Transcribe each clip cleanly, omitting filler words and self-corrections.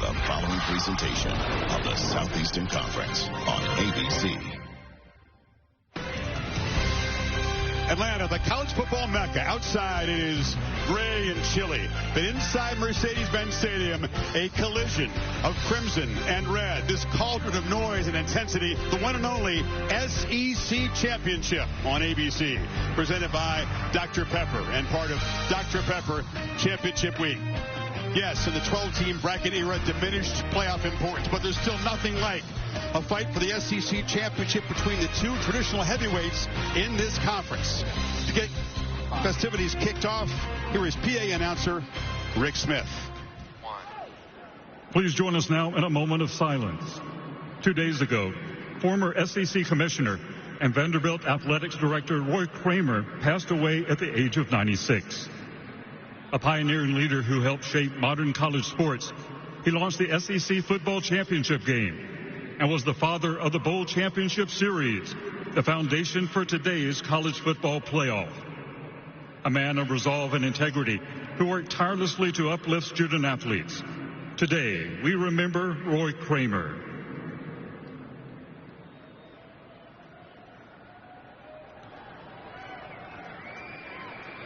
the following presentation of the Southeastern Conference on ABC. Atlanta, the college football mecca. Outside it is gray and chilly, but inside Mercedes-Benz Stadium, a collision of crimson and red. This cauldron of noise and intensity, the one and only SEC Championship on ABC, presented by Dr. Pepper and part of Dr. Pepper Championship Week. Yes, in the 12-team bracket era, diminished playoff importance, but there's still nothing like a fight for the SEC championship between the two traditional heavyweights in this conference. To get festivities kicked off, here is PA announcer Rick Smith. Please join us now in a moment of silence. 2 days ago, former SEC commissioner and Vanderbilt athletics director Roy Kramer passed away at the age of 96. A pioneering leader who helped shape modern college sports, he launched the SEC football championship game and was the father of the Bowl Championship Series, the foundation for today's college football playoff. A man of resolve and integrity who worked tirelessly to uplift student athletes. Today, we remember Roy Kramer.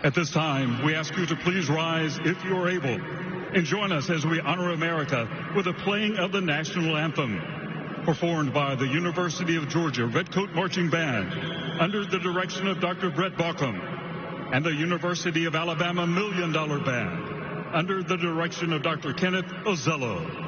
At this time, we ask you to please rise if you are able and join us as we honor America with the playing of the national anthem, performed by the University of Georgia Redcoat Marching Band under the direction of Dr. Brett Baucom, and the University of Alabama Million Dollar Band under the direction of Dr. Kenneth Ozello.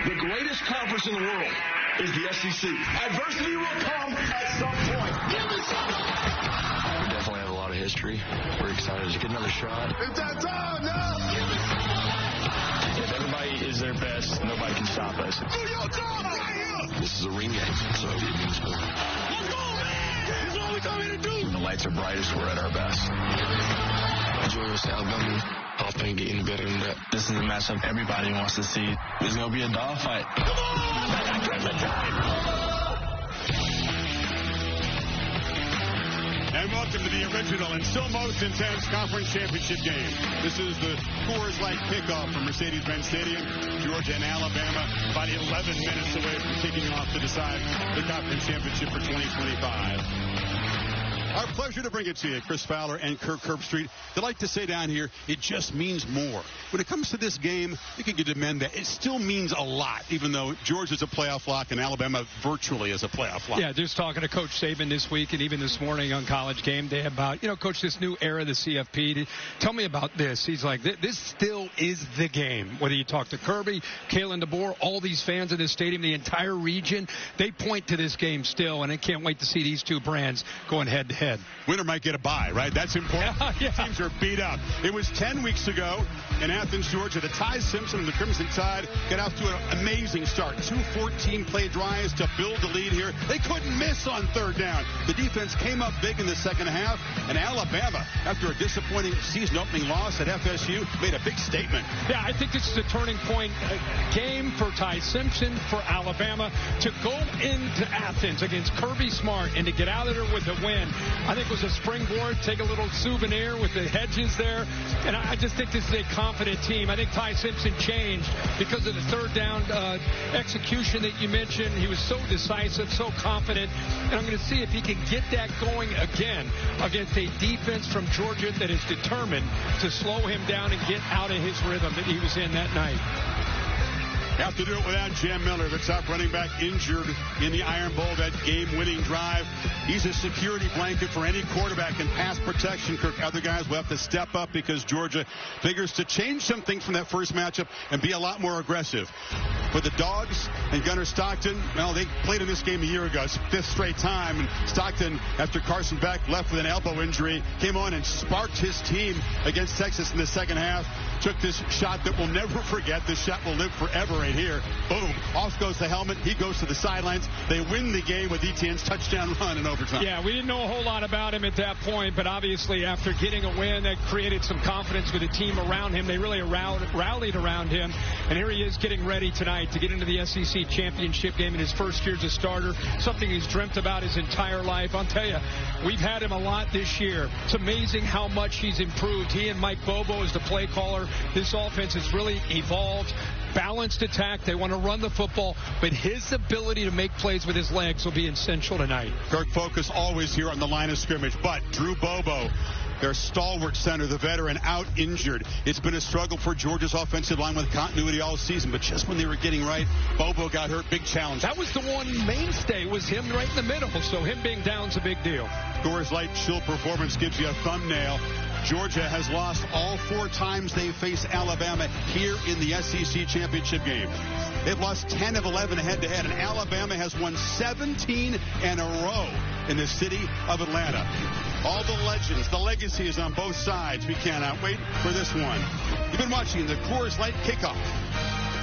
The greatest conference in the world is the SEC. Adversity will come at some point. Give me some! We definitely have a lot of history. We're excited to get another shot. It's that time now! If everybody is their best, nobody can stop us. Do your job right here! This is a ring game, so it means more. Let's go, man! That's what we come here to do! When the lights are brightest, we're at our best. Georgia, Alabama. I don't think getting better than that. This is a matchup everybody wants to see. It's going to be a dogfight. Come on! They got Crimson Tide! And welcome to the original and still most intense conference championship game. This is the Coors Light kickoff from Mercedes-Benz Stadium. Georgia and Alabama about 11 minutes away from kicking off to decide the conference championship for 2025. Our pleasure to bring it to you, Chris Fowler and Kirk Herbstreit. They like to say down here, it just means more. When it comes to this game, you can demand that it still means a lot, even though Georgia's a playoff lock and Alabama virtually is a playoff lock. Yeah, just talking to Coach Saban this week and even this morning on College Game Day about, Coach, this new era, the CFP. Tell me about this. He's like, this still is the game. Whether you talk to Kirby, Kalen DeBoer, all these fans in this stadium, the entire region, they point to this game still, and I can't wait to see these two brands going head-to-head head. Winner might get a bye, right? That's important. Yeah. Teams are beat up. It was 10 weeks ago in Athens, Georgia. The Ty Simpson and the Crimson Tide got out to an amazing start. 2 14-play drives to build the lead here. They couldn't miss on third down. The defense came up big in the second half, and Alabama, after a disappointing season-opening loss at FSU, made a big statement. Yeah, I think this is a turning point game for Ty Simpson, for Alabama, to go into Athens against Kirby Smart and to get out of there with a win. I think it was a springboard, take a little souvenir with the hedges there, and I just think this is a confident team. I think Ty Simpson changed because of the third down execution that you mentioned. He was so decisive, so confident, and I'm going to see if he can get that going again against a defense from Georgia that is determined to slow him down and get out of his rhythm that he was in that night. Have to do it without Jam Miller, the top running back, injured in the Iron Bowl, that game-winning drive. He's a security blanket for any quarterback in pass protection. Kirk, other guys will have to step up because Georgia figures to change some things from that first matchup and be a lot more aggressive. For the Dogs and Gunnar Stockton, well, they played in this game a year ago. It's 5th straight time. And Stockton, after Carson Beck left with an elbow injury, came on and sparked his team against Texas in the second half. Took this shot that we'll never forget. This shot will live forever right here. Boom. Off goes the helmet. He goes to the sidelines. They win the game with Etienne's touchdown run in overtime. Yeah, we didn't know a whole lot about him at that point, but obviously after getting a win, that created some confidence with the team around him. They really rallied around him. And here he is getting ready tonight to get into the SEC championship game in his first year as a starter, something he's dreamt about his entire life. I'll tell you, we've had him a lot this year. It's amazing how much he's improved. He and Mike Bobo as the play caller. This offense has really evolved. Balanced attack. They want to run the football, but his ability to make plays with his legs will be essential tonight. Kirk focus always here on the line of scrimmage, but Drew Bobo, their stalwart center, the veteran, out injured. It's been a struggle for Georgia's offensive line with continuity all season, but just when they were getting right, Bobo got hurt. Big challenge. That was the one mainstay, was him right in the middle, so him being down's a big deal. Coors Light chill performance gives you a thumbnail. Georgia has lost all 4 times they face Alabama here in the SEC championship game. They've lost 10 of 11 head-to-head, and Alabama has won 17 in a row in the city of Atlanta. All the legends, the legacies on both sides. We cannot wait for this one. You've been watching the Coors Light Kickoff.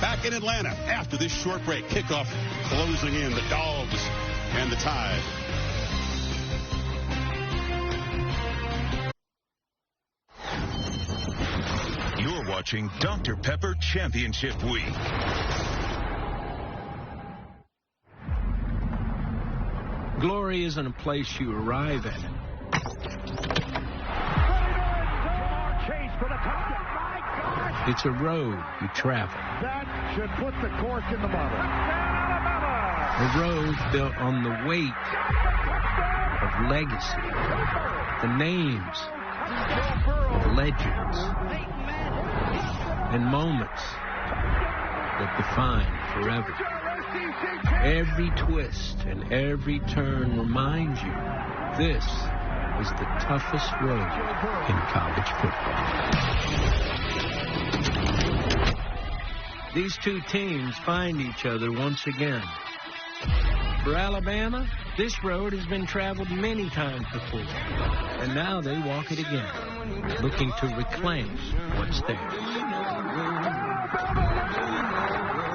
Back in Atlanta after this short break. Kickoff closing in, the Dogs and the Tide. You're watching Dr. Pepper Championship Week. Glory isn't a place you arrive at. It's a road you travel. That should put the cork in the bottle. A road built on the weight of legacy, the names of legends, and moments that define forever. Every twist and every turn reminds you this is the toughest road in college football. These two teams find each other once again. For Alabama, this road has been traveled many times before, and now they walk it again, looking to reclaim what's theirs.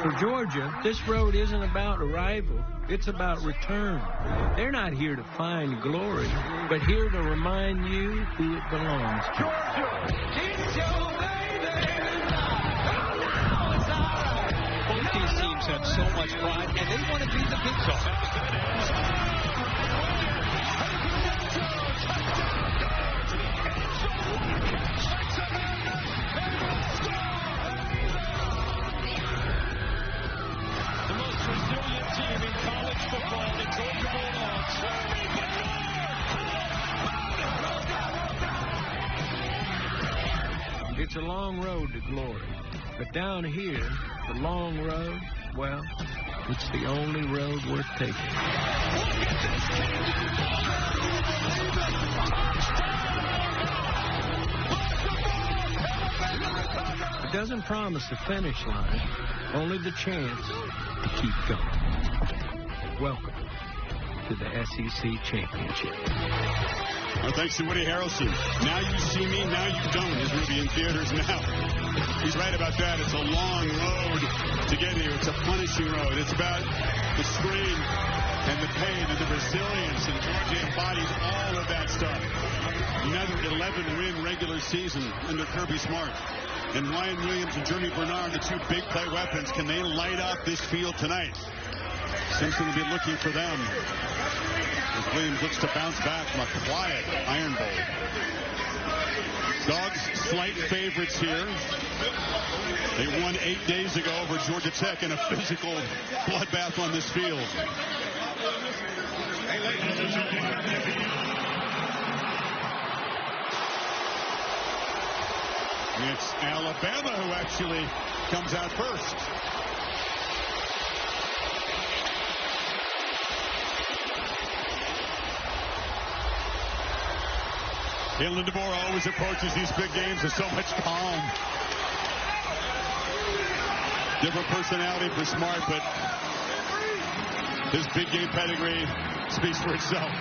For Georgia, this road isn't about arrival, it's about return. They're not here to find glory, but here to remind you who it belongs to. Both these teams have so much pride, and they want to be the big dog. It's a long road to glory, but down here, the long road, well, it's the only road worth taking. It doesn't promise the finish line, only the chance to keep going. Welcome to the SEC championship. Well, thanks to Woody Harrelson. Now you see me, now you don't, is really in theaters now. He's right about that. It's a long road to get here. It's a punishing road. It's about the strain and the pain and the resilience, and Georgia embodies all of that stuff. Another 11-win regular season under Kirby Smart. And Ryan Williams and Jeremy Bernard, the two big play weapons, can they light up this field tonight? Simpson will be looking for them as Williams looks to bounce back from a quiet Iron Bowl. Dogs slight favorites here. They won 8 days ago over Georgia Tech in a physical bloodbath on this field. It's Alabama who actually comes out first. Kalen DeBoer always approaches these big games with so much calm. Different personality for Smart, but his big game pedigree speaks for itself.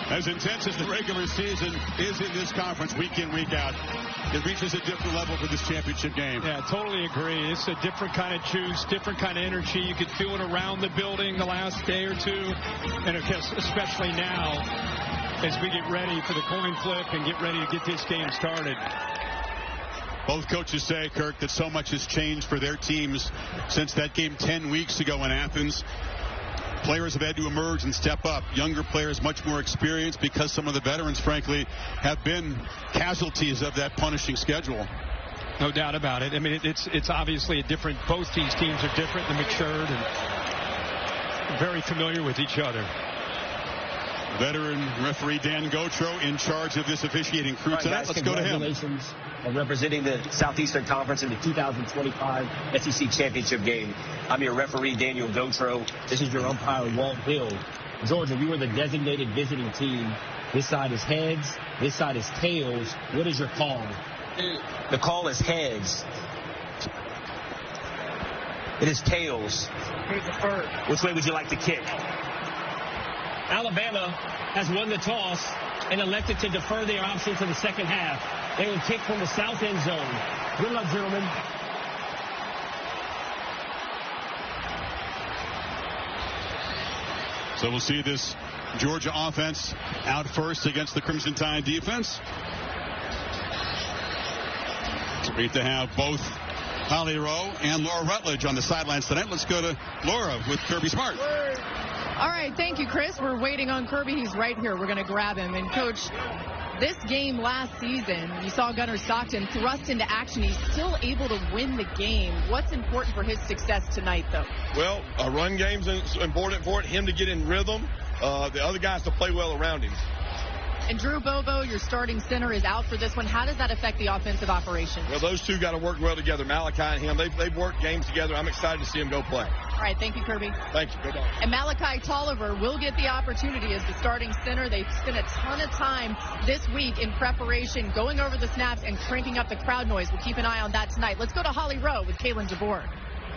As intense as the regular season is in this conference week in, week out, it reaches a different level for this championship game. Yeah, totally agree. It's a different kind of juice, different kind of energy. You could feel it around the building the last day or two, and especially now as we get ready for the coin flip and get ready to get this game started. Both coaches say, Kirk, that so much has changed for their teams since that game 10 weeks ago in Athens. Players have had to emerge and step up. Younger players, much more experienced, because some of the veterans, frankly, have been casualties of that punishing schedule. No doubt about it. I mean, it's obviously a different. Both these teams are different and matured and very familiar with each other. Veteran referee Dan Gotro in charge of this officiating crew tonight. Guys, let's go to him. Congratulations on representing the Southeastern Conference in the 2025 SEC Championship game. I'm your referee, Daniel Gotro. This is your umpire, Walt Hill. Georgia, you are the designated visiting team. This side is heads. This side is tails. What is your call? The call is heads. It is tails. Which way would you like to kick? Alabama has won the toss and elected to defer their option to the second half. They will kick from the south end zone. Good luck, gentlemen. So we'll see this Georgia offense out first against the Crimson Tide defense. It's great to have both Holly Rowe and Laura Rutledge on the sidelines tonight. Let's go to Laura with Kirby Smart. All right, thank you, Chris. We're waiting on Kirby. He's right here. We're going to grab him. And, Coach, this game last season, you saw Gunnar Stockton thrust into action. He's still able to win the game. What's important for his success tonight, though? Well, a run game's important for it, him to get in rhythm, the other guys to play well around him. And Drew Bovo, your starting center, is out for this one. How does that affect the offensive operation? Well, those two got to work well together, Malachi and him. They've worked games together. I'm excited to see them go play. All right, thank you, Kirby. Thank you. Good luck. And Malachi Tolliver will get the opportunity as the starting center. They've spent a ton of time this week in preparation, going over the snaps and cranking up the crowd noise. We'll keep an eye on that tonight. Let's go to Holly Rowe with Kalen DeBoer.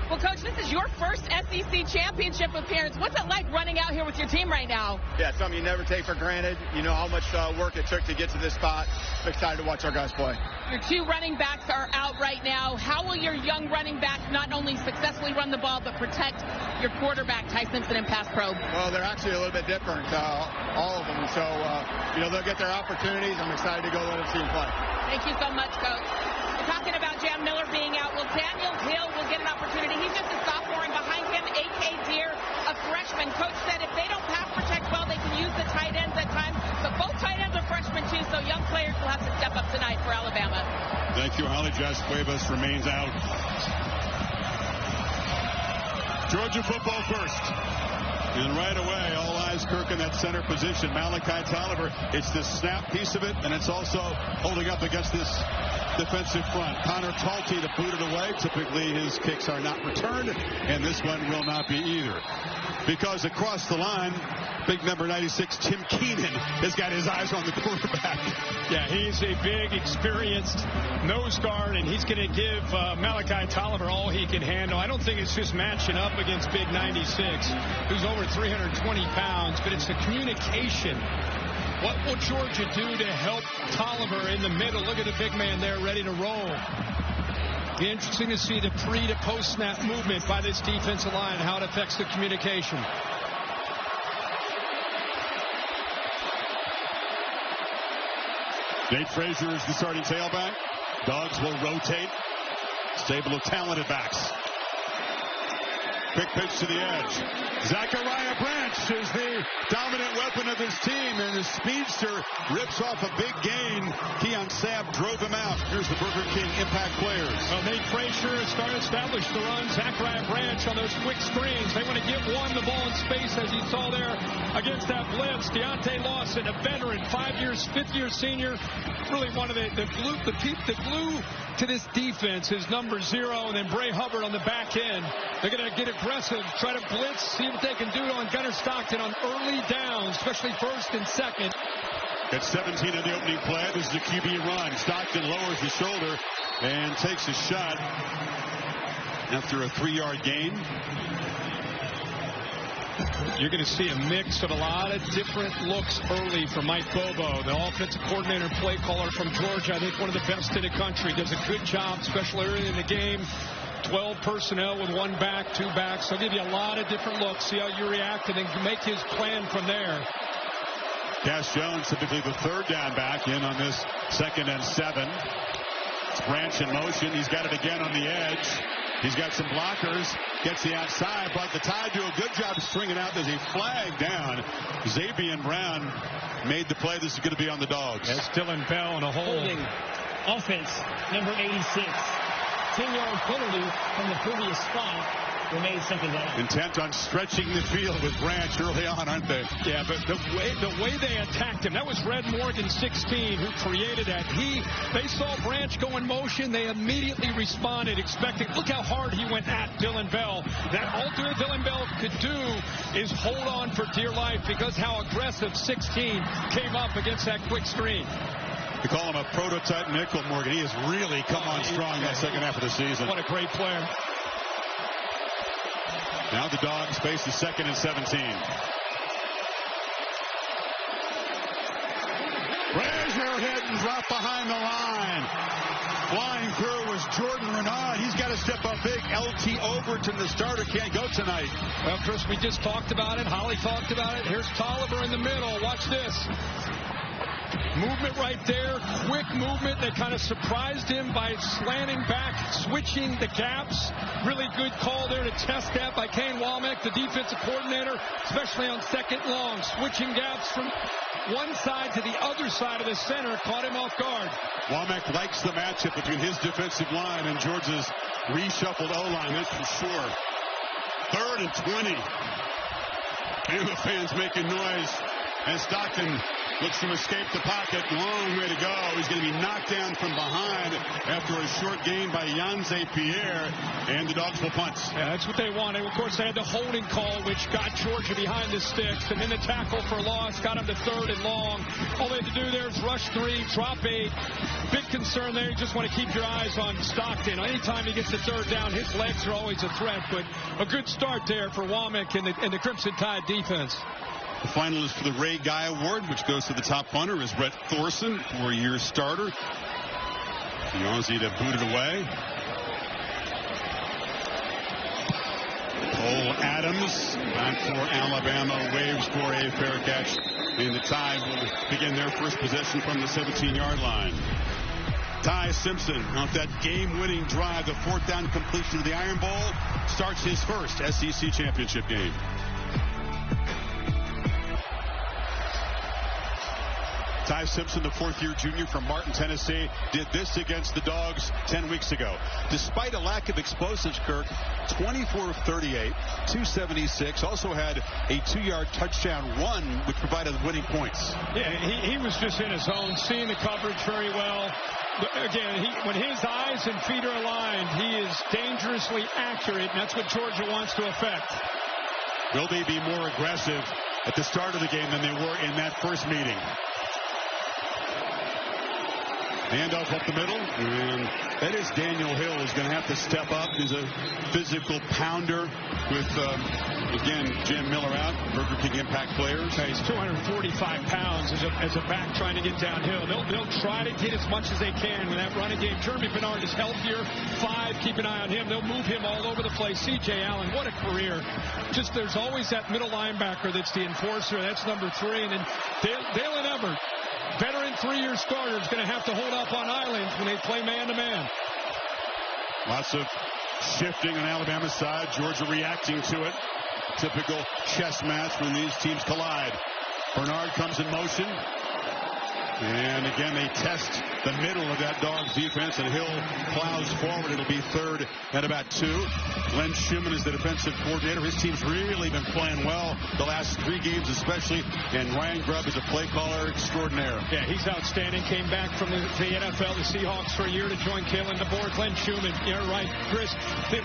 Well, Coach, this is your first SEC championship appearance. What's it like running out here with your team right now? Yeah, it's something you never take for granted. You know how much work it took to get to this spot. I'm excited to watch our guys play. Your two running backs are out right now. How will your young running back not only successfully run the ball, but protect your quarterback, Ty Simpson, and pass pro? Well, they're actually a little bit different, all of them. So, they'll get their opportunities. I'm excited to go let them see them play. Thank you so much, Coach. We're talking about Jam Miller being out. Well, Daniel Hill will get an opportunity. He's just a sophomore, and behind him, A.K. Deere, a freshman. Coach said if they don't pass protect well, they can use the tight ends at times. But both tight ends are freshmen, too, so young players will have to step up tonight for Alabama. Thank you, Holly. Josh Cuevas remains out. Georgia football first. And right away, all eyes, Kirk, in that center position. Malachi Tolliver, it's the snap piece of it, and it's also holding up against this defensive front. Connor Talty to boot it away. Typically his kicks are not returned, and this one will not be either. Because across the line, big number 96, Tim Keenan, has got his eyes on the quarterback. Yeah, he's a big, experienced nose guard, and he's going to give Malachi Tolliver all he can handle. I don't think it's just matching up against big 96, who's over 320 pounds, but it's the communication. What will Georgia do to help Tolliver in the middle? Look at the big man there ready to roll. Be interesting to see the pre to post snap movement by this defensive line, how it affects the communication. Nate Frazier is the starting tailback. Dogs will rotate. Stable of talented backs. Quick pitch to the edge. Zachariah Branch is the dominant weapon of his team, and the speedster rips off a big gain. Keon Sabb drove him out. Here's the Burger King impact players. Well, Nate Frazier has established the run. Zachariah Branch on those quick screens. They want to get the ball in space, as you saw there against that blitz. Deontay Lawson, a veteran, 5 years, fifth-year senior. Really one of the glue to this defense is number 0, and then Bray Hubbard on the back end. They're going to get aggressive, try to blitz, see what they can do on Gunnar Stockton on early downs, especially first and second. At 17 in the opening play, this is a QB run. Stockton lowers the shoulder and takes a shot after a 3-yard gain. You're going to see a mix of a lot of different looks early from Mike Bobo, the offensive coordinator and play caller from Georgia. I think one of the best in the country. Does a good job, especially early in the game. 12 personnel with 1 back, 2 backs. They'll give you a lot of different looks, see how you react, and then make his plan from there. Cash Jones, typically the 3rd down back, in on this 2nd and 7. It's Branch in motion. He's got it again on the edge. He's got some blockers. Gets the outside, but the Tide do a good job of stringing out. There's a flag down. Xavier Brown made the play. This is going to be on the Dogs. That's Dylan Bell in a hole. Holding offense, number 86. 10-yard penalty from the previous spot. Remains 2nd down. Intent on stretching the field with Branch early on, aren't they? Yeah, but the way they attacked him, that was Red Morgan 16 who created that. They saw Branch go in motion. They immediately responded, expecting. Look how hard he went at Dylan Bell. That all Dylan Bell could do is hold on for dear life because how aggressive 16 came up against that quick screen. We call him a prototype nickel, Morgan. He has really come on strong that second half of the season. What a great player. Now the Dogs face the 2nd and 17. Frazier hitting drop behind the line. Flying through was Jordan Renard. He's got to step up big. LT Overton, the starter, can't go tonight. Well, Chris, we just talked about it. Holly talked about it. Here's Tolliver in the middle. Watch this. Movement right there, quick movement. They kind of surprised him by slanting back, switching the gaps. Really good call there to test that by Kane Womack, the defensive coordinator, especially on 2nd long. Switching gaps from one side to the other side of the center caught him off guard. Womack likes the matchup between his defensive line and Georgia's reshuffled O-line, that's for sure. 3rd and 20. Bama fans making noise as Stockton looks to escape the pocket. Long way to go. He's going to be knocked down from behind after a short gain by Yanze Pierre, and the Dogs will punt. Yeah, that's what they wanted. Of course, they had the holding call, which got Georgia behind the sticks, and then the tackle for loss got him to 3rd and long. All they had to do there is rush 3, drop 8. Big concern there. You just want to keep your eyes on Stockton. Anytime he gets the 3rd down, his legs are always a threat, but a good start there for Womack and the Crimson Tide defense. The finalist for the Ray Guy Award, which goes to the top punter, is Brett Thorson, 4-year starter. Yazzie to boot it away. Cole Adams back for Alabama, waves for a fair catch. And the Tide will begin their first possession from the 17-yard line. Ty Simpson off that game-winning drive, the 4th down completion of the Iron Bowl, starts his first SEC championship game. Ty Simpson, the 4th-year junior from Martin, Tennessee, did this against the Dogs 10 weeks ago. Despite a lack of explosives, Kirk, 24 of 38, 276, also had a 2-yard touchdown run, which provided winning points. Yeah, he was just in his zone, seeing the coverage very well. again, when his eyes and feet are aligned, he is dangerously accurate, and that's what Georgia wants to affect. Will they be more aggressive at the start of the game than they were in that first meeting? Handoff up the middle, and that is Daniel Hill is going to have to step up. He's a physical pounder with, again, Jam Miller out, Burger King impact players. Okay, he's 245 pounds as a back trying to get downhill. They'll try to get as much as they can with that running game. Jeremy Bernard is healthier. 5, keep an eye on him. They'll move him all over the place. C.J. Allen, what a career. Just there's always that middle linebacker that's the enforcer. That's number 3. And then Dalen Everett, veteran 3-year starter, is going to have to hold up on islands when they play man-to-man. Lots of shifting on Alabama's side. Georgia reacting to it. Typical chess match when these teams collide. Bernard comes in motion. And again, they test the middle of that Dogs defense, and Hill plows forward. It'll be 3rd and about 2. Glenn Schumann is the defensive coordinator. His team's really been playing well the last 3 games especially, and Ryan Grubb is a play caller extraordinaire. Yeah, he's outstanding. Came back from the NFL, the Seahawks, for a year to join Kalen DeBoer. Glenn Schumann, you're right, Chris.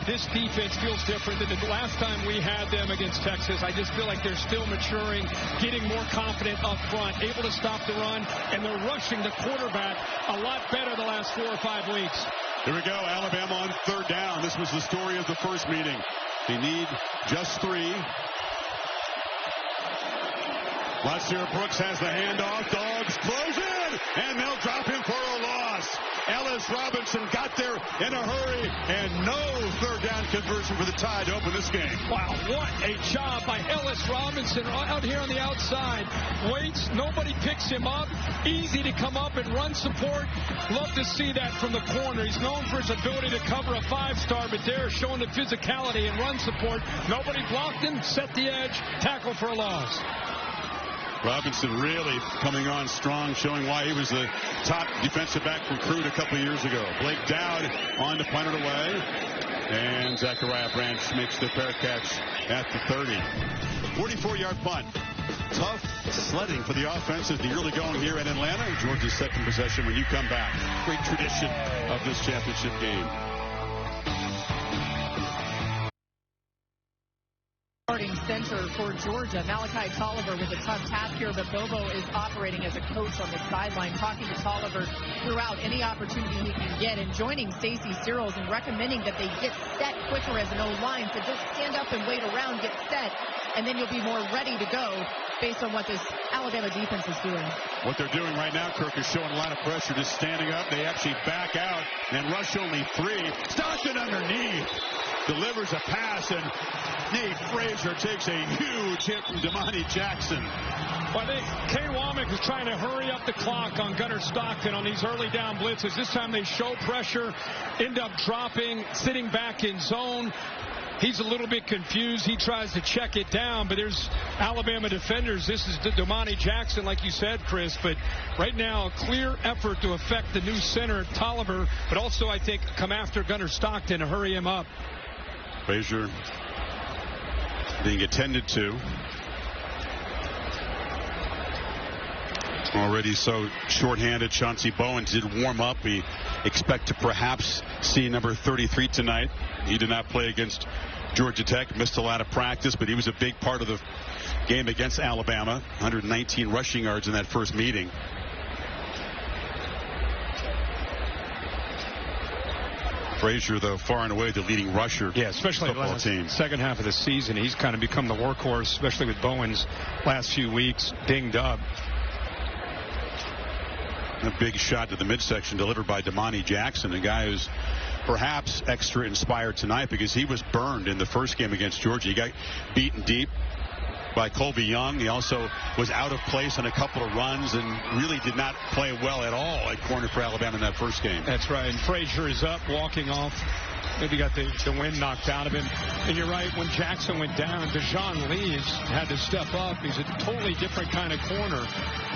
This defense feels different than the last time we had them against Texas. I just feel like they're still maturing, getting more confident up front, able to stop the run, and they're rushing the quarterback a lot better the last 4 or 5 weeks. Here we go. Alabama on 3rd down. This was the story of the first meeting. They need just 3. Lassir Brooks has the handoff. Dogs close in, and they'll drop him for a loss. Ellis Robinson got there in a hurry, and no 3rd down conversion for the Tide to open this game. Wow, what a job by Ellis Robinson out here on the outside. Waits, nobody picks him up. Easy to come up and run support. Love to see that from the corner. He's known for his ability to cover a 5-star, but there showing the physicality and run support. Nobody blocked him, set the edge, tackle for a loss. Robinson really coming on strong, showing why he was the top defensive back recruit a couple of years ago. Blake Dowd on to punt it away. And Zachariah Branch makes the fair catch at the 30. 44-yard punt. Tough sledding for the offense as the early going here in Atlanta. Georgia's second possession when you come back. Great tradition of this championship game. Starting center for Georgia, Malachi Tolliver with a tough task here, but Bobo is operating as a coach on the sideline, talking to Tolliver throughout any opportunity he can get, and joining Stacey Searles and recommending that they get set quicker as an O-line. So just stand up and wait around, get set, and then you'll be more ready to go based on what this Alabama defense is doing. What they're doing right now, Kirk, is showing a lot of pressure, just standing up. They actually back out and rush only 3. Stockton underneath. Delivers a pass, and Nate Frazier takes a huge hit from Damani Jackson. Well, Kane Womack is trying to hurry up the clock on Gunnar Stockton on these early down blitzes. This time they show pressure, end up dropping, sitting back in zone. He's a little bit confused. He tries to check it down, but there's Alabama defenders. This is Damani Jackson, like you said, Chris. But right now, a clear effort to affect the new center, Tolliver, but also, I think, come after Gunnar Stockton to hurry him up. Frazier being attended to. Already so shorthanded. Chauncey Bowen did warm up. We expect to perhaps see number 33 tonight. He did not play against Georgia Tech. Missed a lot of practice, but he was a big part of the game against Alabama. 119 rushing yards in that first meeting. Frazier, though, far and away the leading rusher. Yeah, especially football team. Second half of the season, he's kind of become the workhorse, especially with Bowen's last few weeks dinged up. A big shot to the midsection delivered by Damani Jackson, a guy who's perhaps extra inspired tonight because he was burned in the first game against Georgia. He got beaten deep by Colby Young. He also was out of place on a couple of runs and really did not play well at all at corner for Alabama in that first game. That's right. And Frazier is up, walking off. Maybe got the wind knocked out of him. And you're right, when Jackson went down, Dejon Lees had to step up. He's a totally different kind of corner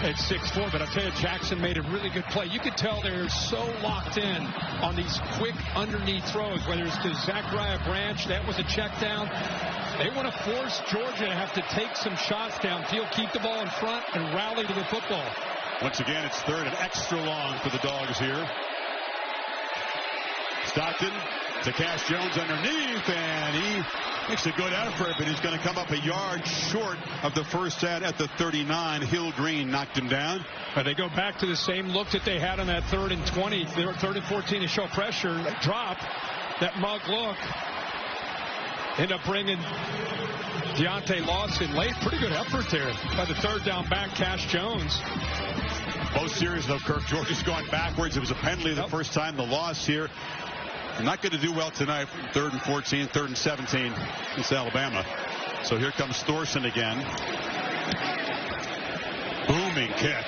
at 6'4". But I'll tell you, Jackson made a really good play. You could tell they're so locked in on these quick underneath throws, whether it's to Zachariah Branch, that was a check down. They want to force Georgia to have to take some shots downfield, keep the ball in front, and rally to the football. Once again, it's 3rd and extra long for the Dogs here. Stockton to Cash Jones underneath, and he makes a good effort, but he's going to come up a yard short of the first set at the 39. Hill Green knocked him down. They go back to the same look that they had on that 3rd and 20. They were 3rd and 14 to show pressure. Drop that mug look. End up bringing Deontay Lawson late. Pretty good effort there by the 3rd down back, Cash Jones. Both series, though, Kirk George's gone backwards. It was a penalty the first time. The loss here. Not going to do well tonight. 3rd and 14, 3rd and 17 against Alabama. So here comes Thorson again. Booming kick.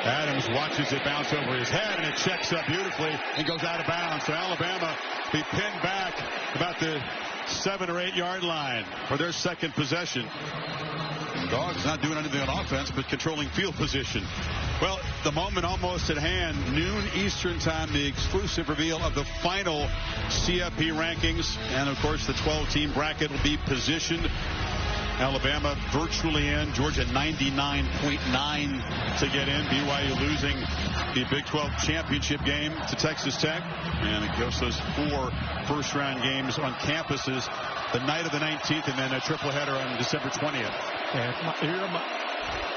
Adams watches it bounce over his head, and it checks up beautifully and goes out of bounds. So Alabama be pinned back about the 7 or 8 yard line for their second possession. Dogs not doing anything on offense, but controlling field position. Well, the moment almost at hand, noon Eastern time, the exclusive reveal of the final CFP rankings. And, of course, the 12-team bracket will be positioned. Alabama virtually in. Georgia 99.9 to get in. BYU losing the Big 12 championship game to Texas Tech. And it goes those 4 first-round games on campuses the night of the 19th, and then a triple header on December 20th. And you're a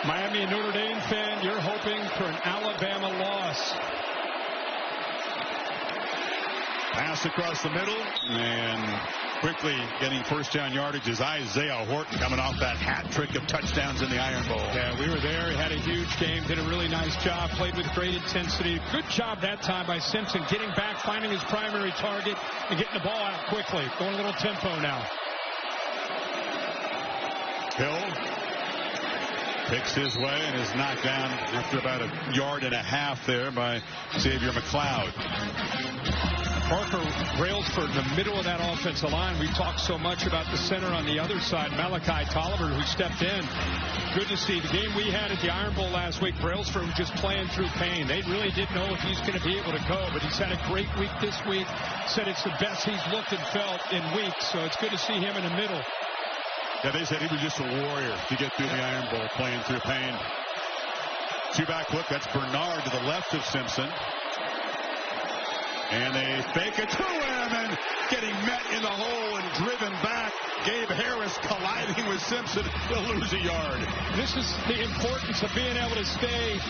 Miami and Notre Dame fan. You're hoping for an Alabama loss. Pass across the middle, and quickly getting first down yardage is Isaiah Horton, coming off that hat trick of touchdowns in the Iron Bowl. Yeah, we were there. He had a huge game, did a really nice job, played with great intensity. Good job that time by Simpson, getting back, finding his primary target, and getting the ball out quickly. Going a little tempo now. Hill picks his way and is knocked down after about a yard and a half there by Xavier McLeod. Parker Brailsford in the middle of that offensive line. We've talked so much about the center on the other side, Malachi Tolliver, who stepped in. Good to see. The game we had at the Iron Bowl last week, Brailsford was just playing through pain. They really didn't know if he's going to be able to go, but he's had a great week this week. Said it's the best he's looked and felt in weeks, so it's good to see him in the middle. Yeah, they said he was just a warrior to get through the Iron Bowl, playing through pain. Two-back look. That's Bernard to the left of Simpson. And they fake it to him, and getting met in the hole and driven back. Gabe Harris colliding with Simpson. He'll lose a yard. This is the importance of being able to stay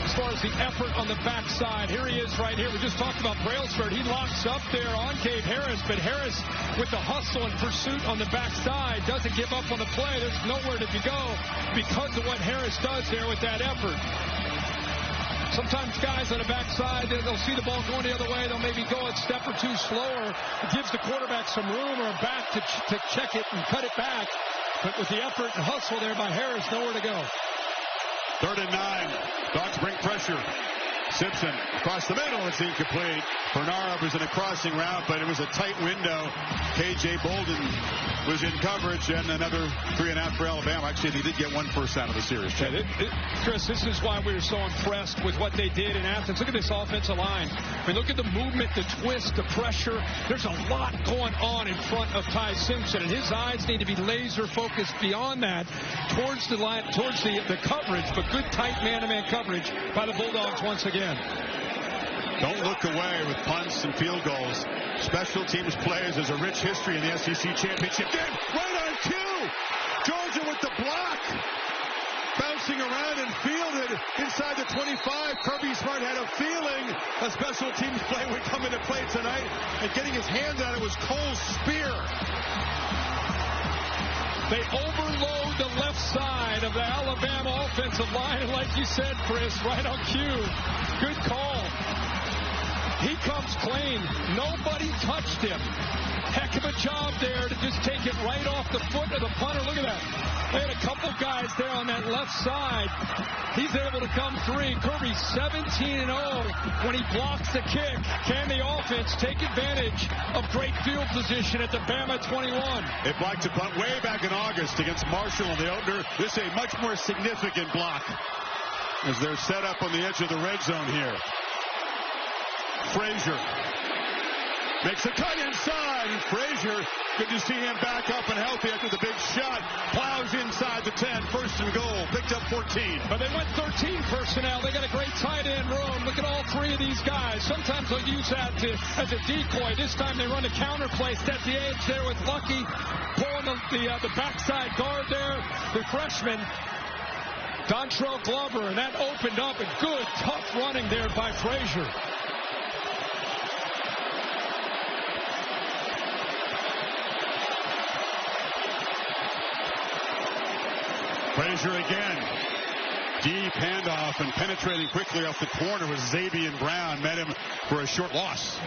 as far as the effort on the backside. Here he is right here. We just talked about Brailsford. He locks up there on Gabe Harris, but Harris with the hustle and pursuit on the backside doesn't give up on the play. There's nowhere to go because of what Harris does there with that effort. Sometimes guys on the backside, they'll see the ball going the other way. They'll maybe go a step or two slower. It gives the quarterback some room or a back to check it and cut it back. But with the effort and hustle there by Harris, nowhere to go. 3rd and 9. Dogs bring pressure. Simpson across the middle. It's incomplete. Bernard was in a crossing route, but it was a tight window. K.J. Bolden was in coverage, and another 3 and out for Alabama. Actually, they did get 1 first out of the series. Yeah, Chris, this is why we were so impressed with what they did in Athens. Look at this offensive line. I mean, look at the movement, the twist, the pressure. There's a lot going on in front of Ty Simpson, and his eyes need to be laser focused beyond that towards the line, towards the coverage, but good tight man-to-man coverage by the Bulldogs once again. Don't look away with punts and field goals. Special teams plays. There's a rich history in the SEC championship game. Right on cue. Georgia with the block. Bouncing around and fielded inside the 25. Kirby Smart had a feeling a special teams play would come into play tonight. And getting his hands on it was Cole's spear. They overload the left side of the Alabama offensive line. And like you said, Chris, right on cue. Good call. He comes clean. Nobody touched him. Heck of a job there to just take it right off the foot of the punter. Look at that. They had a couple guys there on that left side. He's able to come free. Kirby 17-0 when he blocks the kick. Can the offense take advantage of great field position at the Bama 21? They blocked a punt way back in August against Marshall in the opener. This is a much more significant block as they're set up on the edge of the red zone here. Frazier Makes a cut inside. Frazier, good to see him back up and healthy after the big shot. Plows inside the 10. First and goal. Picked up 14. But they went 13 personnel. They got a great tight end room. Look at all three of these guys. Sometimes they'll use that as a decoy. This time they run a counter play. Set the edge there with Lucky. Pulling the backside guard there. The freshman, Dontrell Glover. And that opened up a good, tough running there by Frazier. Frazier again. Deep handoff and penetrating quickly off the corner was Xavier Brown. Met him for a short loss.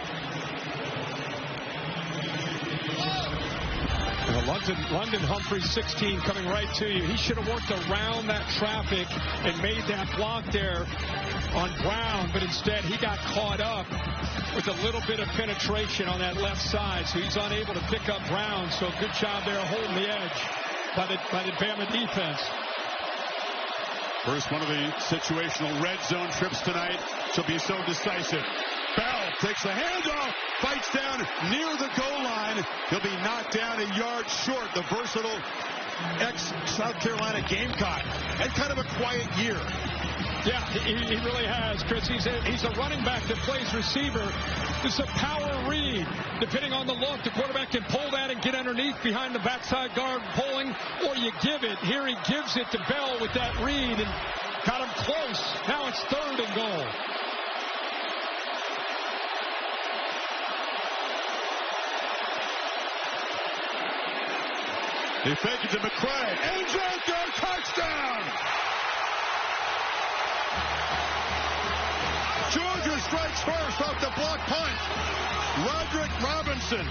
London Humphrey, 16, coming right to you. He should have worked around that traffic and made that block there on Brown, but instead he got caught up with a little bit of penetration on that left side, so he's unable to pick up Brown. So good job there holding the edge by the Bama defense. First one of the situational red zone trips tonight. She'll be so decisive. Bell takes the handoff, fights down near the goal line. He'll be knocked down a yard short. The versatile ex-South Carolina Gamecock. Had kind of a quiet year. Yeah, he really has, Chris. He's a running back that plays receiver. It's a power read. Depending on the look, the quarterback can pull that and get underneath behind the backside guard pulling, or you give it. Here he gives it to Bell with that read and got him close. Now it's 3rd and goal. They fake it to McCray. And Joker, touchdown! Georgia strikes first off the block punt. Roderick Robinson.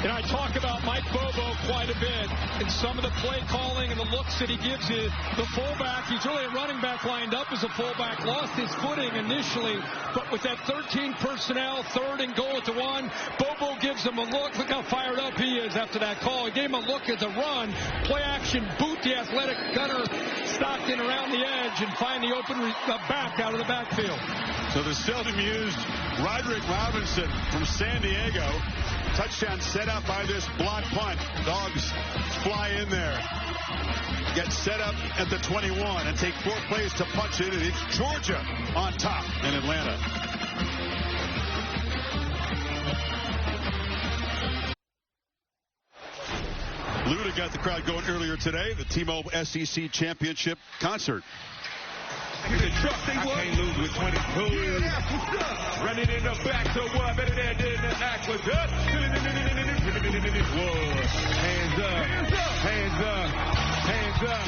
And I talk about Mike Bobo quite a bit and some of the play calling and the looks that he gives you. The fullback, he's really a running back lined up as a fullback, lost his footing initially, but with that 13 personnel, 3rd and goal at the 1, Bobo gives him a look. Look how fired up he is after that call. He gave him a look at the run, play action, boot the athletic gunner Stockton around the edge and find the open back out of the backfield. So the seldom used Roderick Robinson from San Diego. Touchdown set up by this block punt. Dogs fly in there. Get set up at the 21 and take 4 plays to punch it. And it's Georgia on top in Atlanta. Luda got the crowd going earlier today. The T-Mobile SEC Championship concert. I can't lose with 22. Running in the back, so what? Better than the aqueduct. Hands up, hands up, hands up,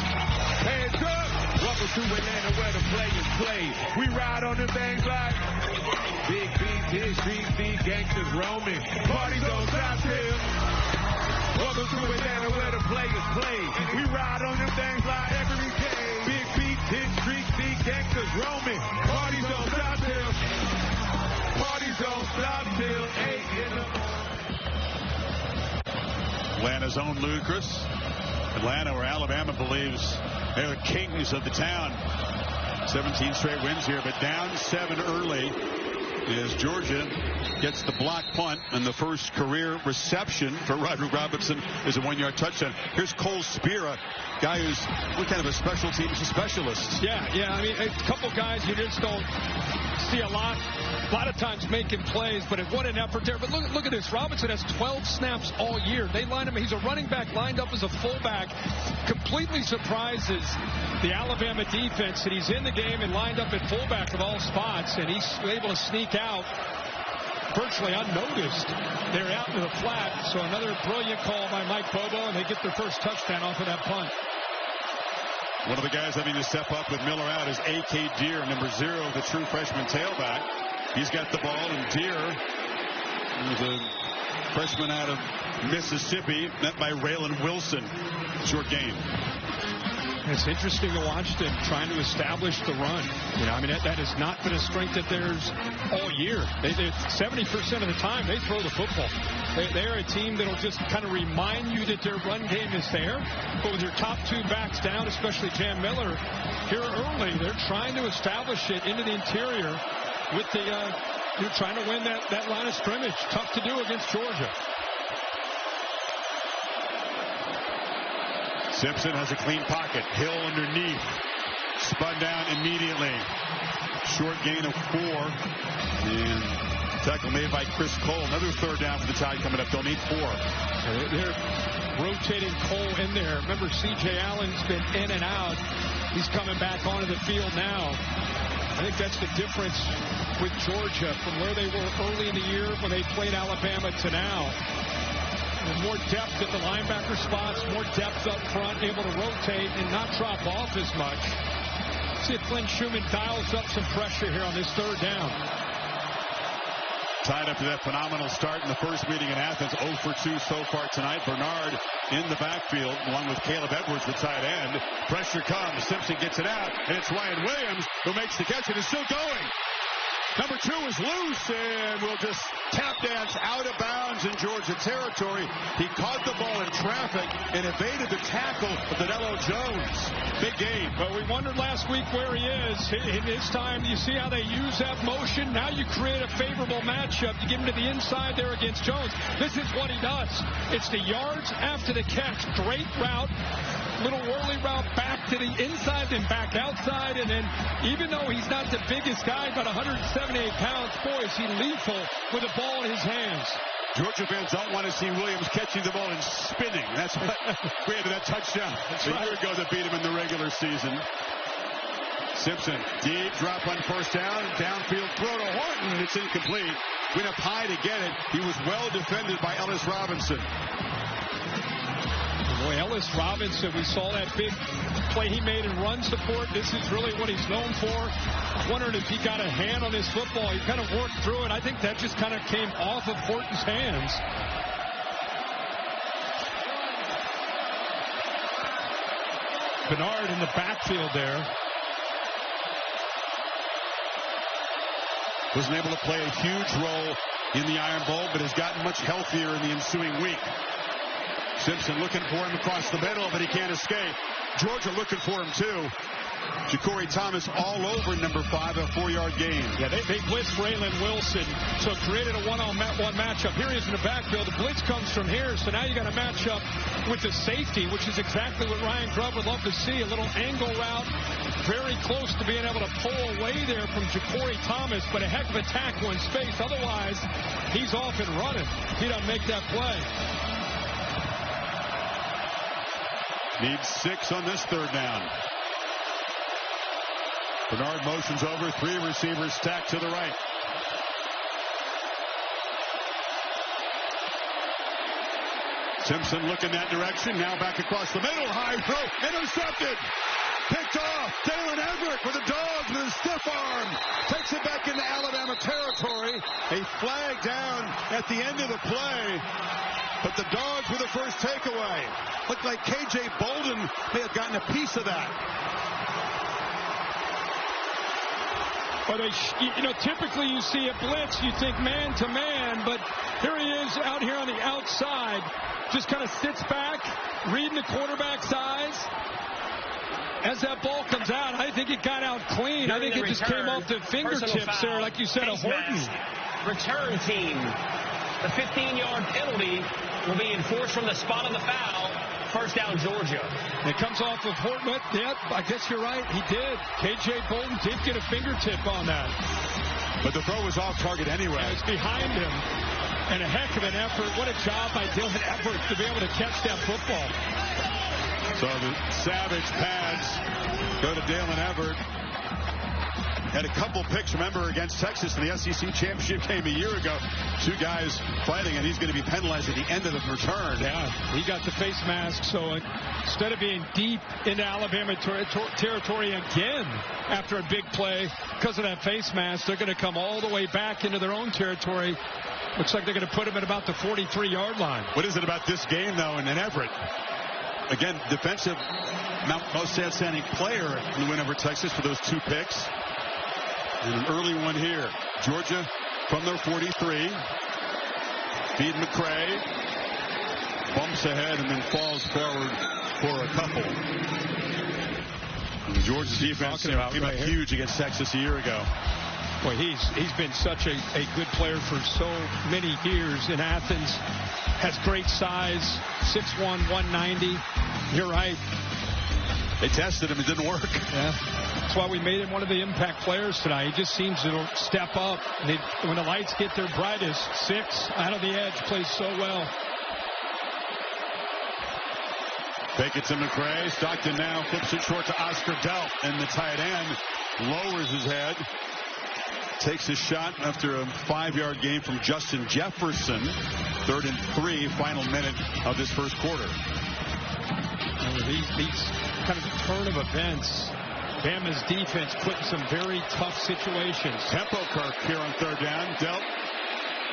hands up. Welcome to Atlanta where the players play. We ride on the things like big beats, big streets, big gangsters roaming. Parties on South Hill. Welcome to Atlanta where the players play. We ride on them things like every day. Big beats, hit streets, big gangsters roaming. Parties don't stop till. Parties don't stop till 8 in the morning. Atlanta's own Ludacris. Atlanta, where Alabama believes they're the kings of the town. 17 straight wins here, but down 7 early as Georgia gets the block punt, and the first career reception for Roderick Robinson is a 1-yard touchdown. Here's Cole Spear, a guy who's kind of a special teams specialist. Yeah. I mean, a couple guys you just don't see a lot of times making plays, but what an effort there. But look at this. Robinson has 12 snaps all year. They line him. He's a running back lined up as a fullback. Completely surprises the Alabama defense that he's in the game and lined up at fullback at all spots, and he's able to sneak out virtually unnoticed. They're out into the flat, so another brilliant call by Mike Bobo, and they get their first touchdown off of that punt. One of the guys having to step up with Miller out is A.K. Deere, number 0, the true freshman tailback. He's got the ball, and Deere, who's a freshman out of Mississippi, met by Raylan Wilson. Short game. It's interesting to watch them trying to establish the run. You know, I mean, that has not been a strength of theirs all year. 70% of the time, they throw the football. They're a team that'll just kind of remind you that their run game is there. But with your top 2 backs down, especially Jam Miller, here early, they're trying to establish it into the interior with the, you're trying to win that line of scrimmage. Tough to do against Georgia. Simpson has a clean pocket. Hill underneath. Spun down immediately. Short gain of 4. And tackle made by Chris Cole. Another third down for the Tide coming up. They'll need 4. They're rotating Cole in there. Remember, C.J. Allen's been in and out. He's coming back onto the field now. I think that's the difference with Georgia from where they were early in the year when they played Alabama to now. And more depth at the linebacker spots, more depth up front, able to rotate and not drop off as much. See if Flynn Schumann dials up some pressure here on this third down. Tied up to that phenomenal start in the first meeting in Athens. 0 for 2 so far tonight. Bernard in the backfield along with Caleb Edwards, the tight end. Pressure comes. Simpson gets it out. And it's Ryan Williams who makes the catch and is still going. Number 2 is loose and will just tap dance out of bounds in Georgia territory. He caught the ball in traffic and evaded the tackle of Danilo Jones. Big game. Well, we wondered last week where he is. In this time, you see how they use that motion. Now you create a favorable matchup. You give him to the inside there against Jones. This is what he does. It's the yards after the catch. Great route. Little whirly route back to the inside, then back outside. And then even though he's not the biggest guy, but 178 pounds, boy, is he lethal with the ball in his hands. Georgia fans don't want to see Williams catching the ball and spinning. That's what created that touchdown a year ago that beat him in the regular season. Simpson, deep drop on first down, downfield throw to Horton. It's incomplete. Went up high to get it. He was well defended by Ellis Robinson. Boy, Ellis Robinson, we saw that big play he made in run support. This is really what he's known for. Wondered if he got a hand on his football. He kind of worked through it. I think that just kind of came off of Horton's hands. Bernard in the backfield there. Wasn't able to play a huge role in the Iron Bowl, but has gotten much healthier in the ensuing week. Simpson looking for him across the middle, but he can't escape. Georgia looking for him, too. Ja'Cory Thomas all over number 5, a 4-yard gain. Yeah, they blitzed Raylan Wilson, so created a one-on-one matchup. Here he is in the backfield. The blitz comes from here, so now you got a matchup with the safety, which is exactly what Ryan Grubb would love to see. A little angle route, very close to being able to pull away there from Ja'Cory Thomas, but a heck of a tackle in space. Otherwise, he's off and running. He doesn't make that play. Needs 6 on this third down. Bernard motions over, 3 receivers stacked to the right. Simpson looking that direction, now back across the middle, high throw, intercepted, picked off. Dalen Everett with a dog with a stiff arm, takes it back into Alabama territory. A flag down at the end of the play, but the Dogs with the first takeaway. Looked like K.J. Bolden may have gotten a piece of that. Well, typically you see a blitz, you think man to man, but here he is out here on the outside, just kind of sits back, reading the quarterback's eyes. As that ball comes out, I think it got out clean. I think it just came off the fingertips there, like you said, a Horton. Return team. The 15-yard penalty will be enforced from the spot of the foul. First down, Georgia. It comes off of Horton. Yep, I guess you're right. He did. K.J. Bolden did get a fingertip on that. But the throw was off target anyway. It's behind him. And a heck of an effort. What a job by Dylan Everett to be able to catch that football. So the savage pads go to Dalen Everett. Had a couple picks, remember, against Texas in the SEC championship game a year ago. 2 guys fighting, and he's going to be penalized at the end of the return. Yeah, he got the face mask, so instead of being deep into Alabama territory again after a big play, because of that face mask, they're going to come all the way back into their own territory. Looks like they're going to put him at about the 43-yard line. What is it about this game, though, and Everett? Again, defensive, most outstanding player in the win over Texas for those 2 picks. And an early one here. Georgia from their 43. Feed McCray. Bumps ahead and then falls forward for a couple. And Georgia's defense came up huge against Texas a year ago. Boy, he's been such a good player for so many years in Athens. Has great size, 6'1", 190. You're right. They tested him. It didn't work. Yeah. That's why we made him one of the impact players tonight. He just seems to step up. When the lights get their brightest, 6 out of the edge, plays so well. Fake it to McCray. Stockton now flips it short to Oscar Delp. And the tight end lowers his head. Takes a shot after a 5-yard gain from Justin Jefferson. 3rd and 3, final minute of this first quarter. These kind of turn of events, Bama's defense put in some very tough situations. Tempo Kirk here on 3rd down. Delp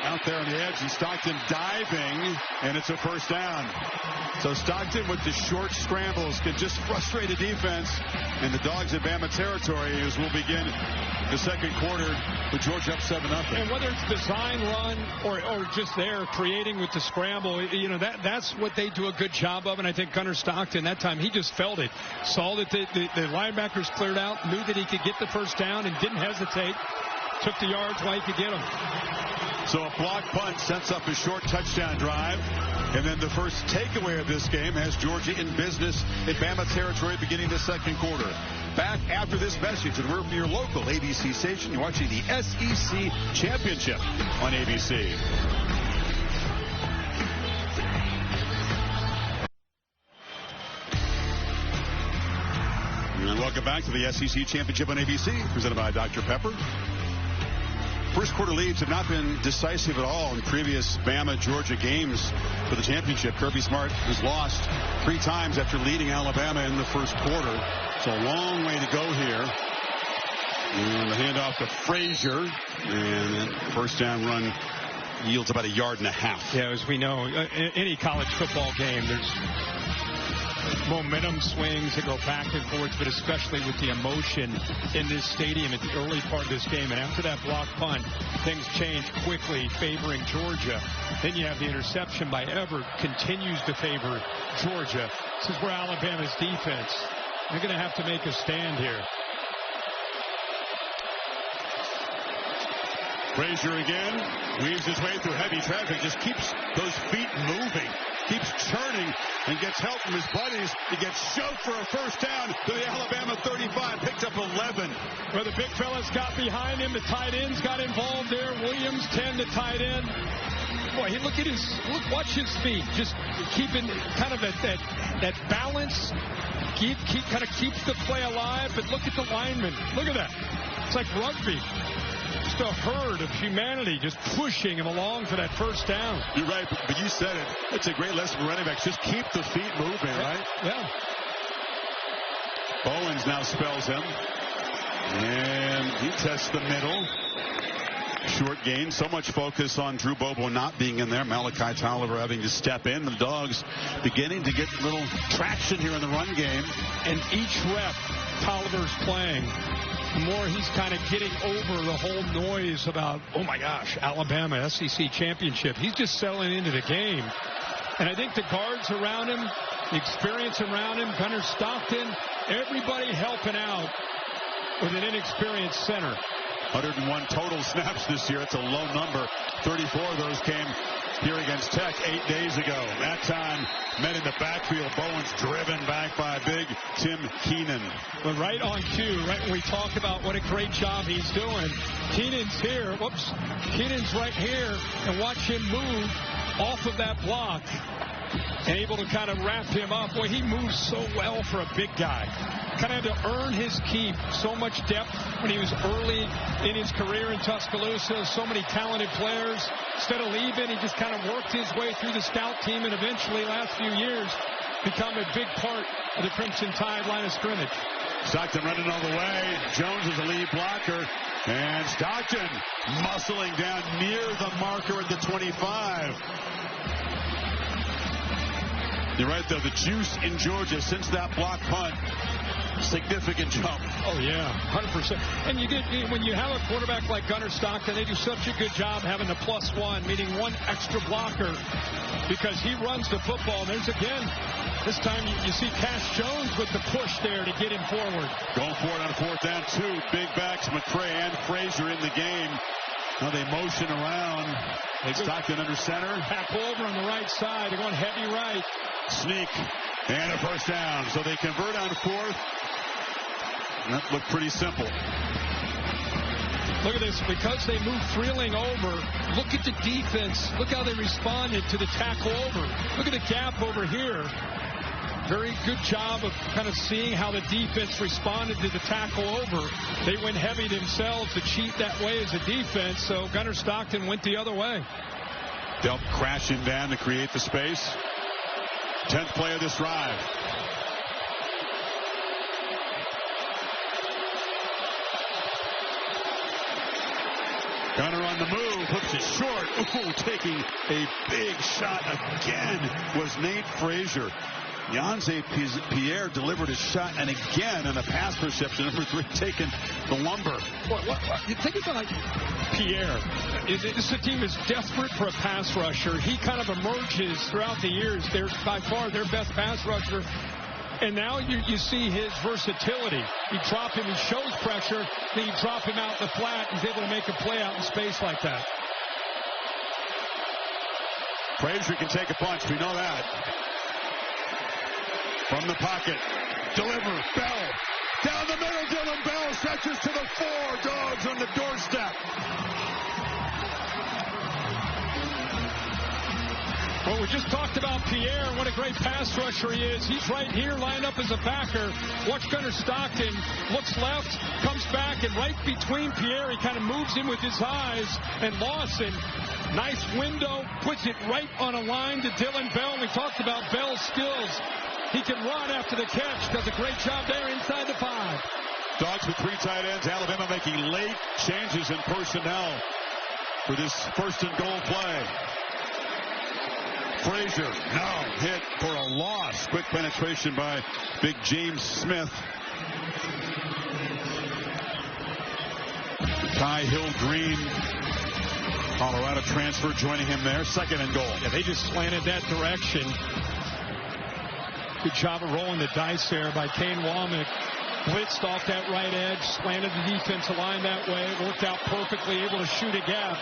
out there on the edge, and Stockton diving, and it's a first down. So Stockton with the short scrambles can just frustrate a defense, and the Dogs in Bama territory as we'll begin the second quarter with Georgia up 7-0. And whether it's design run or just there creating with the scramble, you know, that's what they do a good job of. And I think Gunnar Stockton that time, he just felt it, saw that the linebackers cleared out, knew that he could get the first down and didn't hesitate. Took the yards while he could get them. So a block punt sets up a short touchdown drive. And then the first takeaway of this game has Georgia in business in Bama territory beginning the second quarter. Back after this message, and we're from your local ABC station. You're watching the SEC Championship on ABC. And welcome back to the SEC Championship on ABC, presented by Dr. Pepper. First quarter leads have not been decisive at all in previous Bama-Georgia games for the championship. Kirby Smart has lost 3 times after leading Alabama in the first quarter. It's a long way to go here. And the handoff to Frazier. And that first down run yields about 1.5 yards. Yeah, as we know, any college football game, there's momentum swings that go back and forth, but especially with the emotion in this stadium at the early part of this game. And after that block punt, things change quickly, favoring Georgia. Then you have the interception by Everett, continues to favor Georgia. This is where Alabama's defense, they're going to have to make a stand here. Frazier again, weaves his way through heavy traffic, just keeps those feet moving, keeps churning, and gets help from his buddies. He gets shoved for a first down to the Alabama 35, picked up 11. Well, the big fellas got behind him. The tight ends got involved there. Williams, 10, the tight end. Boy, watch his feet. Just keeping kind of that balance. Kind of keeps the play alive. But look at the linemen. Look at that. It's like rugby. Just a herd of humanity just pushing him along for that first down. You're right, but you said it. It's a great lesson for running backs. Just keep the feet moving, right? Yeah. Bowens now spells him. And he tests the middle. Short gain. So much focus on Drew Bobo not being in there. Malachi Tolliver having to step in. The Dogs beginning to get a little traction here in the run game. And each rep Tolliver's playing, the more he's kind of getting over the whole noise about, oh my gosh, Alabama SEC championship. He's just settling into the game. And I think the guards around him, the experience around him, Gunnar Stockton, everybody helping out with an inexperienced center. 101 total snaps this year. It's a low number. 34 of those came here against Tech 8 days ago. That time, men in the backfield. Bowens driven back by big Tim Keenan. But right on cue, right when we talk about what a great job he's doing, Keenan's here. Whoops. Keenan's right here. And watch him move off of that block. And able to kind of wrap him up. Boy, he moves so well for a big guy. Kind of had to earn his keep. So much depth when he was early in his career in Tuscaloosa. So many talented players. Instead of leaving, he just kind of worked his way through the scout team and eventually, last few years, become a big part of the Crimson Tide line of scrimmage. Stockton running all the way. Jones is the lead blocker. And Stockton muscling down near the marker at the 25. You're right, though. The juice in Georgia since that block punt. Significant jump. Oh, yeah, 100%. And when you have a quarterback like Gunnar Stockton, they do such a good job having a +1, meaning one extra blocker, because he runs the football. And there's, again, this time you see Cash Jones with the push there to get him forward. Going for it on 4th down, 2 big backs, McCray and Frazier in the game. Now they motion around. Stockton under center. Back over on the right side. They're going heavy right. Sneak. And a 1st down. So they convert on 4th. That looked pretty simple. Look at this. Because they moved Freeling over, look at the defense. Look how they responded to the tackle over. Look at the gap over here. Very good job of kind of seeing how the defense responded to the tackle over. They went heavy themselves to cheat that way as a defense, so Gunnar Stockton went the other way. Delp crashing down to create the space. 10th play of this drive. Gunnar on the move, hooks it short. Ooh, taking a big shot again was Nate Frazier. Yanze Pierre delivered a shot, and again in a pass reception, number 3 taking the lumber. You think about Pierre. This team is desperate for a pass rusher. He kind of emerges throughout the years. They're by far their best pass rusher. And now you see his versatility. You drop him, he shows pressure, then you drop him out in the flat, he's able to make a play out in space like that. Frazier can take a punch, we know that. From the pocket, deliver, Bell. Down the middle, Dylan Bell stretches to the 4. Dogs on the doorstep. Well, we just talked about Pierre and what a great pass rusher he is. He's right here lined up as a backer. Watch Gunnar Stockton. Looks left, comes back, and right between Pierre, he kind of moves in with his eyes. And Lawson, nice window, puts it right on a line to Dylan Bell. We talked about Bell's skills. He can run after the catch. Does a great job there inside the 5. Dogs with 3 tight ends. Alabama making late changes in personnel for this 1st and goal play. Frazier now hit for a loss. Quick penetration by big James Smith. Ty Hill Green, Colorado transfer, joining him there. 2nd and goal. Yeah, they just slanted that direction. Good job of rolling the dice there by Kane Womack. Blitzed off that right edge, slanted the defensive line that way. Worked out perfectly, able to shoot a gap.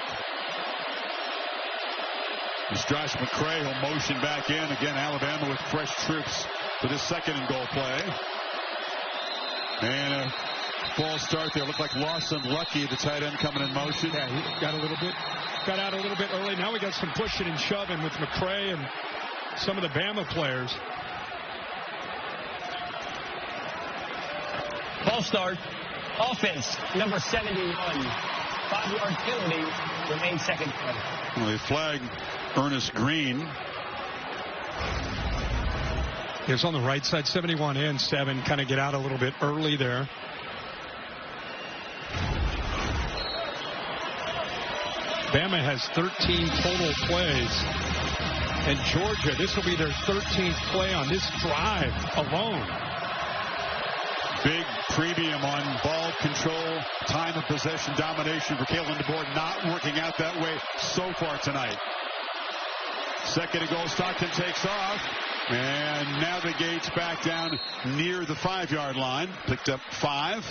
It's Josh McCray. He'll motion back in. Again, Alabama with fresh troops for this 2nd and goal play. And a false start there. Looked like Lawson Lucky, the tight end, coming in motion. Yeah, he got out a little bit early. Now we got some pushing and shoving with McCray and some of the Bama players. Ball start. Offense, number 71. 5-yard penalty. Remains 2nd play. Well, they flagged Ernest Green. He was on the right side, 71 and 7. Kind of get out a little bit early there. Bama has 13 total plays. And Georgia, this will be their 13th play on this drive alone. Big premium on ball control, time of possession, domination for Kalen DeBoer. Not working out that way so far tonight. 2nd and goal. Stockton takes off and navigates back down near the 5-yard line. Picked up 5.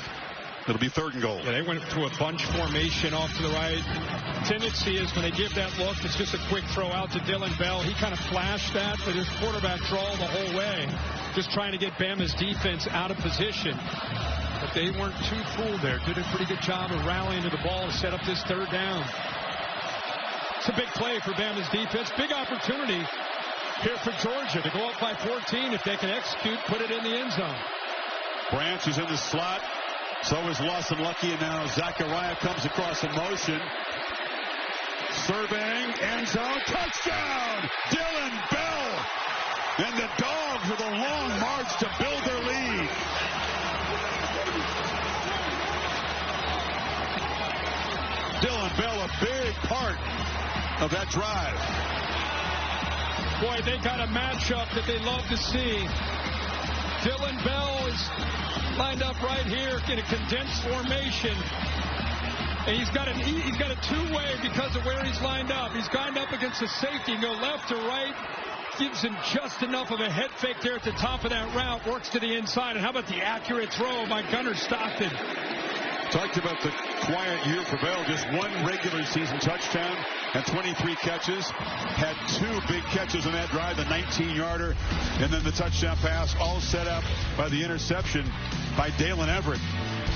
It'll be 3rd and goal. Yeah, they went to a bunch formation off to the right. Tendency is when they give that look, it's just a quick throw out to Dylan Bell. He kind of flashed that, but his quarterback draw the whole way. Just trying to get Bama's defense out of position. But they weren't too fooled there. Did a pretty good job of rallying to the ball to set up this 3rd down. It's a big play for Bama's defense. Big opportunity here for Georgia to go up by 14. If they can execute, put it in the end zone. Branch is in the slot. So is Lawson Lucky, and now Zachariah comes across in motion. Surveying, end zone, touchdown! Dylan Bell! And the Dogs with a long march to build their lead. Dylan Bell, a big part of that drive. Boy, they got a matchup that they love to see. Dylan Bell is lined up right here in a condensed formation. And he's got a two-way because of where he's lined up. He's lined up against the safety and go left to right. Gives him just enough of a head fake there at the top of that route. Works to the inside. And how about the accurate throw by Gunnar Stockton? Talked about the quiet year for Bell. Just one regular season touchdown and 23 catches. Had 2 big catches on that drive, the 19-yarder and then the touchdown pass, all set up by the interception by Dalen Everett.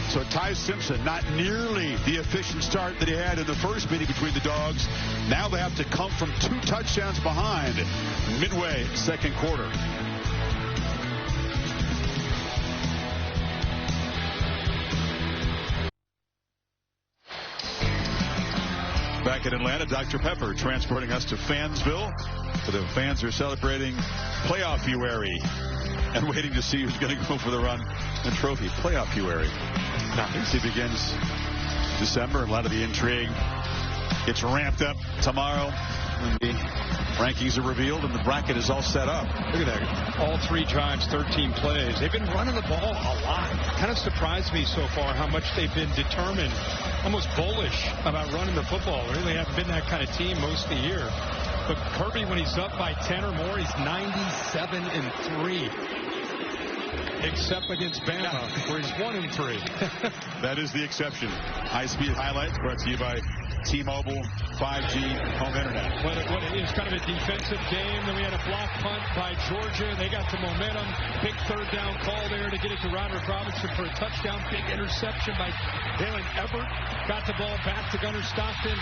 So Ty Simpson, not nearly the efficient start that he had in the first meeting between the dogs. Now they have to come from 2 touchdowns behind midway second quarter. Back in Atlanta, Dr. Pepper transporting us to Fansville, where the fans are celebrating playoff February and waiting to see who's going to go for the run and trophy. Playoff February. It begins December. A lot of the intrigue gets ramped up tomorrow when the rankings are revealed and the bracket is all set up. Look at that. All 3 drives, 13 plays. They've been running the ball a lot. Kind of surprised me so far how much they've been determined, almost bullish about running the football. They really haven't been that kind of team most of the year. But Kirby, when he's up by 10 or more, he's 97-3. Except against Bama, where he's 1-3. That is the exception. High-speed highlights brought to you by T-Mobile 5G home internet. What it is, kind of a defensive game. Then we had a block punt by Georgia. They got the momentum. Big third down call there to get it to Roderick Robinson for a touchdown. Big interception by Dalen Everett. Got the ball back to Gunnar Stockton.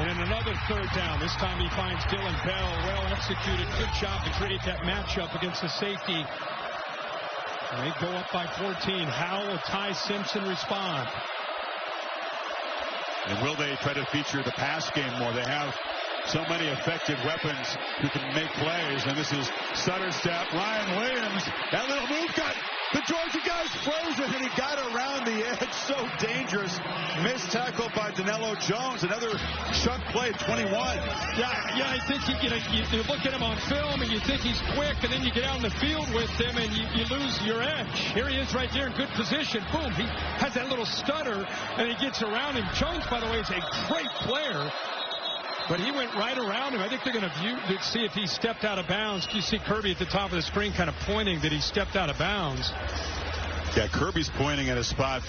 And then another third down. This time he finds Dylan Bell. Well executed. Good job to create that matchup against the safety. And they go up by 14. How will Ty Simpson respond? And will they try to feature the pass game more? They have so many effective weapons who can make plays. And this is Sutter step. Ryan Williams. That little move got the Georgia guys frozen, and he got around the edge. So dangerous. Missed tackle by Danilo Jones. Another chuck play, 21. Yeah, I think you look at him on film, and you think he's quick, and then you get out in the field with him, and you lose your edge. Here he is right there in good position. Boom, he has that little stutter, and he gets around him. Jones, by the way, is a great player. But he went right around him. I think they're going to see if he stepped out of bounds. You see Kirby at the top of the screen kind of pointing that he stepped out of bounds. Yeah, Kirby's pointing at a spot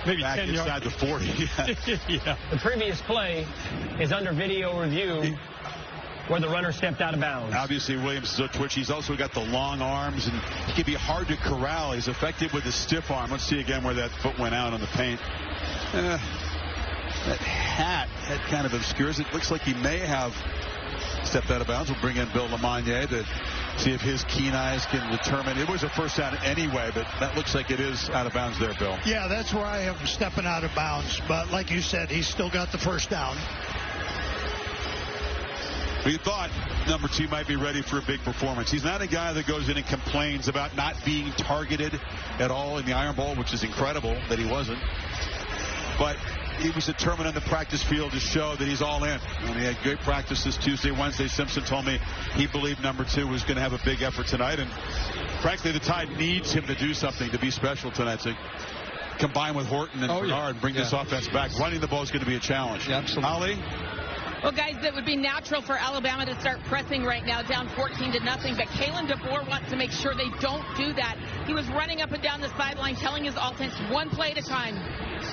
maybe back inside the 40. Yeah. The previous play is under video review where the runner stepped out of bounds. Obviously, Williams is a twitch. He's also got the long arms, and he can be hard to corral. He's effective with his stiff arm. Let's see again where that foot went out on the paint. That hat kind of obscures it. Looks like he may have stepped out of bounds. We'll bring in Bill Lamagna to see if his keen eyes can determine. It was a first down anyway, but that looks like it is out of bounds there, Bill. Yeah, that's where I have him stepping out of bounds. But like you said, he's still got the first down. We thought number 2 might be ready for a big performance. He's not a guy that goes in and complains about not being targeted at all in the Iron Bowl, which is incredible that he wasn't. But he was determined on the practice field to show that he's all in. And he had great practices Tuesday, Wednesday. Simpson told me he believed number 2 was going to have a big effort tonight. And frankly, the Tide needs him to do something to be special tonight. So combine with Horton and Bernard and bring this offense back. Running the ball is going to be a challenge. Yeah, absolutely. Holly? Well, guys, it would be natural for Alabama to start pressing right now, down 14-0. But Kalen DeBoer wants to make sure they don't do that. He was running up and down the sideline, telling his offense one play at a time.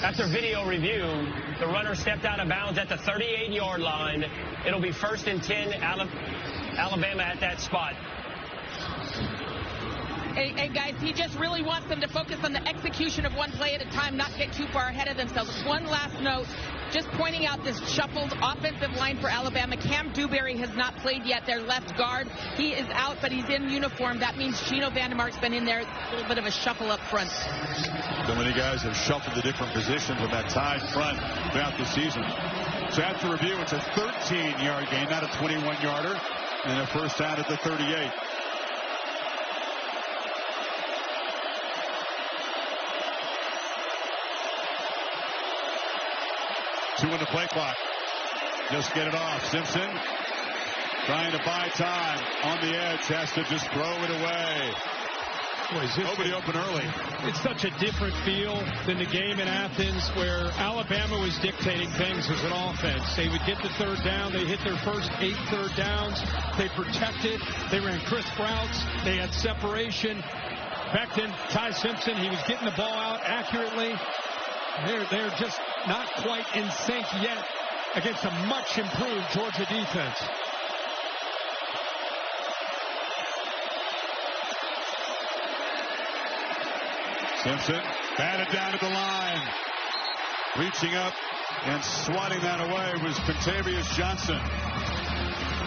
After video review, the runner stepped out of bounds at the 38-yard line. It'll be 1st and 10, Alabama at that spot. Hey, guys, he just really wants them to focus on the execution of one play at a time, not get too far ahead of themselves. One last note, just pointing out this shuffled offensive line for Alabama. Cam Dewberry has not played yet, their left guard. He is out, but he's in uniform. That means Gino Vandermark's been in there. A little bit of a shuffle up front. So many guys have shuffled the different positions on that Tide front throughout the season. So after review, it's a 13-yard gain, not a 21-yarder, and a first down at the 38. Two in the play clock. Just get it off. Simpson trying to buy time on the edge. Has to just throw it away. Nobody open early. It's such a different feel than the game in Athens where Alabama was dictating things as an offense. They would get the third down. They hit their first 8 third downs. They protected. They ran crisp routes. They had separation. Becton, Ty Simpson, he was getting the ball out accurately. They're just not quite in sync yet against a much improved Georgia defense. Simpson batted down to the line. Reaching up and swatting that away was Pentavious Johnson.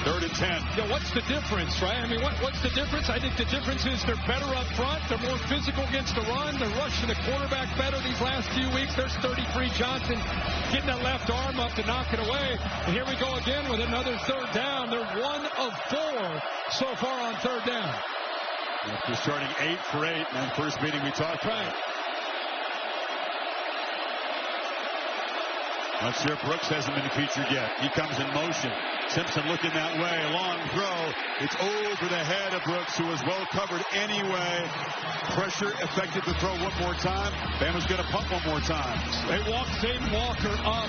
3rd and 10. Yeah, what's the difference, right? I mean, what's the difference? I think the difference is they're better up front. They're more physical against the run. They're rushing the quarterback better these last few weeks. There's 33 Johnson getting that left arm up to knock it away. And here we go again with another third down. They're 1 of 4 so far on third down. After starting 8 for 8 in that first meeting we talked about. Not sure Brooks hasn't been featured yet. He comes in motion. Simpson looking that way. Long throw. It's over the head of Brooks, who was well covered anyway. Pressure affected the throw one more time. Bama's going to punt one more time. They walk Zayden Walker up.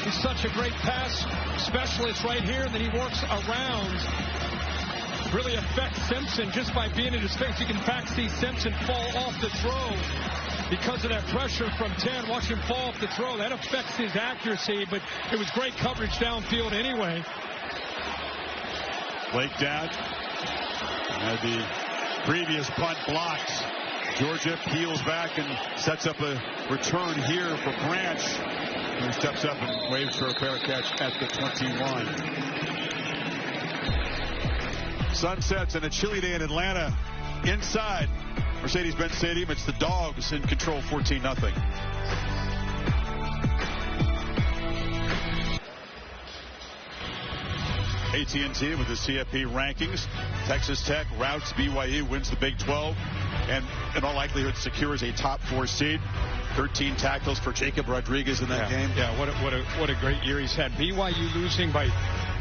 He's such a great pass specialist right here, and then he works around. Really affects Simpson just by being in his face. You can in fact see Simpson fall off the throw because of that pressure from 10. Watch him fall off the throw. That affects his accuracy, but it was great coverage downfield anyway. Blake down. Had the previous punt blocks. Georgia peels back and sets up a return here for Branch, who steps up and waves for a fair catch at the 21. Sunsets and a chilly day in Atlanta. Inside Mercedes-Benz Stadium, it's the Dogs in control, 14-0. AT&T with the CFP rankings. Texas Tech routs BYU, wins the Big 12, and in all likelihood secures a top 4 seed. 13 tackles for Jacob Rodriguez in that game. Yeah, what a great year he's had. BYU losing by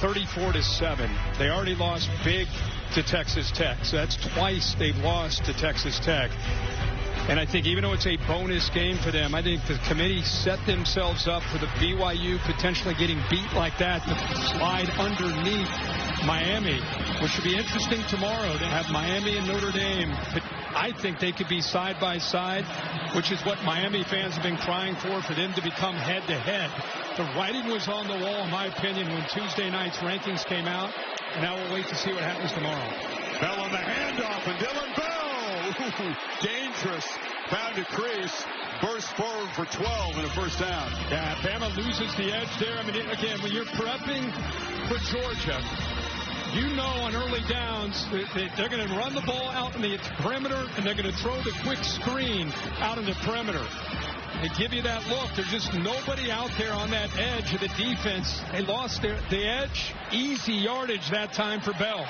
34-7. They already lost big to Texas Tech. So that's twice they've lost to Texas Tech. And I think even though it's a bonus game for them, I think the committee set themselves up for the BYU potentially getting beat like that to slide underneath Miami, which should be interesting tomorrow to have Miami and Notre Dame. But I think they could be side by side, which is what Miami fans have been crying for them to become head-to-head. The writing was on the wall, in my opinion, when Tuesday night's rankings came out. And now we'll wait to see what happens tomorrow. Bell on the handoff, and Dylan Bell. Ooh, dangerous. Found a crease. Burst forward for 12 and a first down. Yeah, Bama loses the edge there. I mean, again, when you're prepping for Georgia, you know on early downs they're going to run the ball out in the perimeter, and they're going to throw the quick screen out in the perimeter. They give you that look. There's just nobody out there on that edge of the defense. They lost the edge. Easy yardage that time for Bell.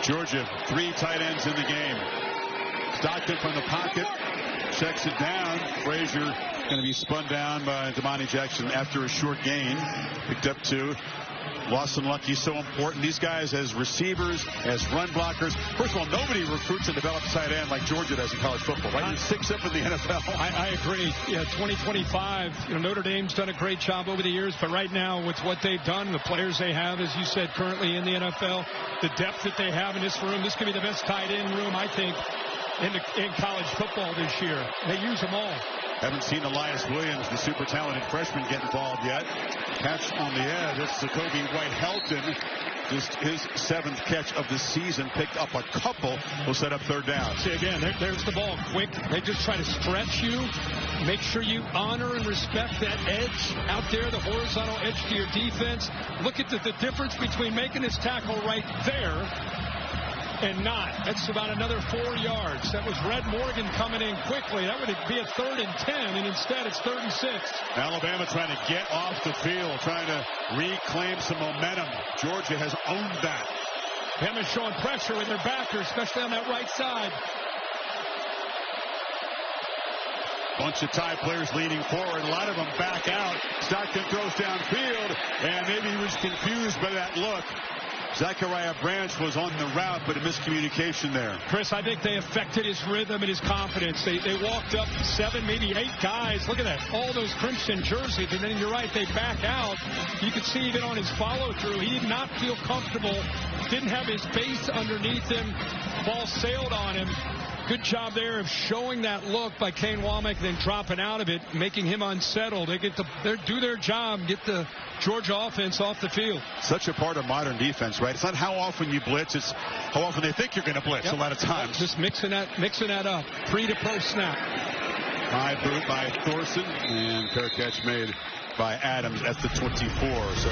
Georgia, 3 tight ends in the game. Stockton from the pocket. Checks it down. Frazier going to be spun down by Damani Jackson after a short gain. Picked up 2. Lawson Lucky, so important. These guys as receivers, as run blockers. First of all, nobody recruits and develops tight end like Georgia does in college football, right? You're 6 up in the NFL. I agree. Yeah, 2025, Notre Dame's done a great job over the years, but right now with what they've done, the players they have, as you said, currently in the NFL, the depth that they have in this room, this could be the best tight end room, I think, in college football this year. They use them all. Haven't seen Elias Williams, the super talented freshman, get involved yet. Catch on the edge. It's Jacoby White-Helton. Just his 7th catch of the season. Picked up a couple. Will set up third down. See, again, there's the ball. Quick. They just try to stretch you. Make sure you honor and respect that edge out there, the horizontal edge to your defense. Look at the difference between making this tackle right there and not. That's about another 4 yards. That was Red Morgan coming in quickly. That would be a 3rd and 10, and instead it's 3rd and 6. Alabama trying to get off the field, trying to reclaim some momentum. Georgia has owned that. Bama's showing pressure with their backers, especially on that right side. Bunch of Tide players leaning forward. A lot of them back out. Stockton throws downfield, and maybe he was confused by that look. Zachariah Branch was on the route, but a miscommunication there. Chris, I think they affected his rhythm and his confidence. They walked up 7, maybe 8 guys. Look at that. All those crimson jerseys. And then you're right, they back out. You could see even on his follow-through, he did not feel comfortable. Didn't have his base underneath him. Ball sailed on him. Good job there of showing that look by Kane Womack, then dropping out of it, making him unsettled. They do their job, get the Georgia offense off the field. Such a part of modern defense, right? It's not how often you blitz, it's how often they think you're going to blitz. Yep. A lot of times. Just mixing that up. Pre to post snap. High boot by Thorson, and fair catch made by Adams at the 24. So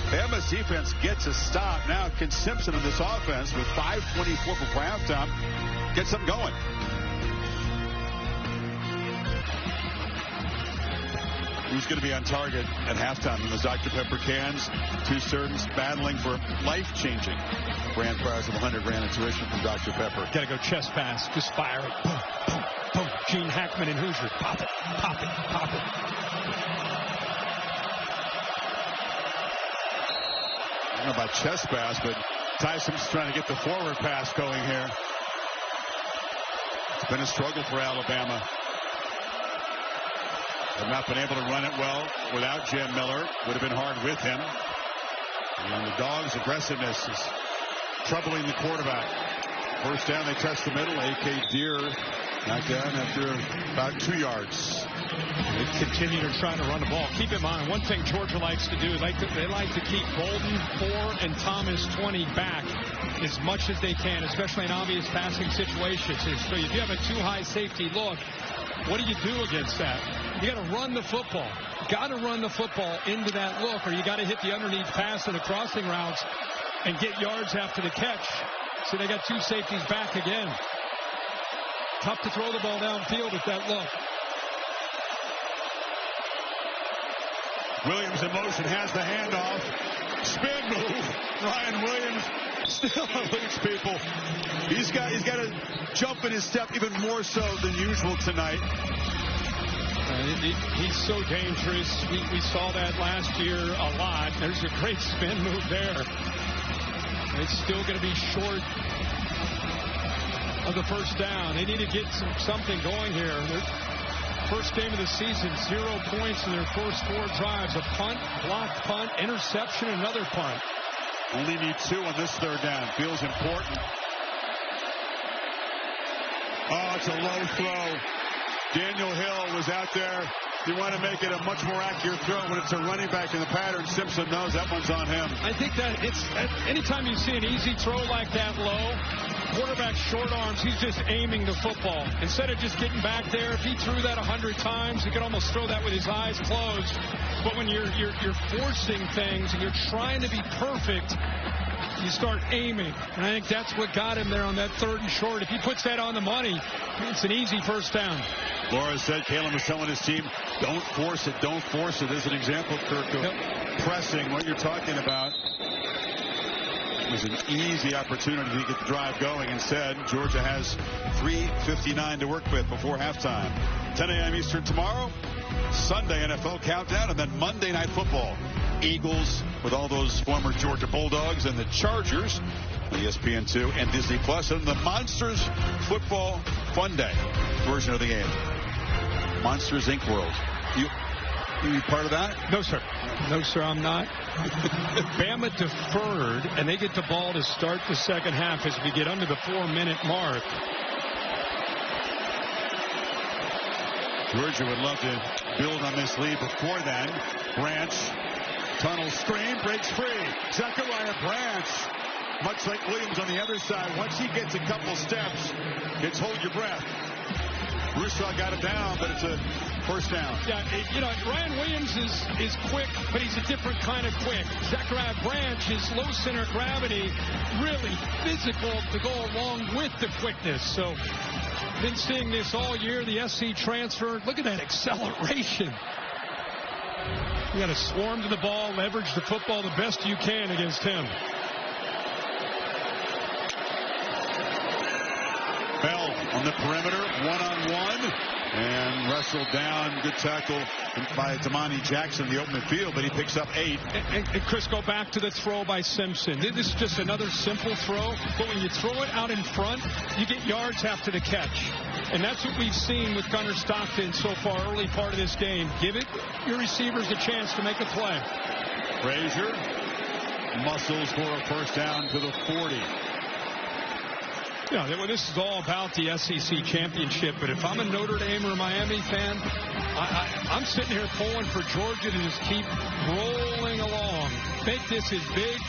Bama's defense gets a stop. Now can Simpson in this offense with 5:24 before halftime get something going. Who's going to be on target at halftime in the Dr. Pepper cans? 2 students battling for life-changing grand prize of 100 grand in tuition from Dr. Pepper. Got to go chest pass. Just fire it. Boom, boom, boom. Gene Hackman and Hoosier. Pop it, pop it, pop it. I don't know about chest pass, but Tyson's trying to get the forward pass going here. It's been a struggle for Alabama. Have not been able to run it well without Jim Miller. Would have been hard with him. And the Dogs' aggressiveness is troubling the quarterback. First down, they test the middle. A.K. Deere knocked down after about 2 yards. They continue to try to run the ball. Keep in mind, one thing Georgia likes to do, they like to keep Bolden 4 and Thomas 20 back as much as they can, especially in obvious passing situations. So if you have a too high safety look, what do you do against that? You got to run the football. Got to run the football into that look, or you got to hit the underneath pass of the crossing routes and get yards after the catch. So they got 2 safeties back again. Tough to throw the ball downfield with that look. Williams in motion, has the handoff. Spin move. Ryan Williams still eludes people. He's got to jump in his step even more so than usual tonight. He's so dangerous. We saw that last year a lot. There's a great spin move there. It's still going to be short of the first down. They need to get something going here. First game of the season, 0 points in their first 4 drives. A punt, blocked punt, interception, another punt. Only need 2 on this third down. Feels important. Oh, it's a low throw. Daniel Hill was out there. You want to make it a much more accurate throw when it's a running back in the pattern. Simpson knows that one's on him. I think that it's anytime you see an easy throw like that low, quarterback short arms, he's just aiming the football. Instead of just getting back there, if he threw that 100 times, he could almost throw that with his eyes closed. But when you're forcing things and you're trying to be perfect, you start aiming. And I think that's what got him there on that 3rd and short. If he puts that on the money, it's an easy first down. Laura said, Kalen was telling his team, don't force it, don't force it. As an example, Kirk, of pressing. What you're talking about was an easy opportunity to get the drive going. Instead, Georgia has 3:59 to work with before halftime. 10 a.m. Eastern tomorrow, Sunday NFL countdown, and then Monday Night Football. Eagles with all those former Georgia Bulldogs, and the Chargers, ESPN2 and Disney Plus, and the Monsters Football Fun Day version of the game. Monsters Inc. World. You part of that? No, sir. No, sir, I'm not. Bama deferred, and they get the ball to start the second half as we get under the 4-minute mark. Georgia would love to build on this lead before then. Branch, tunnel screen, breaks free. Zachariah Branch, much like Williams on the other side, once he gets a couple steps, it's hold your breath. Broussard got it down, but it's a first down. Yeah, Ryan Williams is quick, but he's a different kind of quick. Zachariah Branch is low center gravity, really physical to go along with the quickness. So, been seeing this all year. The SC transfer. Look at that acceleration. You got to swarm to the ball, leverage the football the best you can against him. Bell on the perimeter, one-on-one. And wrestled down. Good tackle by Damani Jackson, the open field, but he picks up 8. And Chris, go back to the throw by Simpson. This is just another simple throw, but when you throw it out in front, you get yards after the catch. And that's what we've seen with Gunnar Stockton so far, early part of this game. Give it your receivers a chance to make a play. Frazier muscles for a first down to the 40. Yeah, well, this is all about the SEC championship, but if I'm a Notre Dame or Miami fan, I'm sitting here pulling for Georgia to just keep rolling along. Make this as big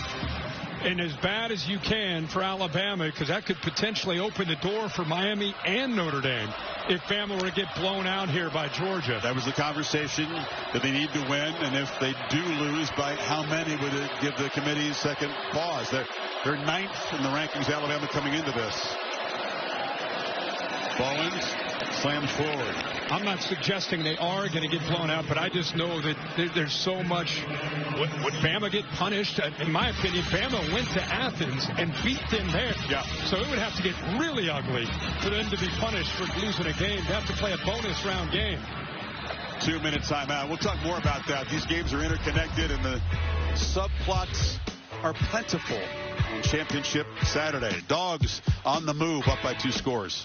and as bad as you can for Alabama, because that could potentially open the door for Miami and Notre Dame if Bama were to get blown out here by Georgia. That was the conversation, that they need to win, and if they do lose, by how many would it give the committee second pause? They're 9th in the rankings, Alabama, coming into this. Bowens slams forward. I'm not suggesting they are going to get blown out, but I just know that there's so much. Would Bama get punished? In my opinion, Bama went to Athens and beat them there. Yeah. So it would have to get really ugly for them to be punished for losing a game. They have to play a bonus round game. 2-minute timeout. We'll talk more about that. These games are interconnected, and the subplots are plentiful on Championship Saturday. Dogs on the move, up by 2 scores.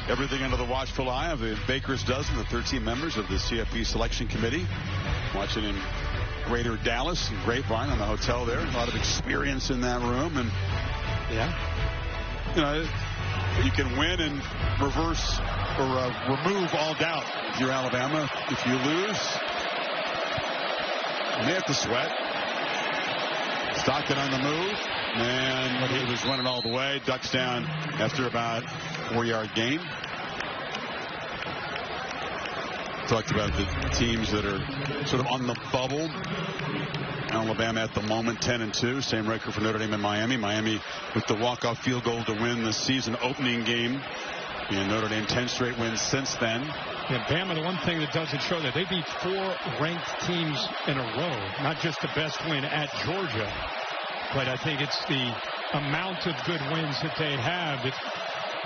Everything under the watchful eye of the Baker's Dozen, the 13 members of the CFP Selection Committee. Watching in Greater Dallas and Grapevine on the hotel there. A lot of experience in that room. And, you know, you can win and reverse or remove all doubt if you're Alabama. If you lose, you may have to sweat. Stockton on the move. And he was running all the way. Ducks down after about 4-yard gain. Talked about the teams that are sort of on the bubble. Alabama at the moment 10-2. Same record for Notre Dame and Miami. Miami with the walk-off field goal to win the season opening game. And Notre Dame 10 straight wins since then. Yeah, Bama, the one thing that doesn't show that they beat 4 ranked teams in a row. Not just the best win at Georgia. But I think it's the amount of good wins that they have that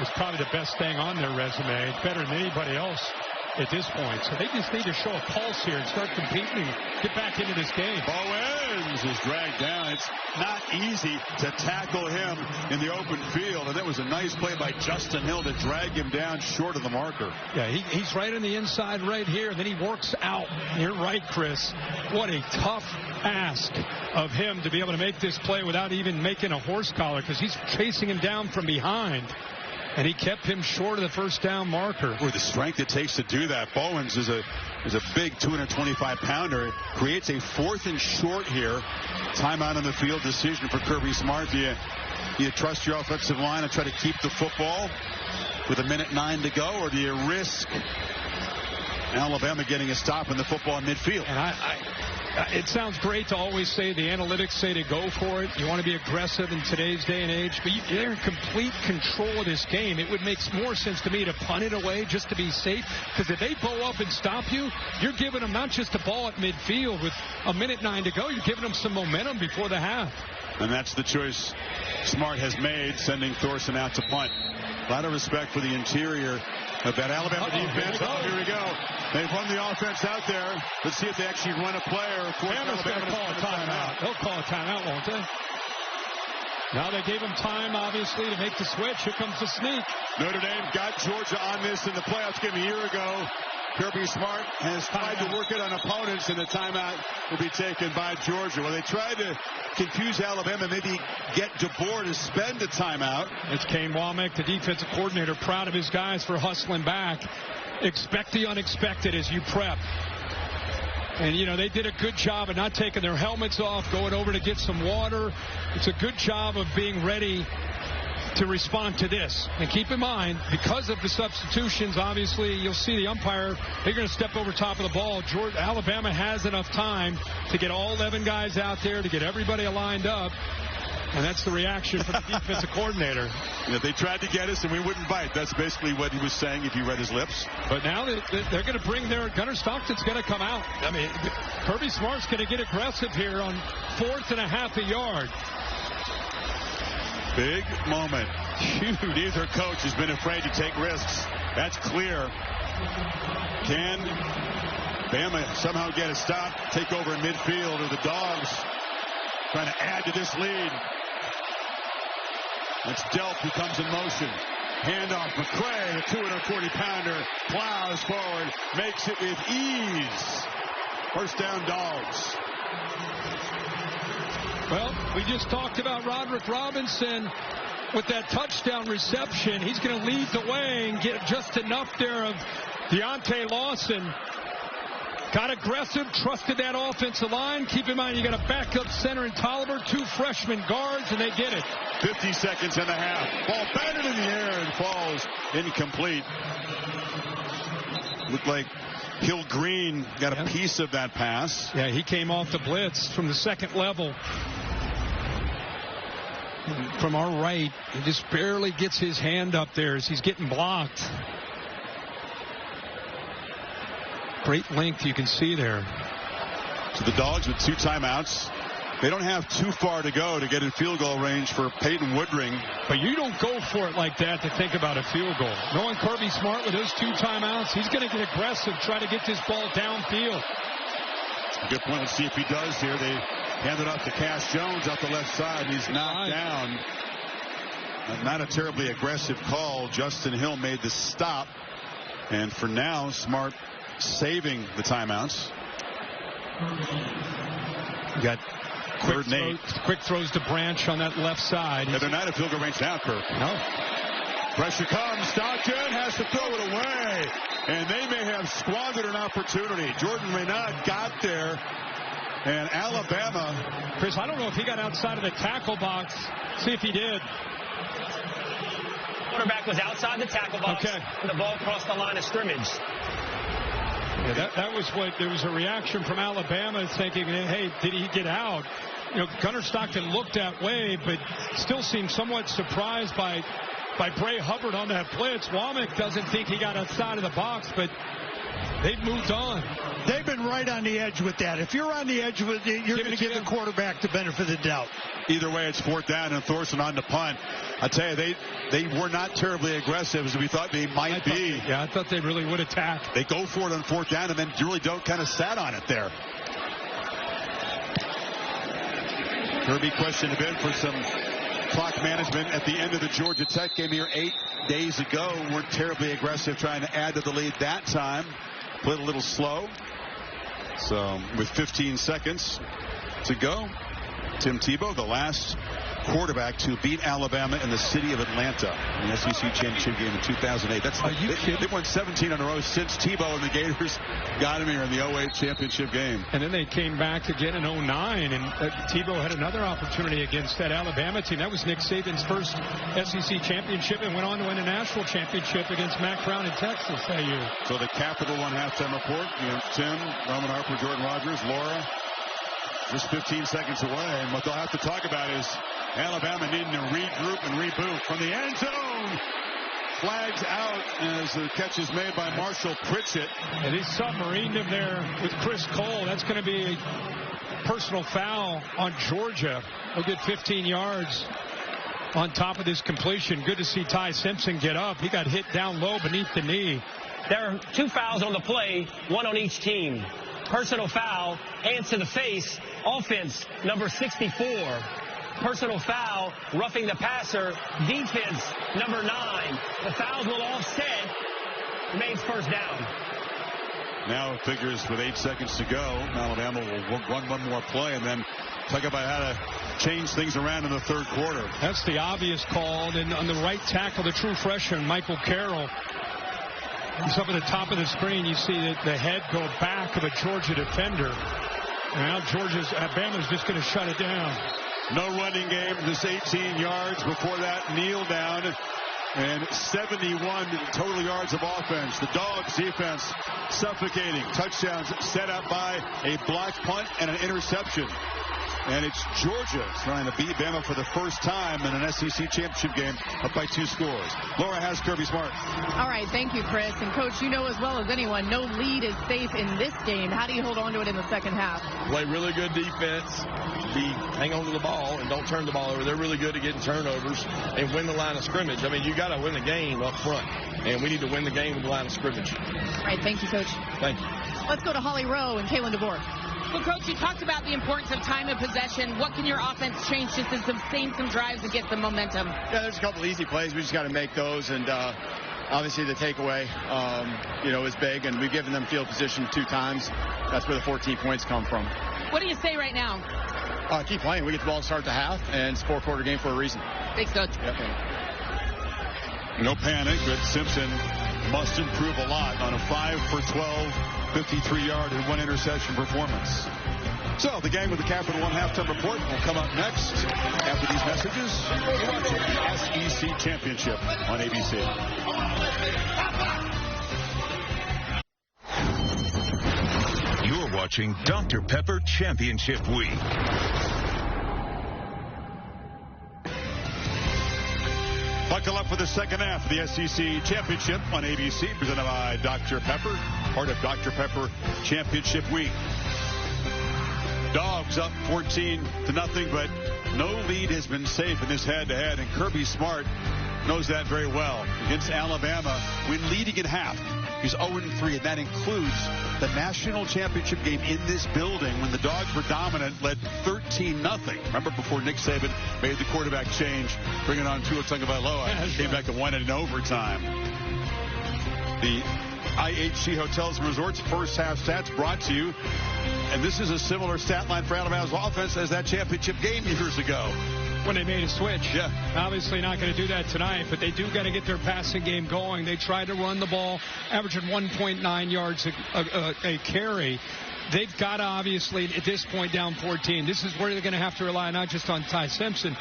is probably the best thing on their resume. It's better than anybody else at this point. So they just need to show a pulse here and start competing and get back into this game. Bowens is dragged down. It's not easy to tackle him in the open field. And that was a nice play by Justin Hill to drag him down short of the marker. Yeah, he's right on the inside right here. And then he works out. You're right, Chris. What a tough ask of him to be able to make this play without even making a horse collar, because he's chasing him down from behind. And he kept him short of the first down marker. With the strength it takes to do that. Bowens is a big 225-pounder. Creates a 4th and short here. Timeout on the field decision for Kirby Smart. Do you trust your offensive line and try to keep the football with 1:09 to go, or do you risk Alabama getting a stop in the football in midfield? And it sounds great to always say the analytics say to go for it. You want to be aggressive in today's day and age, but they're in complete control of this game. It would make more sense to me to punt it away just to be safe, because if they bow up and stop you, you're giving them not just a ball at midfield with 1:09 to go, you're giving them some momentum before the half. And that's the choice Smart has made, sending Thorson out to punt. A lot of respect for the interior of that Alabama defense. Here we go. They've run the offense out there. Let's see if they actually run a play or Bama's going to call a timeout. They'll call a timeout, won't they? Now they gave him time, obviously, to make the switch. Here comes the sneak. Notre Dame got Georgia on this in the playoffs game a year ago. Kirby Smart has tried to work it on opponents, and the timeout will be taken by Georgia. Well, they tried to confuse Alabama, maybe get DeBoer to spend a timeout. It's Kane Womack, the defensive coordinator, proud of his guys for hustling back. Expect the unexpected as you prep. And, you know, they did a good job of not taking their helmets off, going over to get some water. It's a good job of being ready to respond to this. And keep in mind, because of the substitutions, obviously, you'll see the umpire, they're going to step over top of the ball. Alabama has enough time to get all 11 guys out there, to get everybody lined up. And that's the reaction from the defensive coordinator. You know, they tried to get us and we wouldn't bite. That's basically what he was saying if you read his lips. But now they're going to bring their Gunnar Stockton's going to come out. I mean, Kirby Smart's going to get aggressive here on 4th and a half a yard. Big moment. Neither coach has been afraid to take risks. That's clear. Can Bama somehow get a stop, take over in midfield, or the Dogs trying to add to this lead? That's Delp who comes in motion. Handoff, McCray, the 240-pounder, plows forward, makes it with ease. First down, Dogs. Well, we just talked about Roderick Robinson with that touchdown reception. He's going to lead the way and get just enough there of Deontay Lawson. Got aggressive, trusted that offensive line. Keep in mind, you got a backup center in Tolliver, 2 freshman guards, and they get it. 50 seconds and a half. Ball batted in the air and falls incomplete. Looked like Hill Green got a piece of that pass. Yeah, he came off the blitz from the second level. From our right, he just barely gets his hand up there as he's getting blocked. Great length you can see there. So the Dogs with 2 timeouts. They don't have too far to go to get in field goal range for Peyton Woodring. But you don't go for it like that to think about a field goal. Knowing Kirby Smart with those 2 timeouts, he's going to get aggressive, try to get this ball downfield. Good point. Let's see if he does here. They hand it off to Cash Jones off the left side. He's knocked down. Not a terribly aggressive call. Justin Hill made the stop. And for now, Smart saving the timeouts. You got quick throws to Branch on that left side. Yeah, they're not at field goal range now, Kirk. No. Pressure comes. Stockton has to throw it away. And they may have squandered an opportunity. Jordan Renaud got there. And Alabama. Chris, I don't know if he got outside of the tackle box. See if he did. Quarterback was outside the tackle box. Okay. And the ball crossed the line of scrimmage. Yeah, that was what there was a reaction from Alabama thinking, hey, did he get out? You know, Gunnar Stockton looked that way, but still seemed somewhat surprised by Bray Hubbard on that blitz. Womack doesn't think he got outside of the box, but they've moved on. They've been right on the edge with that. If you're on the edge with it, you're going to give the quarterback the benefit of the doubt. Either way, it's 4th down and Thorson on the punt. I tell you, they were not terribly aggressive as we thought they might be. I thought they really would attack. They go for it on 4th down and then really don't kind of sat on it there. Kirby questioned a bit for some clock management at the end of the Georgia Tech game here 8 days ago. Weren't terribly aggressive trying to add to the lead that time. Played a little slow. So with 15 seconds to go, Tim Tebow, the last quarterback to beat Alabama in the city of Atlanta in the SEC championship game in 2008. They won 17 in a row since Tebow and the Gators got him here in the 08 championship game. And then they came back again in 09, and Tebow had another opportunity against that Alabama team. That was Nick Saban's first SEC championship, and went on to win a national championship against Mack Brown in Texas that year. So the Capital One halftime report, Tim, Roman Harper, Jordan Rogers, Laura, just 15 seconds away, and what they'll have to talk about is Alabama needing to regroup and reboot from the end zone. Flags out as the catch is made by Marshall Pritchett. And he submarined him there with Chris Cole. That's going to be a personal foul on Georgia. He'll get 15 yards on top of this completion. Good to see Ty Simpson get up. He got hit down low beneath the knee. There are 2 fouls on the play, 1 on each team. Personal foul, hands to the face, offense number 64. Personal foul, roughing the passer, defense number 9. The fouls will offset, remains first down. Now it figures with 8 seconds to go, Alabama will run one more play and then talk about how to change things around in the third quarter. That's the obvious call. And on the right tackle, the true freshman, Michael Carroll. He's up at the top of the screen. You see the head go back of a Georgia defender. Now Alabama's just going to shut it down. No running game, just 18 yards. Before that, kneel down. And 71 total yards of offense. The Dogs defense suffocating. Touchdowns set up by a blocked punt and an interception. And it's Georgia trying to beat Bama for the first time in an SEC championship game, up by 2 scores. Laura has Kirby Smart. All right, thank you, Chris. And, Coach, you know as well as anyone, no lead is safe in this game. How do you hold on to it in the second half? Play really good defense, hang on to the ball, and don't turn the ball over. They're really good at getting turnovers and win the line of scrimmage. I mean, you got to win the game up front, and we need to win the game with the line of scrimmage. All right, thank you, Coach. Thank you. Let's go to Holly Rowe and Kalen DeBoer. Well, Coach, you talked about the importance of time of possession. What can your offense change just to sustain some drives and get some momentum? Yeah, there's a couple easy plays. We just got to make those. And obviously the takeaway, is big. And we've given them field position 2 times. That's where the 14 points come from. What do you say right now? Keep playing. We get the ball to start the half, and it's a 4-quarter game for a reason. Thanks, Coach. Yep. No panic, but Simpson must improve a lot on a 5 for 12, 53-yard and 1 interception performance. So the game with the Capital One halftime report will come up next after these messages. You're watching the SEC Championship on ABC. You're watching Dr. Pepper Championship Week. Buckle up for the second half of the SEC Championship on ABC, presented by Dr. Pepper, part of Dr. Pepper Championship Week. Dogs up 14-0, but no lead has been safe in this head-to-head, and Kirby Smart knows that very well. Against Alabama, when leading at half, he's 0-3, and that includes the national championship game in this building when the Dogs were dominant, led 13-0. Remember before Nick Saban made the quarterback change, bringing on Tua Tagovailoa, came back and won it in overtime. The IHG Hotels and Resorts first half stats brought to you. And this is a similar stat line for Alabama's offense as that championship game years ago. When they made a switch. Yeah. Obviously not going to do that tonight, but they do got to get their passing game going. They try to run the ball, averaging 1.9 yards a carry. They've got to obviously, at this point, down 14. This is where they're going to have to rely not just on Ty Simpson,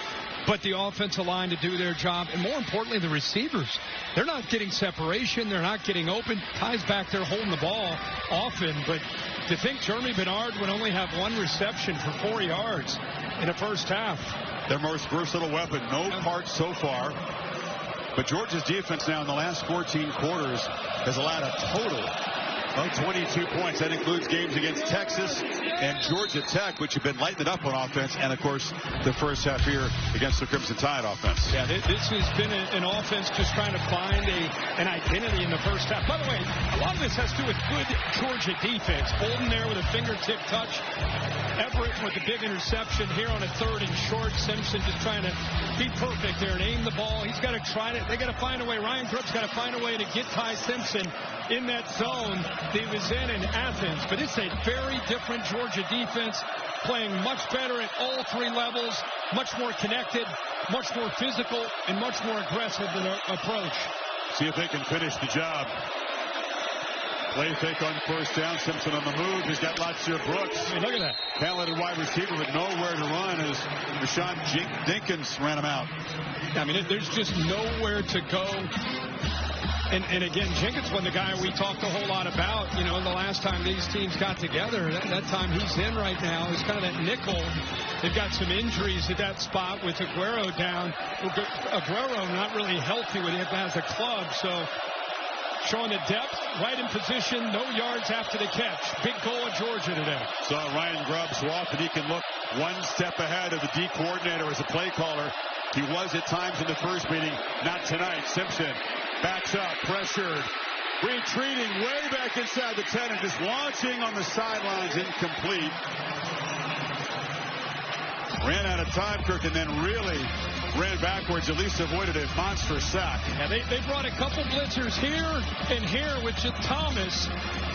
but the offensive line to do their job. And more importantly, the receivers. They're not getting separation. They're not getting open. Ty's back there holding the ball often. But to think Jeremy Bernard would only have 1 reception for 4 yards in the first half. Their most versatile weapon. No parts so far. But Georgia's defense now in the last 14 quarters has allowed a total of 22 points. That includes games against Texas and Georgia Tech, which have been lighting it up on offense, and, of course, the first half here against the Crimson Tide offense. Yeah, this has been an offense just trying to find an identity in the first half. By the way, a lot of this has to do with good Georgia defense. Bolden there with a fingertip touch. Everett with the big interception here on a 3rd and short. Simpson just trying to be perfect there and aim the ball. He's got to try it. They got to find a way. Ryan Grubb's got to find a way to get Ty Simpson in that zone that he was in Athens. But it's a very different Georgia defense, playing much better at all 3 levels, much more connected, much more physical, and much more aggressive in their approach. See if they can finish the job. Play fake on first down. Simpson on the move. He's got Latsir Brooks. I mean, look at that. Talented wide receiver with nowhere to run as Rashawn Dinkins ran him out. I mean, there's just nowhere to go. And again, Jenkins was the guy we talked a whole lot about, the last time these teams got together. That time he's in right now. He's kind of that nickel. They've got some injuries at that spot with Aguero down. Aguero not really healthy with it as a club, so showing the depth, right in position, no yards after the catch. Big goal of Georgia today. So Ryan Grubb so often he can look 1 step ahead of the D coordinator as a play caller. He was at times in the first meeting, not tonight. Simpson backs up, pressured, retreating way back inside the 10 and just launching on the sidelines, incomplete. Ran out of time, Kirk, and then really ran backwards, at least avoided a monstrous sack. And they brought a couple blitzers here and here with Thomas,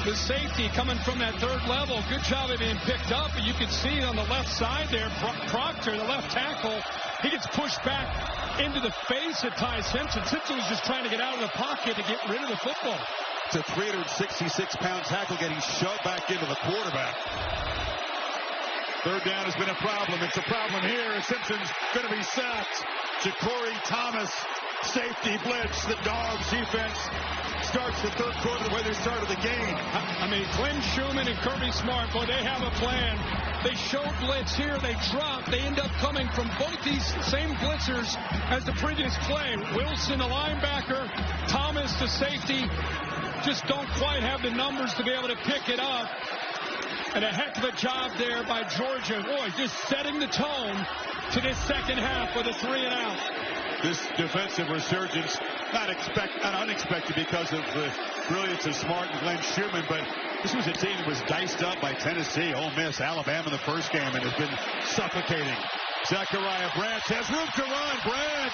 the safety coming from that 3rd level. Good job of being picked up, but you can see on the left side there, Proctor, the left tackle, he gets pushed back into the face of Ty Simpson. Simpson was just trying to get out of the pocket to get rid of the football. It's a 366-pound tackle getting shoved back into the quarterback. 3rd down has been a problem. It's a problem here. Simpson's going to be sacked. Ja'Cory Thomas, safety blitz. The Dogs defense starts the 3rd quarter the way they started the game. I mean, Glenn Schumann and Kirby Smart, boy, they have a plan. They show blitz here. They drop. They end up coming from both these same blitzers as the previous play. Wilson, a linebacker. Thomas, the safety. Just don't quite have the numbers to be able to pick it up. And a heck of a job there by Georgia. Boy, just setting the tone to this second half with a 3-and-out. This defensive resurgence, not unexpected because of the brilliance of Smart and Glenn Schumann, but this was a team that was diced up by Tennessee, Ole Miss, Alabama in the first game, and has been suffocating. Zachariah Branch has room to run. Branch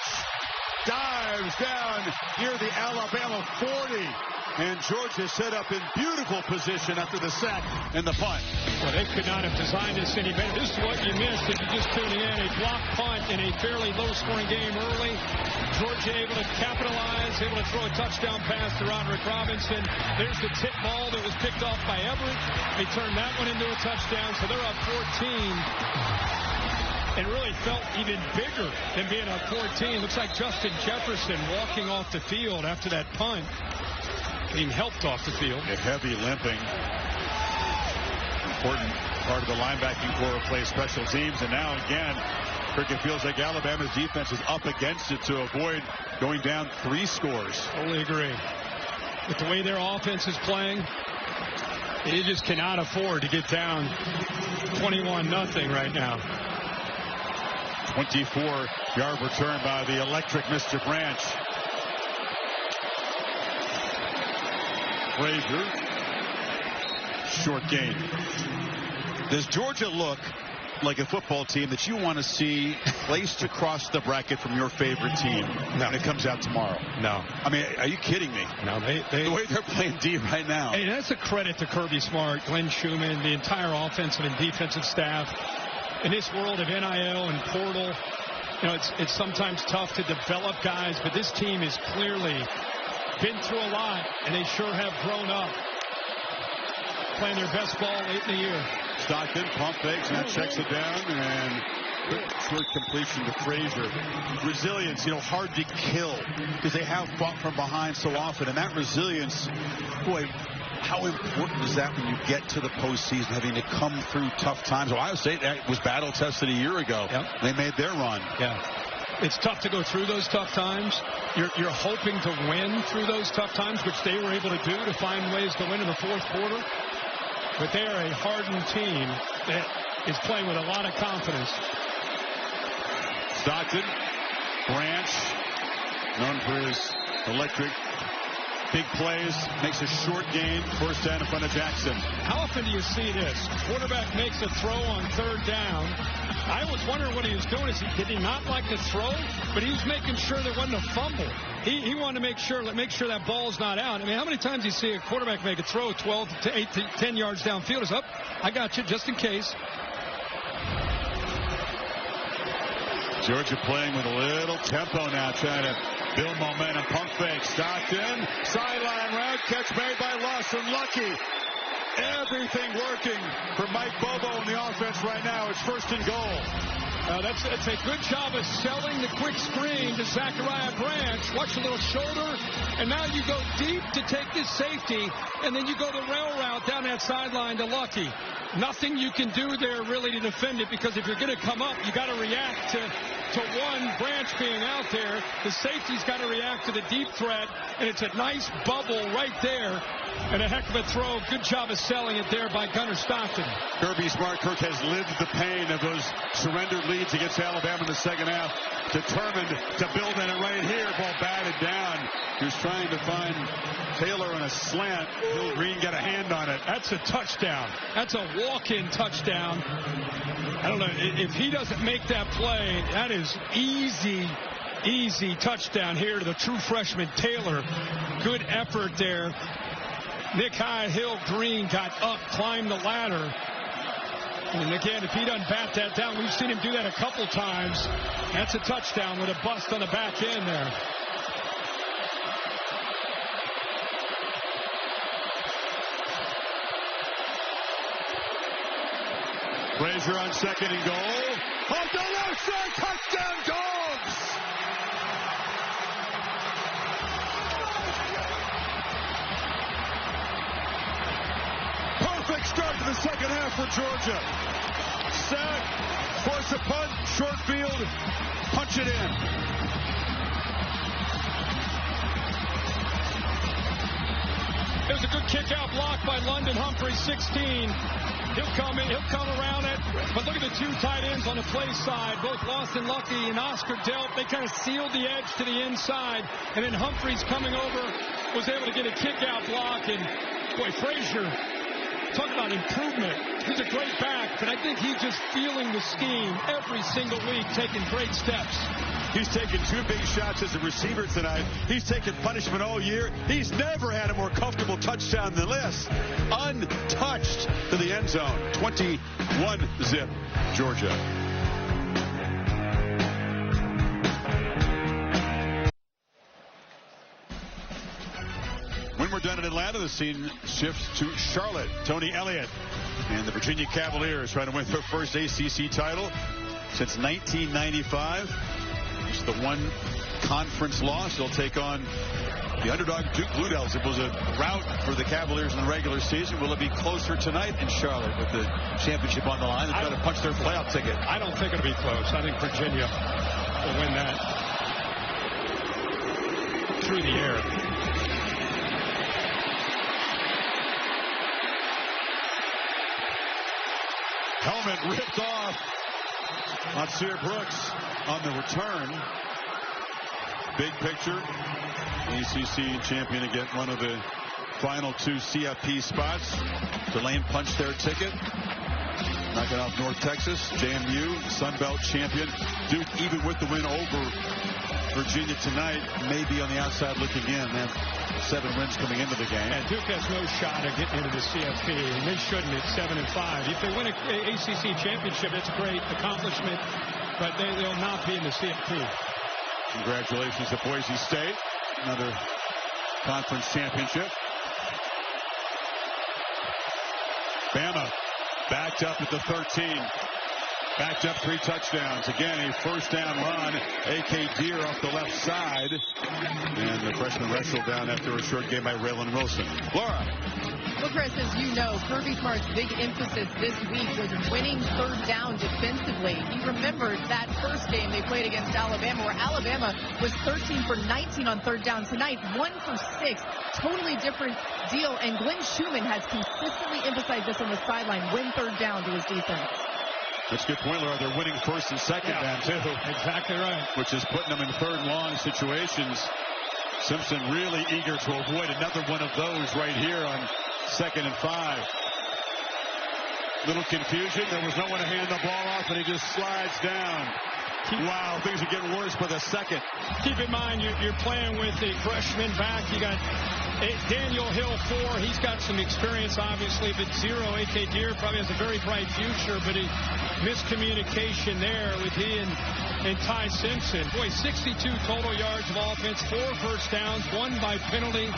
dives down near the Alabama 40. And Georgia set up in beautiful position after the sack and the punt. Well, they could not have designed this any better. This is what you missed if you're just tuning in. A block punt in a fairly low-scoring game early. Georgia able to capitalize, able to throw a touchdown pass to Roderick Robinson. There's the tip ball that was picked off by Everett. They turned that one into a touchdown, so they're up 14. And really felt even bigger than being up 14. Looks like Justin Jefferson walking off the field after that punt. Being helped off the field. A heavy limping. Important part of the linebacking core plays special teams. And now again, it feels like Alabama's defense is up against it to avoid going down 3 scores. Totally agree. With the way their offense is playing, they just cannot afford to get down 21-0 right now. 24-yard return by the electric Mr. Branch. Frazier, short gain. Does Georgia look like a football team that you want to see placed across the bracket from your favorite team when it comes out tomorrow? No. I mean, are you kidding me? No, the way they're playing D right now. Hey, that's a credit to Kirby Smart, Glenn Schumann, the entire offensive and defensive staff. In this world of NIL and portal, you know, it's sometimes tough to develop guys, but this team is clearly been through a lot, and they sure have grown up. Playing their best ball late in the year. Stockton pump fakes, now checks it down, and quick short completion to Frazier. Resilience, you know, hard to kill because they have fought from behind so often, and that resilience, boy, how important is that when you get to the postseason, having to come through tough times? Ohio State was battle tested a year ago. Yep. They made their run. Yeah. It's tough to go through those tough times. You're hoping to win through those tough times, which they were able to do to find ways to win in the fourth quarter. But they are a hardened team that is playing with a lot of confidence. Stockton, Branch, known for his electric big plays, makes a short gain, first down in front of Jackson. How often do you see this? Quarterback makes a throw on third down. I was wondering what he was doing. Did he not like to throw? But he was making sure there wasn't a fumble. He wanted to make sure that ball's not out. I mean, how many times do you see a quarterback make a throw 12 to 8 to 10 yards downfield? It's up. I got you, just in case. Georgia playing with a little tempo now, trying to build momentum. Pump fake. Stockton. Sideline route. Catch made by Lawson. Lucky. Everything working for Mike Bobo in the offense right now. It's first and goal. That's a good job of selling the quick screen to Zachariah Branch. Watch a little shoulder. And now you go deep to take this safety. And then you go the rail route down that sideline to Lucky. Nothing you can do there really to defend it, because if you're going to come up, you got to react to one Branch being out there. The safety's got to react to the deep threat, and it's a nice bubble right there. And a heck of a throw. Good job of selling it there by Gunnar Stockton. Kirby Smart Kirk has lived the pain of those surrendered leads against Alabama in the second half. Determined to build on it right here. Ball batted down. He was trying to find Taylor on a slant. Bill Green got a hand on it. That's a touchdown. That's a walk-in touchdown. I don't know. If he doesn't make that play, that is easy touchdown here to the true freshman Taylor. Good effort there. Nick Hill Green got up, climbed the ladder. And again, if he doesn't bat that down, we've seen him do that a couple times. That's a touchdown with a bust on the back end there. Frazier on second and goal. Off the left side, touchdown Dogs! Perfect start to the second half for Georgia. set, force a punt, short field, punch it in. It was a good kick-out block by London Humphrey, 16. He'll come around it. But look at the two tight ends on the play side, both Lawson Lucky and Oscar Delp. They kind of sealed the edge to the inside. And then Humphreys coming over was able to get a kick-out block. And, boy, Frazier, talk about improvement. He's a great back, but I think he's just feeling the scheme every single week, taking great steps. He's taken 2 big shots as a receiver tonight. He's taken punishment all year. He's never had a more comfortable touchdown than this. Untouched to the end zone. 21-zip, Georgia. When we're done in Atlanta, the scene shifts to Charlotte. Tony Elliott and the Virginia Cavaliers trying to win their first ACC title since 1995. It's the one conference loss. They'll take on the underdog Duke Blue Devils. It was a rout for the Cavaliers in the regular season. Will it be closer tonight in Charlotte with the championship on the line and try to punch their playoff ticket? I don't think it'll be close. I think Virginia will win that through the air. Helmet ripped off. Monsieur Brooks on the return. Big picture. ACC champion to get one of the final 2 CFP spots. Tulane punched their ticket. Knocking off North Texas. JMU, Sun Belt champion. Duke, even with the win over Virginia tonight, may be on the outside looking in. They have 7 wins coming into the game. And Duke has no shot at getting into the CFP, and they shouldn't at 7-5. If they win an ACC championship, it's a great accomplishment, but they'll not be in the CFP. Congratulations to Boise State. Another conference championship. Bama backed up at the 13. Backed up 3 touchdowns. Again, a first down run. A.K. Deere off the left side. And the freshman wrestled down after a short game by Raylan Wilson. Laura. Well, Chris, as you know, Kirby Smart's big emphasis this week was winning third down defensively. He remembered that first game they played against Alabama, where Alabama was 13 for 19 on third down. Tonight, 1 for 6. Totally different deal. And Glenn Schumann has consistently emphasized this on the sideline, win third down to his defense. That's a good point, Laura. They're winning first and second down, too. Exactly right. Which is putting them in third and long situations. Simpson really eager to avoid another one of those right here on 2nd and 5. Little confusion. There was no one to hand the ball off, and he just slides down. Wow, things are getting worse by the second. Keep in mind, you're playing with the freshman back. You got Daniel Hill, 4. He's got some experience, obviously, but 0. A.K. Deere probably has a very bright future, but he miscommunication there with he and Ty Simpson. Boy, 62 total yards of offense, 4 first downs, 1 by penalty.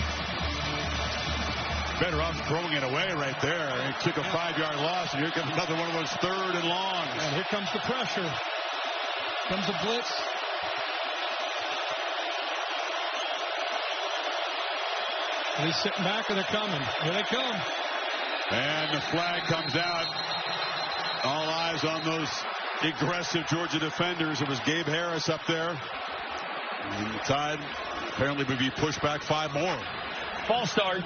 Better off throwing it away right there and took a 5-yard loss, and here comes another one of those third and longs. And here comes the pressure. Comes the blitz. Are they sitting back or they're coming? Here they come. And the flag comes out. All eyes on those aggressive Georgia defenders. It was Gabe Harris up there. And the Tide apparently would be pushed back 5 more. False start.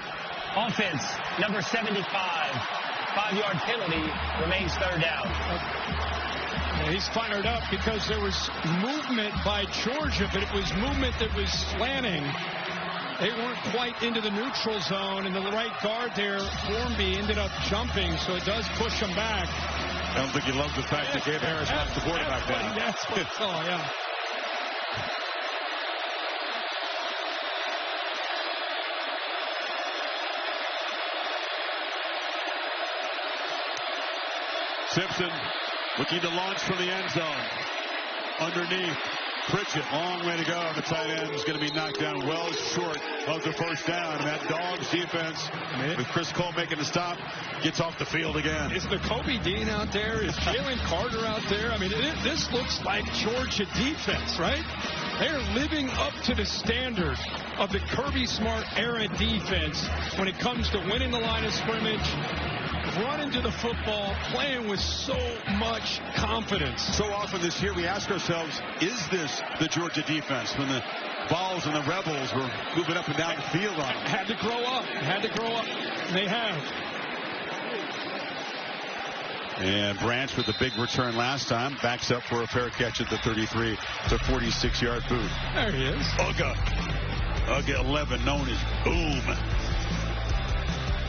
Offense, number 75. 5-yard penalty. Remains third down. Yeah, he's fired up because there was movement by Georgia, but it was movement that was slanting. They weren't quite into the neutral zone, and the right guard there, Formby, ended up jumping, so it does push them back. I don't think he loves the fact that Gabe Harris knocks the quarterback down. That's what I saw, yeah. Simpson looking to launch from the end zone. Underneath. Pritchett, long way to go. The tight end is going to be knocked down well short of the first down. And that Dogs defense, with Chris Cole making the stop, gets off the field again. Is the Kobe Dean out there? Is Jalen Carter out there? I mean, this looks like Georgia defense, right? They're living up to the standard of the Kirby Smart era defense when it comes to winning the line of scrimmage, running to the football, playing with so much confidence. So often this year we ask ourselves, is this the Georgia defense when the Vols and the Rebels were moving up and down the field on them? Had to grow up. They have. And Branch with the big return last time backs up for a fair catch at the 33 to 46-yard boot. There he is. Ugga 11, known as Boom.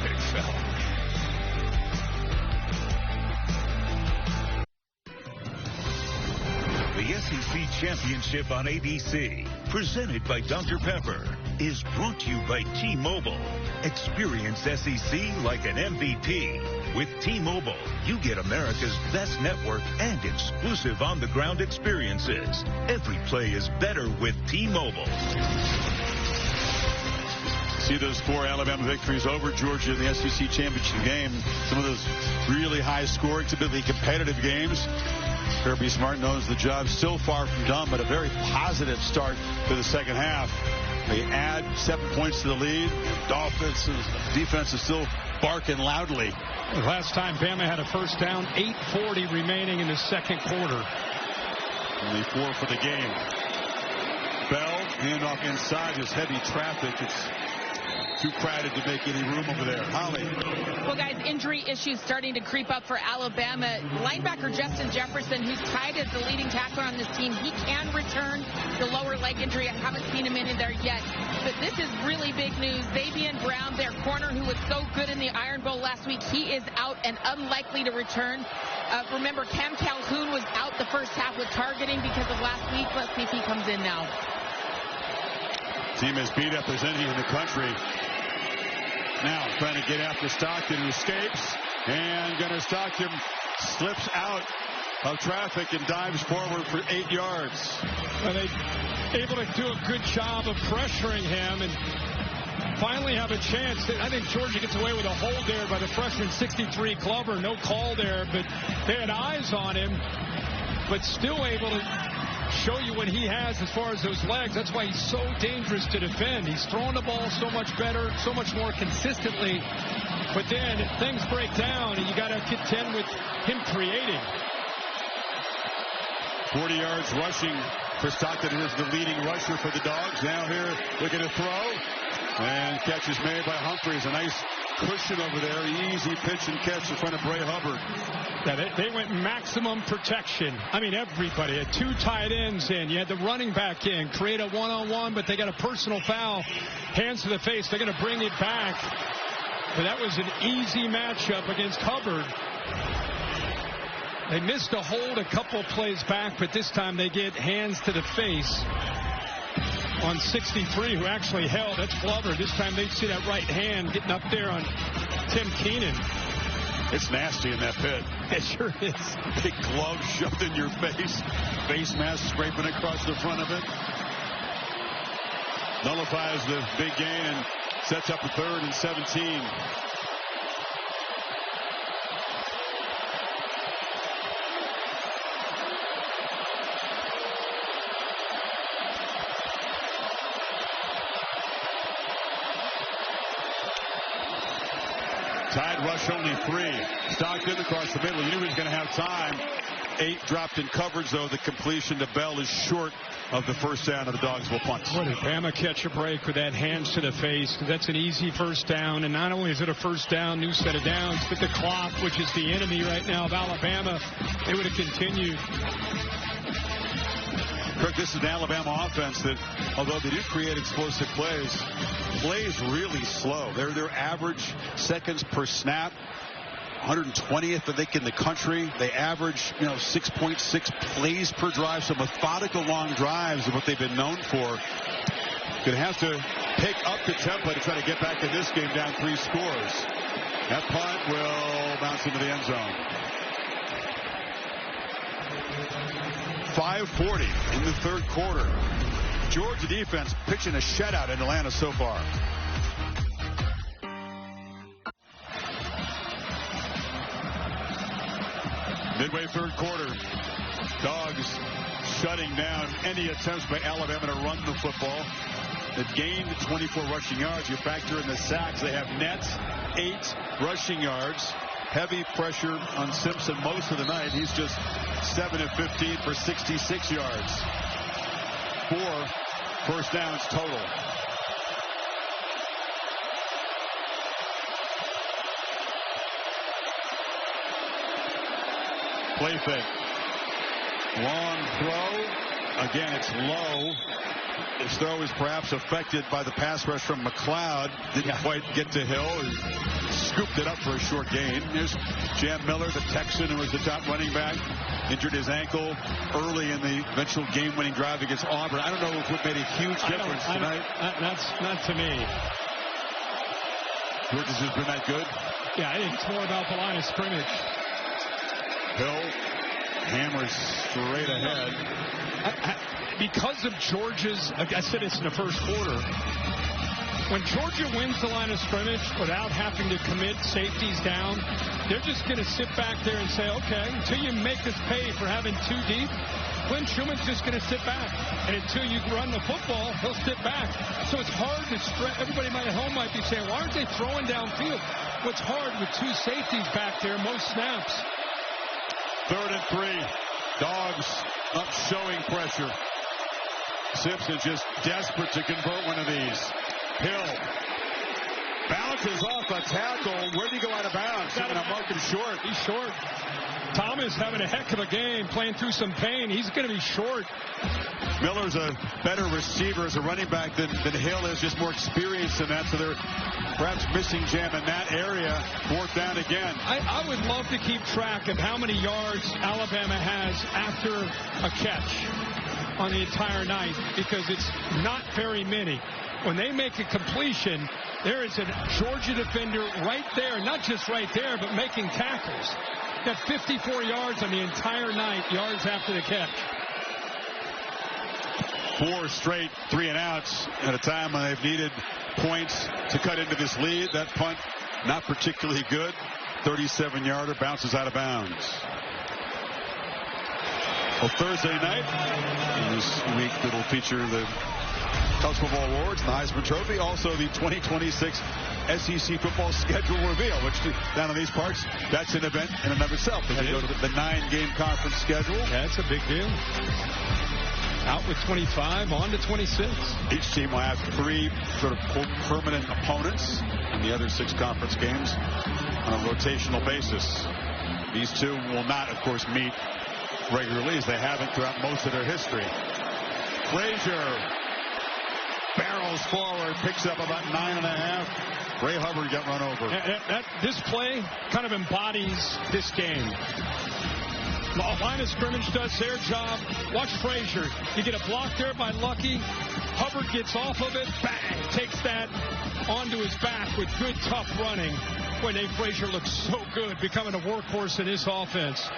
Big fella. The SEC Championship on ABC, presented by Dr. Pepper, is brought to you by T-Mobile. Experience SEC like an MVP. With T-Mobile, you get America's best network and exclusive on-the-ground experiences. Every play is better with T-Mobile. See those 4 Alabama victories over Georgia in the SEC Championship game. Some of those really high-scoring, typically competitive games. Kirby Smart knows the job's still far from done, but a very positive start to the second half. They add 7 points to the lead. Defense is still barking loudly. Last time Bama had a first down, 8:40 remaining in the second quarter. Only 4 for the game. Bell, handoff inside, just heavy traffic. It's too crowded to make any room over there. Holly. Well, guys, injury issues starting to creep up for Alabama. Linebacker Justin Jefferson, who's tied as the leading tackler on this team, he can return the lower leg injury. I haven't seen him in there yet. But this is really big news. Davian Brown, their corner, who was so good in the Iron Bowl last week, he is out and unlikely to return. Remember, Cam Calhoun was out the first half with targeting because of last week. Let's see if he comes in now. Team as beat up as any in the country. Now trying to get after Stockton, who escapes. And Gunnar Stockton slips out of traffic and dives forward for 8 yards. Well, they able to do a good job of pressuring him and finally have a chance. I think Georgia gets away with a hold there by the freshman 63 Glover. No call there, but they had eyes on him, but still able to show you what he has as far as those legs. That's why he's so dangerous to defend. He's throwing the ball so much better, so much more consistently. But then things break down, and you got to contend with him creating. 40 yards rushing for Stockton, who is the leading rusher for the Dogs. Now here, looking to throw. And catch is made by Humphreys. A nice cushion over there. Easy pitch and catch in front of Bray Hubbard. Yeah, they went maximum protection. I mean, everybody had 2 tight ends in. You had the running back in, create a one-on-one, but they got a personal foul. Hands to the face. They're going to bring it back. But that was an easy matchup against Hubbard. They missed a hold a couple plays back, but this time they get hands to the face on 63, who actually held. That's Glover. This time they'd see that right hand getting up there on Tim Keenan. It's nasty in that pit. It sure is. Big glove shoved in your face. Face mask scraping across the front of it. Nullifies the big gain and sets up a 3rd and 17. Tide rush only 3. Stockton across the middle. You knew he was going to have time. 8 dropped in coverage, though. The completion to Bell is short of the first down, and the Dogs will punt. What did Bama catch a break with that hands to the face? That's an easy first down. And not only is it a first down, new set of downs, but the clock, which is the enemy right now of Alabama, they would have continued. Kirk, this is an Alabama offense that, although they do create explosive plays really slow. Their average seconds per snap, 120th, I think, in the country. They average, 6.6 plays per drive, so methodical long drives is what they've been known for. Going to have to pick up the tempo to try to get back in this game down 3 scores. That punt will bounce into the end zone. 5:40 in the 3rd quarter. Georgia defense pitching a shutout in Atlanta so far. Midway 3rd quarter. Dogs shutting down any attempts by Alabama to run the football. They've gained 24 rushing yards. You factor in the sacks. They have net 8 rushing yards. heavy pressure on Simpson most of the night. He's just 7 of 15 for 66 yards. 4 first downs total. Play fake. Long throw. Again, it's low. His throw is perhaps affected by the pass rush from McLeod. Didn't quite get to Hill. He scooped it up for a short gain. There's Jam Miller, the Texan, who was the top running back. Injured his ankle early in the eventual game-winning drive against Auburn. I don't know what made a huge difference tonight. That's not to me. Georges has been that good? Yeah, I think it's more about the line of scrimmage. Hill hammers straight ahead. Because of Georgia's, I said it's in the first quarter, when Georgia wins the line of scrimmage without having to commit safeties down, they're just going to sit back there and say, okay, until you make us pay for having 2 deep, Clint Schumann's just going to sit back. And until you run the football, he'll sit back. So it's hard to stretch. Everybody at home might be saying, why aren't they throwing downfield? What's hard with 2 safeties back there, most snaps. 3rd and 3. Dogs not showing pressure. Simpson just desperate to convert one of these. Hill bounces off a tackle. Where did he go out of bounds? Going to mark him short. He's short. Thomas having a heck of a game, playing through some pain. He's going to be short. Miller's a better receiver as a running back than Hill is, just more experienced than that, so they're perhaps missing Jam in that area. 4th down again. I would love to keep track of how many yards Alabama has after a catch on the entire night, because it's not very many. When they make a completion, there is a Georgia defender right there, not just right there, but making tackles. Got 54 yards on the entire night, yards after the catch. 4 straight 3-and-outs at a time when they've needed points to cut into this lead. That punt, not particularly good. 37-yarder, bounces out of bounds. Well, Thursday night, this week that'll feature the College Football Awards, the Heisman Trophy, also the 2026 SEC football schedule reveal, which down in these parts, that's an event in and of itself. As you go to the 9-game conference schedule. Yeah, that's a big deal. Out with 25, on to 26. Each team will have 3 sort of permanent opponents in the other 6 conference games on a rotational basis. These 2 will not, of course, meet regularly, as they haven't throughout most of their history. Frazier barrels forward, picks up about 9.5. Ray Hubbard got run over. This play kind of embodies this game. The line of scrimmage does their job. Watch Frazier. You get a block there by Lucky. Hubbard gets off of it. Bang! Takes that onto his back with good, tough running. Boy, Nate Frazier looks so good, becoming a workhorse in this offense.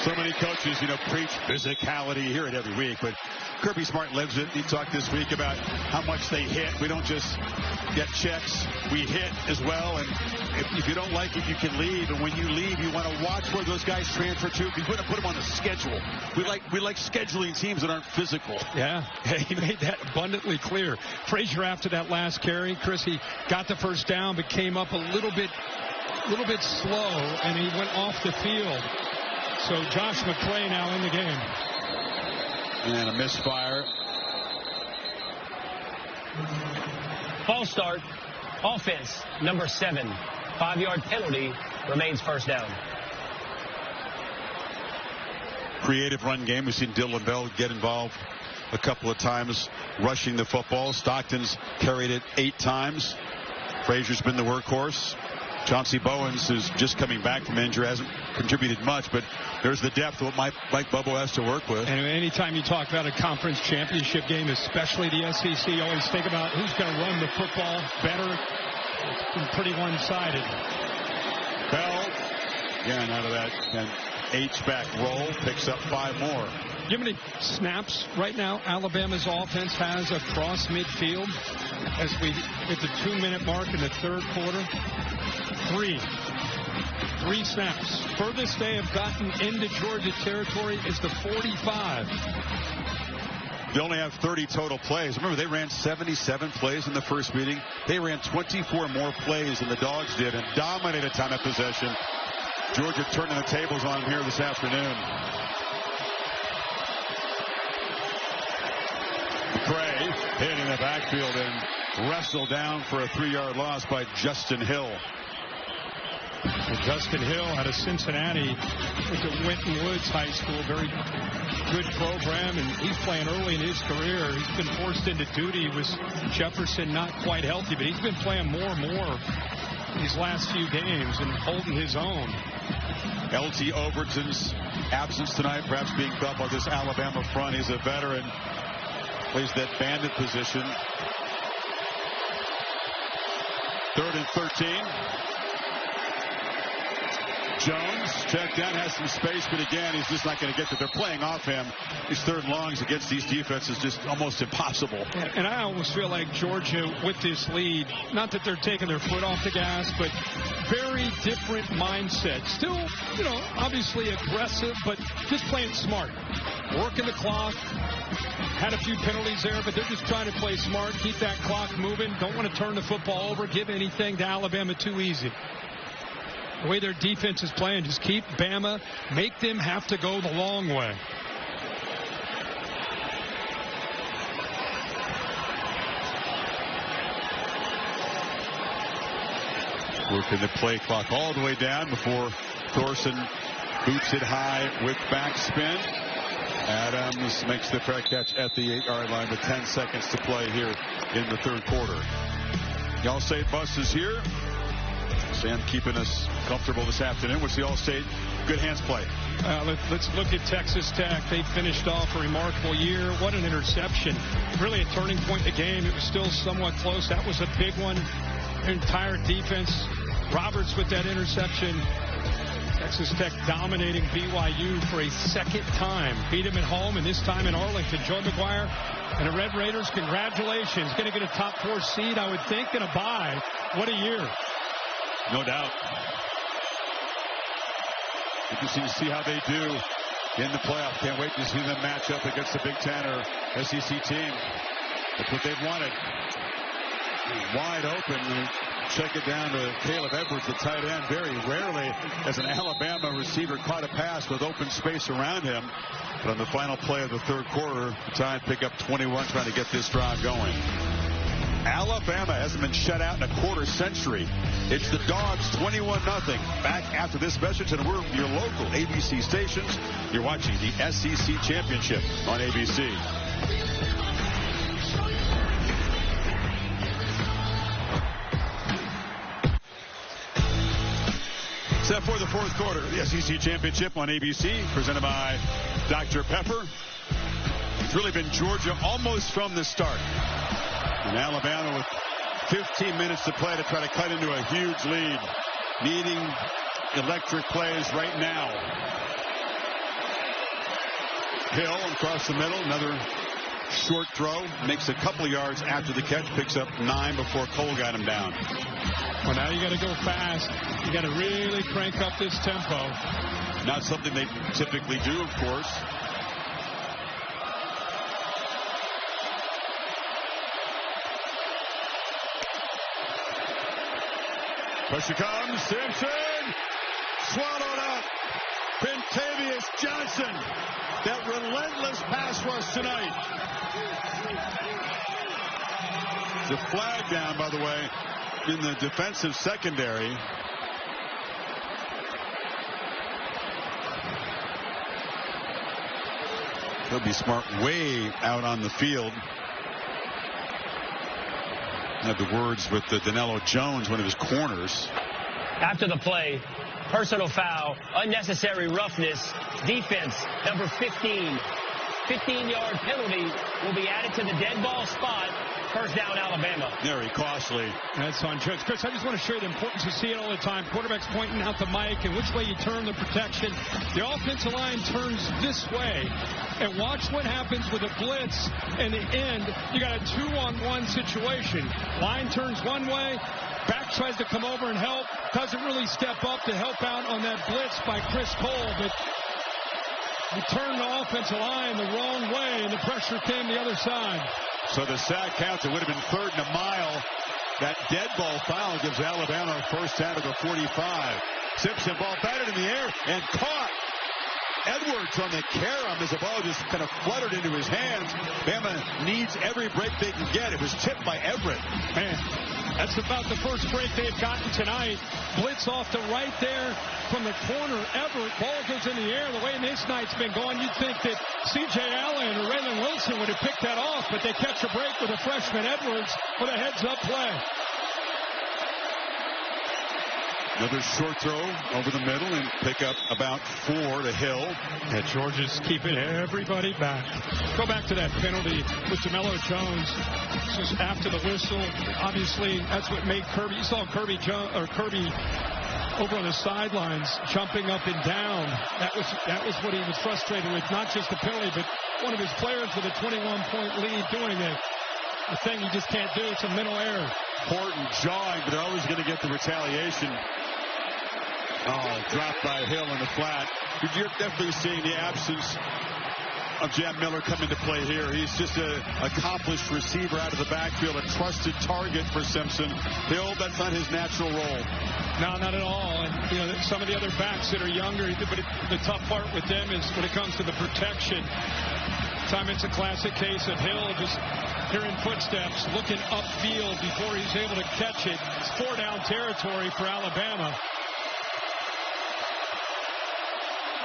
So many coaches, preach physicality, hear it every week, but Kirby Smart lives it. He talked this week about how much they hit. We don't just get checks, we hit as well, and if you don't like it, you can leave, and when you leave, you want to watch where those guys transfer to. You want to put them on a schedule. We like scheduling teams that aren't physical. Yeah, he made that abundantly clear. Frazier, after that last carry, Chris, he got the first down, but came up a little bit slow, and he went off the field. So Josh McCray now in the game. And a misfire. False start. Offense, number 7. 5-yard penalty, remains first down. Creative run game. We've seen Dylan Bell get involved a couple of times rushing the football. Stockton's carried it 8 times. Frazier's been the workhorse. Chauncey Bowens, who's just coming back from injury, hasn't contributed much, but there's the depth of what Mike Bobo has to work with. And anytime you talk about a conference championship game, especially the SEC, you always think about who's going to run the football better. It's been pretty one-sided. Bell, again, out of that H-back roll, picks up 5 more. Do you have any snaps right now Alabama's offense has across midfield as we hit the 2-minute mark in the third quarter? 3. 3 snaps. Furthest they have gotten into Georgia territory is the 45. They only have 30 total plays. Remember, they ran 77 plays in the first meeting. They ran 24 more plays than the Dogs did and dominated time of possession. Georgia turning the tables on them here this afternoon. Gray hit in the backfield and wrestled down for a 3-yard loss by Justin Hill. Well, Justin Hill out of Cincinnati, went to Winton Woods High School, very good program, and he's playing early in his career. He's been forced into duty with Jefferson not quite healthy, but he's been playing more and more these last few games and holding his own. L.T. Overton's absence tonight, perhaps being felt by this Alabama front. He's a veteran, plays that bandit position. 3rd and 13. Jones checked down, has some space, but again, he's just not going to get to. They're playing off him. These 3rd and longs against these defenses just almost impossible. And I almost feel like Georgia, with this lead, not that they're taking their foot off the gas, but very different mindset. Still, you know, obviously aggressive, but just playing smart. Working the clock. Had a few penalties there, but they're just trying to play smart, keep that clock moving. Don't want to turn the football over, give anything to Alabama too easy. The way their defense is playing, just keep Bama, make them have to go the long way. Working the play clock all the way down before Thorson boots it high with backspin. Adams makes the fair catch at the 8-yard line with 10 seconds to play here in the 3rd quarter. Allstate bus is here. Sam keeping us comfortable this afternoon. What's the Allstate good hands play? Let's look at Texas Tech. They finished off a remarkable year. What an interception. Really a turning point in the game. It was still somewhat close. That was a big one. Entire defense. Roberts with that interception. Texas Tech dominating BYU for a 2nd time. Beat him at home, and this time in Arlington. Joe McGuire and the Red Raiders, congratulations. Going to get a top 4 seed, I would think, and a bye. What a year. No doubt. Interesting to see how they do in the playoff. Can't wait to see them match up against the Big Ten or SEC team. That's what they've wanted. Wide open. And check it down to Caleb Edwards, the tight end. Very rarely has an Alabama receiver caught a pass with open space around him. But on the final play of the 3rd quarter, the Tide pick up 21, trying to get this drive going. Alabama hasn't been shut out in a quarter century. It's the Dogs 21-0. Back after this message, and we're your local ABC stations. You're watching the SEC Championship on ABC. Set for the 4th quarter, the SEC Championship on ABC, presented by Dr. Pepper. It's really been Georgia almost from the start. And Alabama with 15 minutes to play to try to cut into a huge lead. Needing electric plays right now. Hill across the middle, another short throw. Makes a couple yards after the catch, picks up 9 before Cole got him down. Well, now you got to go fast. You got to really crank up this tempo. Not something they typically do, of course. Pressure comes. Simpson swallowed up. Quintavious Johnson. That relentless pass rush tonight. The flag down, by the way, in the defensive secondary. He'll be smart way out on the field. Had the words with Danilo Jones, one of his corners. After the play, personal foul, unnecessary roughness, defense, number 15. 15-yard penalty will be added to the dead ball spot. First down, Alabama. Very costly. That's on Judge. Chris, I just want to show you the importance. You see it all the time. Quarterback's pointing out the mic and which way you turn the protection. The offensive line turns this way. And watch what happens with a blitz and the end. You got a 2-on-1 situation. Line turns one way. Back tries to come over and help. Doesn't really step up to help out on that blitz by Chris Cole, but he turned the offensive line the wrong way, and the pressure came the other side. So the sack counts. It would have been 3rd and a mile. That dead ball foul gives Alabama a first down to the 45. Simpson ball batted in the air and caught. Edwards on the carom as the ball just kind of fluttered into his hands. Bama needs every break they can get. It was tipped by Everett. Man, that's about the first break they've gotten tonight. Blitz off the right there from the corner. Everett, ball goes in the air. The way this night's been going, you'd think that C.J. Allen or Raylan Wilson would have picked that off, but they catch a break with a freshman Edwards with a heads-up play. Another short throw over the middle and pick up about 4 to Hill. Yeah, Georgia's keeping everybody back. Go back to that penalty with DeMello Jones. This was after the whistle. Obviously, that's what made Kirby. You saw Kirby over on the sidelines jumping up and down. That was what he was frustrated with. Not just the penalty, but one of his players with a 21-point lead doing it. The thing you just can't do. It's a mental error. Horton jawing, but they're always going to get the retaliation. Oh, dropped by Hill in the flat. You're definitely seeing the absence of Jam Miller come into play here. He's just an accomplished receiver out of the backfield, a trusted target for Simpson. Hill, that's not his natural role. No, not at all. And, you know, some of the other backs that are younger, but the tough part with them is when it comes to the protection. Time it's a classic case of Hill just hearing footsteps, looking upfield before he's able to catch it. It's 4-down territory for Alabama.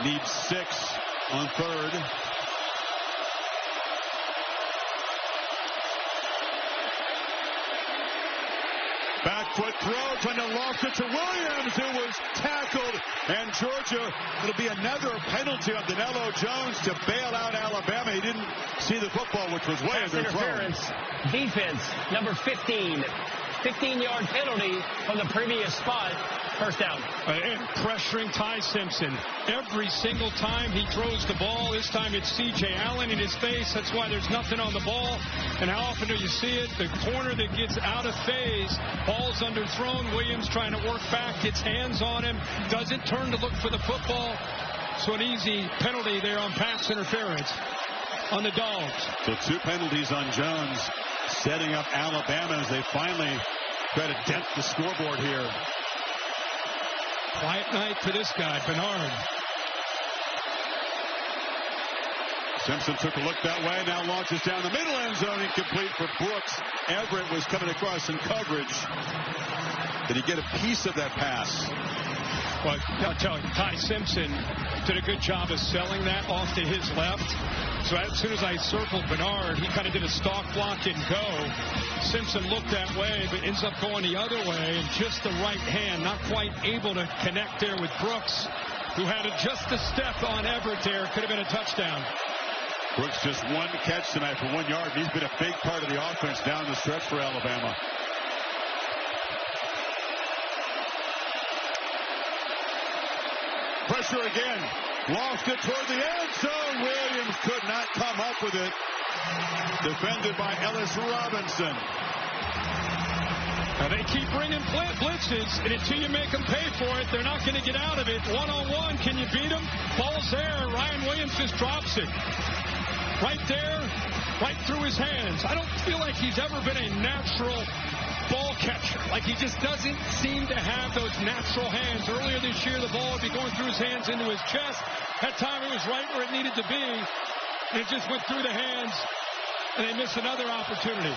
Needs 6 on 3rd. Back foot throw, trying to loft it to Williams, who was tackled. And Georgia, it'll be another penalty on DeMello Jones to bail out Alabama. He didn't see the football, which was way pass interference. Defense, number 15. 15-yard penalty from the previous spot. First down. And pressuring Ty Simpson. Every single time he throws the ball, this time it's C.J. Allen in his face. That's why there's nothing on the ball. And how often do you see it? The corner that gets out of phase. Ball's underthrown. Williams trying to work back. Gets hands on him. Doesn't turn to look for the football. So an easy penalty there on pass interference on the Dogs. So 2 penalties on Jones, setting up Alabama as they finally try to dent the scoreboard here. Quiet night for this guy, Bernard. Simpson took a look that way, now launches down the middle end zone, incomplete for Brooks. Everett was coming across in coverage. Did he get a piece of that pass? Well, I'll tell you, Ty Simpson did a good job of selling that off to his left. So as soon as I circled Bernard, he kind of did a stalk block and go. Simpson looked that way, but ends up going the other way, and just the right hand, not quite able to connect there with Brooks, who had just a step on Everett there. Could have been a touchdown. Brooks just 1 catch tonight for 1 yard. He's been a big part of the offense down the stretch for Alabama. Pressure again. Lost it toward the end zone. Williams could not come up with it. Defended by Ellis Robinson. Now they keep bringing blitzes, and until you make them pay for it, they're not going to get out of it. One-on-one, can you beat them? Ball's there. Ryan Williams just drops it. Right there, right through his hands. I don't feel like he's ever been a natural ball catcher. Like he just doesn't seem to have those natural hands. Earlier this year, the ball would be going through his hands into his chest. That time it was right where it needed to be. And it just went through the hands, and they missed another opportunity.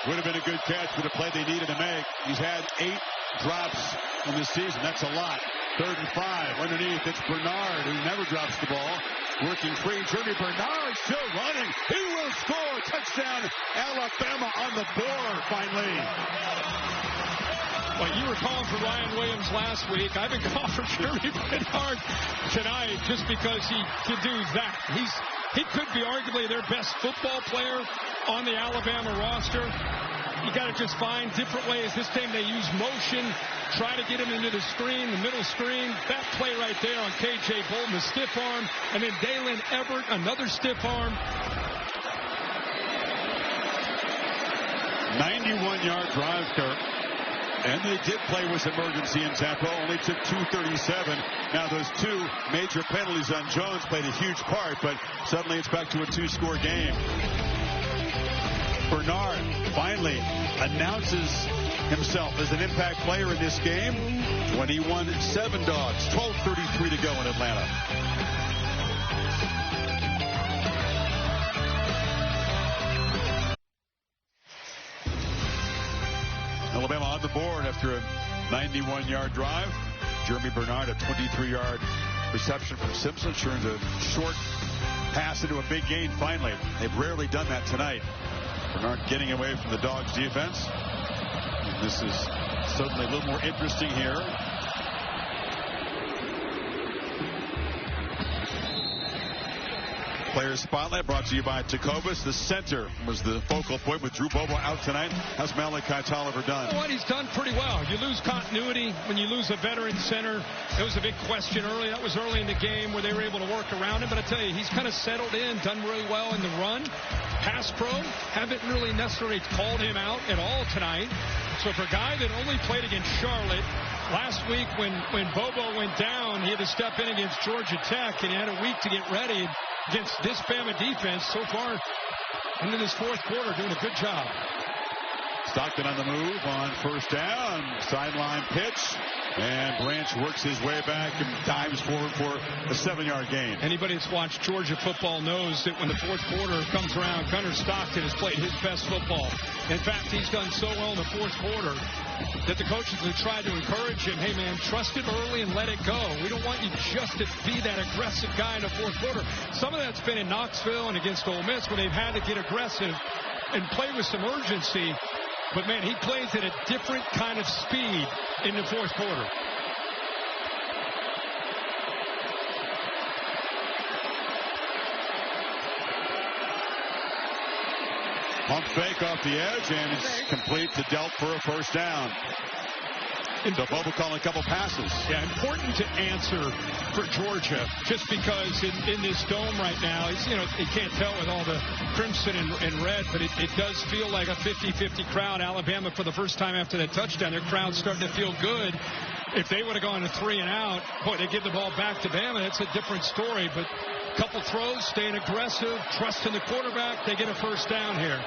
Would have been a good catch for the play they needed to make. He's had 8 drops in this season. That's a lot. 3rd and 5. Underneath, it's Bernard, who never drops the ball. Working free. Jeremy Bernard still running. He will score. Touchdown, Alabama on the board, finally. Well, you were calling for Ryan Williams last week. I've been calling for Jeremy Bernard tonight just because he could do that. He could be arguably their best football player on the Alabama roster. You got to just find different ways. This time they use motion, try to get him into the screen, the middle screen. That play right there on K.J. Bolton, the stiff arm. And then Dalen Everett, another stiff arm. 91-yard drive, Kirk. And they did play with emergency in tempo, only took 2:37. Now those two major penalties on Jones played a huge part, but suddenly it's back to a 2-score game. Bernard finally announces himself as an impact player in this game when he won 7 dogs. 12:33 to go in Atlanta. Alabama on the board after a 91-yard drive. Jeremy Bernard, a 23-yard reception from Simpson, turns a short pass into a big gain finally. They've rarely done that tonight. Bernard getting away from the Dogs' defense. And this is suddenly a little more interesting here. Players Spotlight brought to you by Tecovas. The center was the focal point with Drew Bobo out tonight. How's Malachi Tolliver done? You know what? He's done pretty well. You lose continuity when you lose a veteran center. It was a big question early. That was early in the game where they were able to work around him. But I tell you, he's kind of settled in, done really well in the run. Pass pro, haven't really necessarily called him out at all tonight. So for a guy that only played against Charlotte, last week when Bobo went down, he had to step in against Georgia Tech, and he had a week to get ready against this Bama defense. So far into this fourth quarter, doing a good job. Stockton on the move on first down. Sideline pitch. And Branch works his way back and dives forward for a 7-yard gain. Anybody that's watched Georgia football knows that when the fourth quarter comes around, Gunnar Stockton has played his best football. In fact, he's done so well in the fourth quarter that the coaches have tried to encourage him. Hey, man, trust it early and let it go. We don't want you just to be that aggressive guy in the fourth quarter. Some of that's been in Knoxville and against Ole Miss where they've had to get aggressive and play with some urgency. But, man, he plays at a different kind of speed in the fourth quarter. Pump fake off the edge, and it's complete to Delp for a first down. So Bobo calling a couple passes. Yeah, important to answer for Georgia, just because in this dome right now, it's, you can't tell with all the crimson and red, but it does feel like a 50-50 crowd. Alabama, for the first time after that touchdown, their crowd's starting to feel good. If they would have gone to 3 and out, boy, they give the ball back to Bama. That's a different story, but a couple throws, staying aggressive, trusting the quarterback, they get a first down here.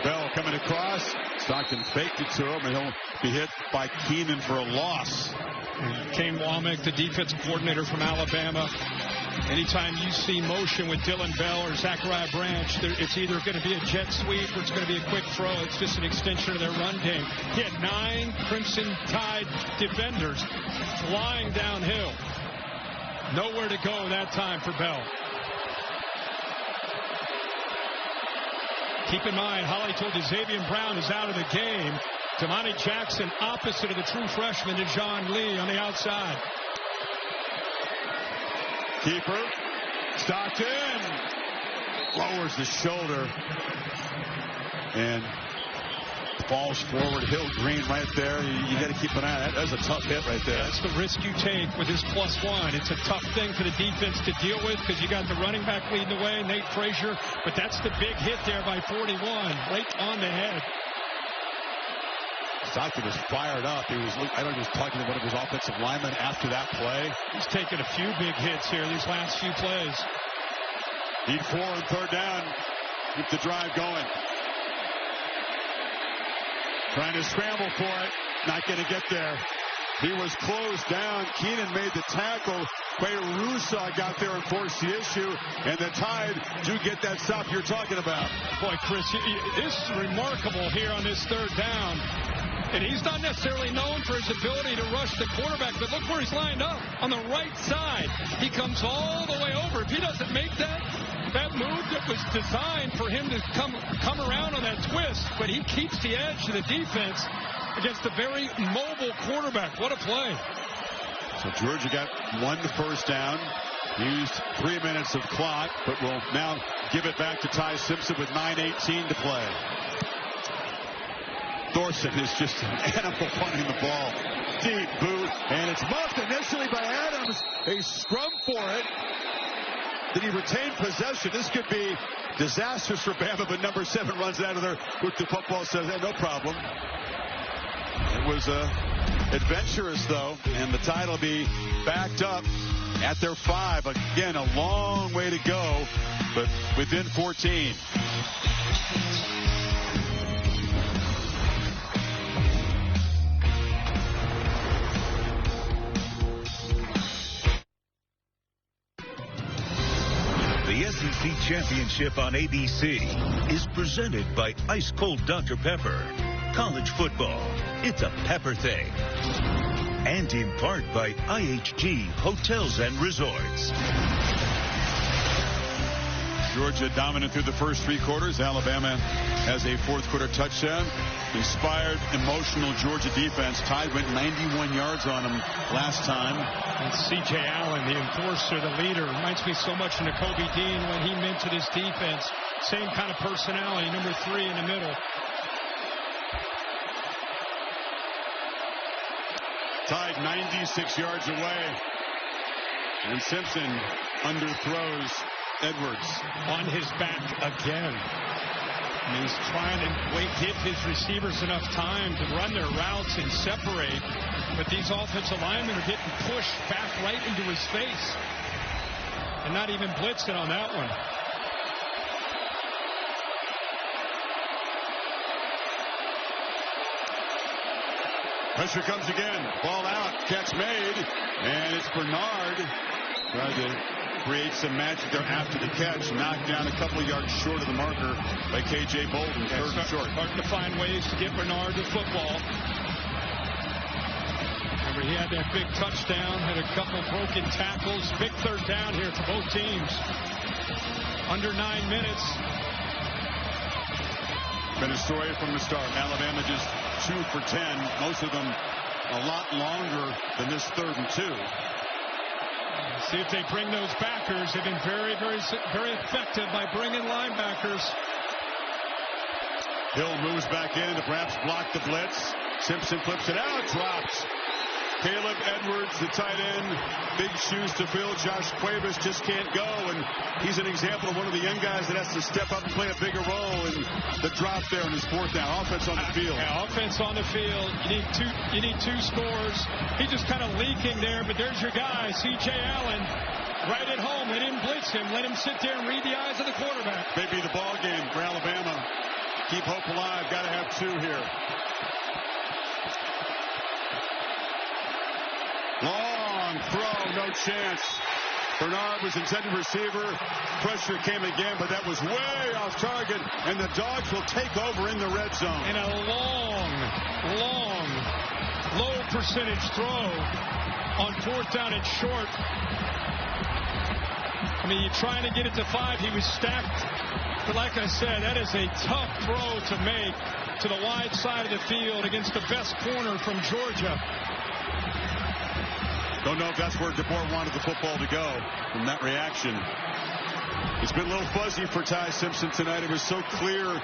Bell coming across. Stockton faked it to him, and he'll be hit by Keenan for a loss. Kane Womack, the defensive coordinator from Alabama. Anytime you see motion with Dylan Bell or Zachariah Branch, it's either going to be a jet sweep or it's going to be a quick throw. It's just an extension of their run game. He had 9 Crimson Tide defenders flying downhill. Nowhere to go that time for Bell. Keep in mind, Holly told you Xavier Brown is out of the game. Damani Jackson opposite of the true freshman to John Lee on the outside. Keeper. Stockton lowers the shoulder and falls forward. Hill Green right there. You got to keep an eye on that. That's a tough hit right there. That's the risk you take with this +1. It's a tough thing for the defense to deal with because you got the running back leading the way, Nate Frazier. But that's the big hit there by 41, right on the head. Stockton was fired up. He was talking to one of his offensive linemen after that play. He's taken a few big hits here these last few plays. Need 4 on third down. Keep the drive going. Trying to scramble for it. Not going to get there. He was closed down. Keenan made the tackle. Rusa got there and forced the issue. And the Tide do get that stop you're talking about. Boy, Chris, this is remarkable here on this third down. And he's not necessarily known for his ability to rush the quarterback, but look where he's lined up on the right side. He comes all the way over. If he doesn't make that move that was designed for him to come around on that twist, but he keeps the edge of the defense against a very mobile quarterback. What a play. So Georgia got 1 first down, used 3 minutes of clock, but will now give it back to Ty Simpson with 9:18 to play. Thorson is just an animal punting the ball. Deep boot, and it's muffed initially by Adams. A scrum for it. Did he retain possession? This could be disastrous for Bama, but number 7 runs out of there with the football, says, hey, no problem. It was adventurous, though, and the Tide will be backed up at their 5. Again, a long way to go, but within 14. The SEC Championship on ABC is presented by Ice Cold Dr. Pepper. College football, it's a pepper thing. And in part by IHG Hotels and Resorts. Georgia dominant through the first 3 quarters. Alabama has a fourth quarter touchdown. Inspired, emotional Georgia defense. Tide went 91 yards on them last time. And C.J. Allen, the enforcer, the leader, reminds me so much of Nakobe Dean when he mentored his defense. Same kind of personality, number 3 in the middle. Tide 96 yards away. And Simpson underthrows Edwards. On his back again. And he's trying to give his receivers enough time to run their routes and separate. But these offensive linemen are getting pushed back right into his face. And not even blitzing on that one. Pressure comes again. Ball out. Catch made. And it's Bernard. Tried to create some magic there after the catch. Knocked down a couple of yards short of the marker by K.J. Bolden. Third and short. Starting to find ways to get Bernard the football. Remember, he had that big touchdown. Had a couple broken tackles. Big third down here for both teams. Under 9 minutes. Been a story from the start. Alabama just 2 for 10. Most of them a lot longer than this 3rd and 2. See if they bring those backers. They've been very effective by bringing linebackers. Hill moves back in to perhaps block the blitz. Simpson flips it out, drops. Caleb Edwards, the tight end, big shoes to fill. Josh Cuevas just can't go, and he's an example of one of the young guys that has to step up and play a bigger role in the drop there in his 4th down. Offense on the field. Yeah, offense on the field. You need 2 scores. He's just kind of leaking there, but there's your guy, C.J. Allen, right at home. They didn't blitz him. Let him sit there and read the eyes of the quarterback. Maybe the ball game for Alabama. Keep hope alive. Got to have 2 here. Long throw, no chance. Bernard was intended receiver. Pressure came again, but that was way off target, and the Dogs will take over in the red zone. And a long, low percentage throw on 4th down and short. I mean, you're trying to get it to 5. He was stacked. But like I said, that is a tough throw to make to the wide side of the field against the best corner from Georgia. Don't know if that's where DeBoer wanted the football to go from that reaction. It's been a little fuzzy for Ty Simpson tonight. It was so clear,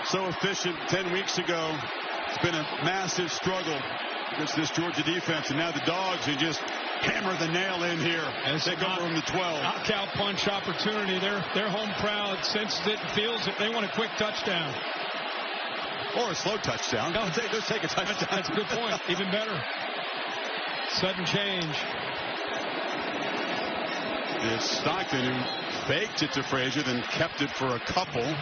so efficient 10 weeks ago. It's been a massive struggle against this Georgia defense. And now the Dogs, they just hammer the nail in here. And they go from the 12. Knockout punch opportunity. Their home crowd senses it, feels it. They want a quick touchdown. Or a slow touchdown. No, let's take a touchdown. That's a good point. Even better. Sudden change. It's Stockton who faked it to Frazier, then kept it for a couple. I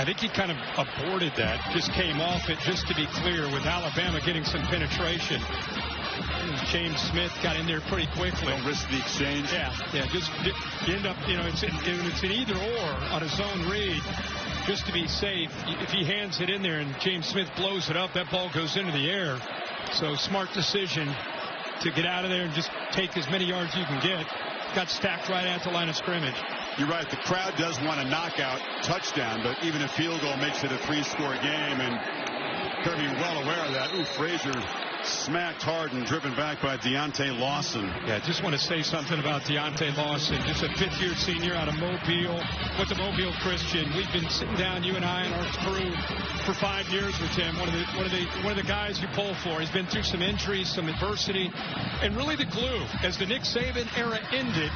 think he kind of aborted that. Just came off it, just to be clear, with Alabama getting some penetration. James Smith got in there pretty quickly. Don't risk the exchange. Yeah. Just you end up, it's an either or on a zone read. Just to be safe, if he hands it in there and James Smith blows it up, that ball goes into the air. So smart decision to get out of there and just take as many yards you can get. Got stacked right at the line of scrimmage. You're right. The crowd does want a knockout touchdown, but even a field goal makes it a 3-score game. And Kirby well aware of that. Ooh, Frazier smacked hard and driven back by Deontay Lawson. Yeah, just want to say something about Deontay Lawson. Just a 5th-year senior out of Mobile with the Mobile Christian. We've been sitting down, you and I and our crew, for 5 years with him. One of the guys you pull for. He's been through some injuries, some adversity, and really the glue. As the Nick Saban era ended,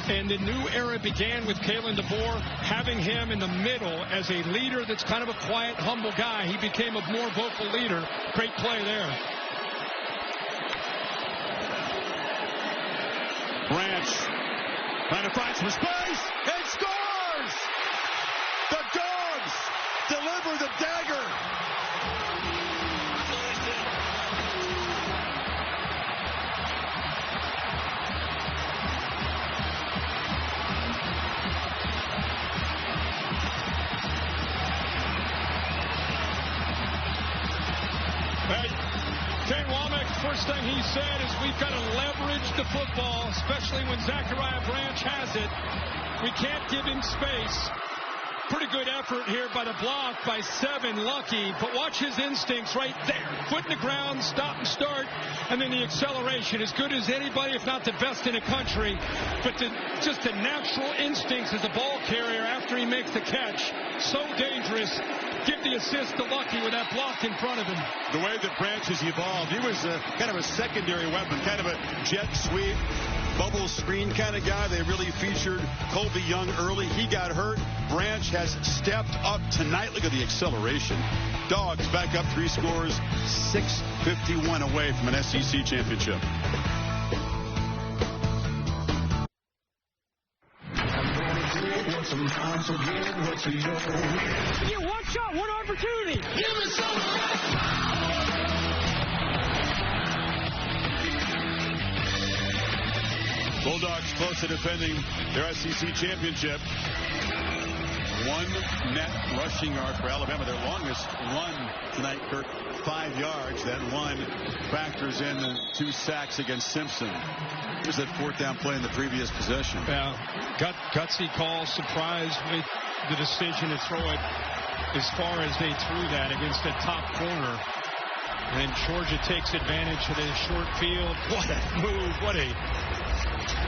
And the new era began with Kalen DeBoer, having him in the middle as a leader that's kind of a quiet, humble guy. He became a more vocal leader. Great play there. Branch trying to find some space and scores! The Dogs deliver the dagger. Kane Womack, first thing he said is we've got to leverage the football, especially when Zachariah Branch has it. We can't give him space. Pretty good effort here by the block by 7, Lucky, but watch his instincts right there. Foot in the ground, stop and start, and then the acceleration. As good as anybody, if not the best in the country, but just the natural instincts as a ball carrier after he makes the catch. So dangerous. Give the assist to Lucky with that block in front of him. The way that Branch has evolved, he was kind of a secondary weapon, kind of a jet sweep, bubble screen kind of guy. They really featured Colby Young early. He got hurt. Branch has stepped up tonight. Look at the acceleration. Dogs back up 3 scores, 6:51 away from an SEC championship. Yeah, one shot, one opportunity. Give me some. Bulldogs close to defending their SEC championship. 1 net rushing yard for Alabama. Their longest run tonight, Kirk, 5 yards. That one factors in the 2 sacks against Simpson. Here's that 4th down play in the previous possession. Yeah, gutsy call, surprised with the decision to throw it as far as they threw that against the top corner. And Georgia takes advantage of the short field. What a move.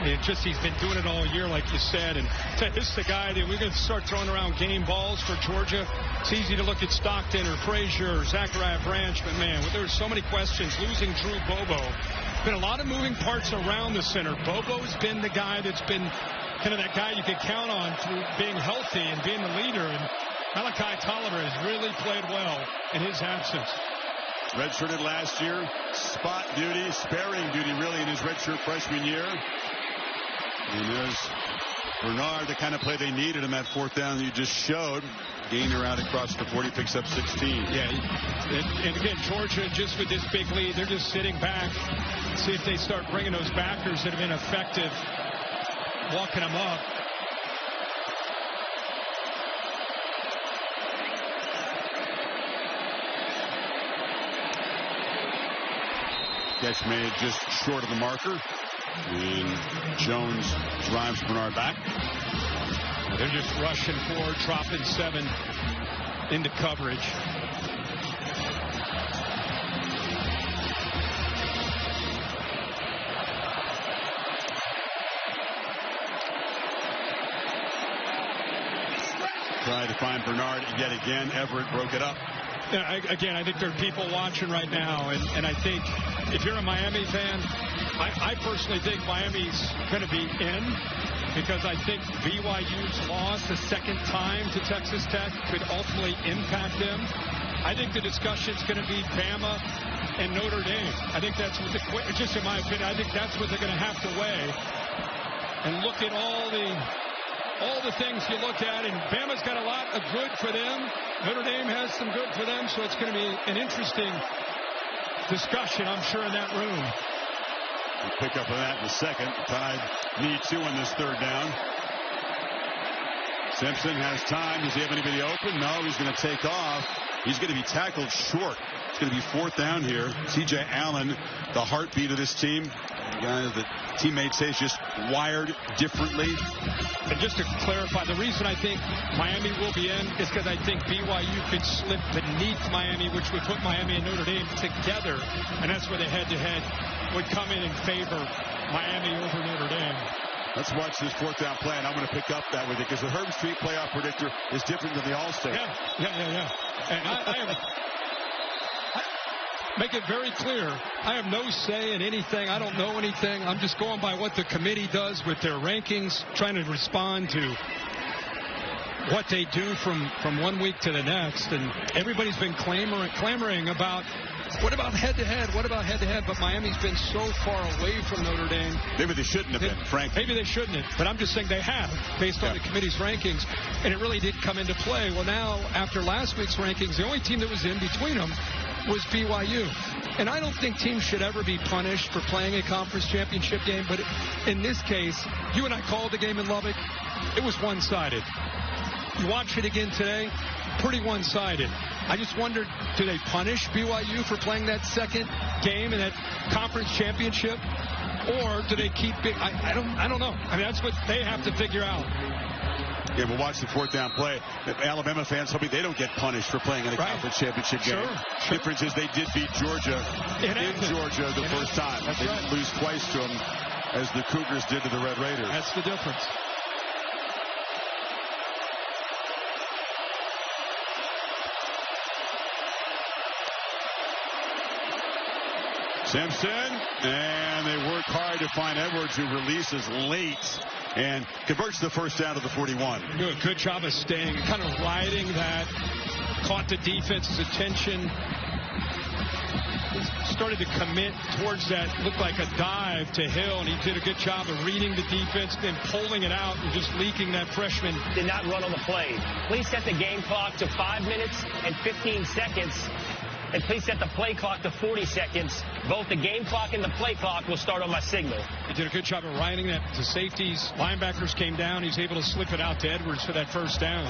He's been doing it all year, like you said. And this is the guy that we're going to start throwing around game balls for Georgia. It's easy to look at Stockton or Frazier or Zachariah Branch, but man, there's so many questions. Losing Drew Bobo. Been a lot of moving parts around the center. Bobo's been the guy that's been kind of that guy you can count on through being healthy and being the leader. And Malachi Tolliver has really played well in his absence. Redshirted last year, spot duty, sparing duty really in his redshirt freshman year. And there's Bernard, the kind of play they needed in that 4th down that you just showed. Gainer out across the 40, picks up 16. Yeah, and again, Georgia just with this big lead, they're just sitting back. See if they start bringing those backers that have been effective, walking them up. Catch made just short of the marker. And Jones drives Bernard back. They're just rushing forward, dropping 7 into coverage. Tried to find Bernard yet again. Everett broke it up. Yeah, I think there are people watching right now, and I think if you're a Miami fan, I personally think Miami's going to be in because I think BYU's loss a second time to Texas Tech could ultimately impact them. I think the discussion's going to be Bama and Notre Dame. I think that's what just in my opinion, I think that's what they're going to have to weigh and look at all the things you look at, and Bama's got a lot of good for them. Notre Dame has some good for them, so it's going to be an interesting discussion, I'm sure, in that room. We'll pick up on that in a second. Tide need 2 on this 3rd down. Simpson has time. Does he have anybody open? No, he's going to take off. He's going to be tackled short. It's going to be 4th down here. C.J. Allen, the heartbeat of this team. The guy that teammates say is just wired differently. And just to clarify, the reason I think Miami will be in is because I think BYU could slip beneath Miami, which would put Miami and Notre Dame together. And that's where the head-to-head would come in favor Miami over Notre Dame. Let's watch this 4th down play, and I'm going to pick up that with it because the Herb Street playoff predictor is different than the All-State. Yeah. And make it very clear, I have no say in anything. I don't know anything. I'm just going by what the committee does with their rankings, trying to respond to what they do from 1 week to the next. And everybody's been clamoring about, what about head-to-head? What about head-to-head? But Miami's been so far away from Notre Dame. Maybe they shouldn't have been, frankly. Maybe they shouldn't have. But I'm just saying they have, based on the committee's rankings. And it really did come into play. Well, now, after last week's rankings, the only team that was in between them was BYU. And I don't think teams should ever be punished for playing a conference championship game. But in this case, you and I called the game in Lubbock. It was one-sided. You watch it again today, pretty one-sided. I just wondered, do they punish BYU for playing that second game in that conference championship? Or do they keep it? I don't know. I mean, that's what they have to figure out. Yeah, we'll watch the fourth down play. Alabama fans hoping they don't get punished for playing in a conference championship game. Sure. Difference is they did beat Georgia in Georgia the first time. That's they right. didn't lose twice to them as the Cougars did to the Red Raiders. That's the difference. Simpson, and they work hard to find Edwards, who releases late and converts the first down to the 41. Good job of staying, kind of riding that, caught the defense's attention, started to commit towards that, looked like a dive to Hill, and he did a good job of reading the defense, then pulling it out and just leaking that freshman. Did not run on the play. Please set the game clock to 5 minutes and 15 seconds. And please set the play clock to 40 seconds. Both the game clock and the play clock will start on my signal. He did a good job of riding that to safeties. Linebackers came down. He's able to slip it out to Edwards for that first down.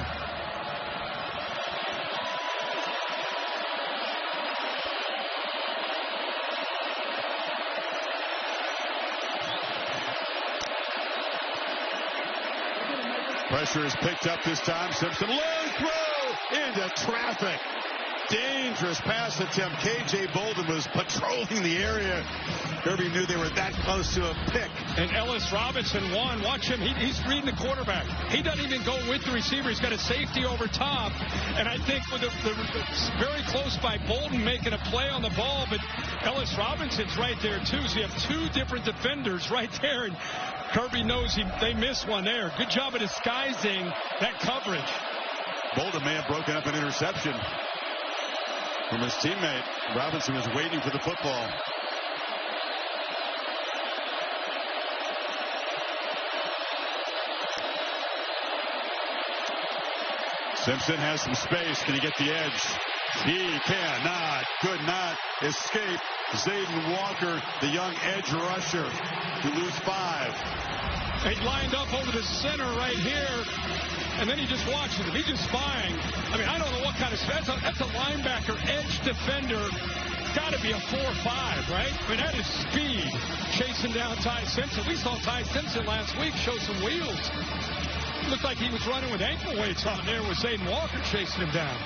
Pressure is picked up this time. Simpson, low throw into traffic. Dangerous pass attempt. K.J. Bolden was patrolling the area. Kirby knew they were that close to a pick. And Ellis Robinson won. Watch him. He's reading the quarterback. He doesn't even go with the receiver. He's got a safety over top. And I think with the very close by Bolden making a play on the ball, but Ellis Robinson's right there too. So you have two different defenders right there. And Kirby knows they missed one there. Good job of disguising that coverage. Bolden may have broken up an interception from his teammate. Robinson was waiting for the football. Simpson has some space. Can he get the edge? He could not escape Zayden Walker, the young edge rusher, to lose 5. He lined up over the center right here, and then he just watches him. He's just spying. I mean, I don't know what kind of that's a linebacker edge defender. Got to be a 4-5, right? I mean, that is speed chasing down Ty Simpson. We saw Ty Simpson last week show some wheels. Looked like he was running with ankle weights on there with Zayden Walker chasing him down.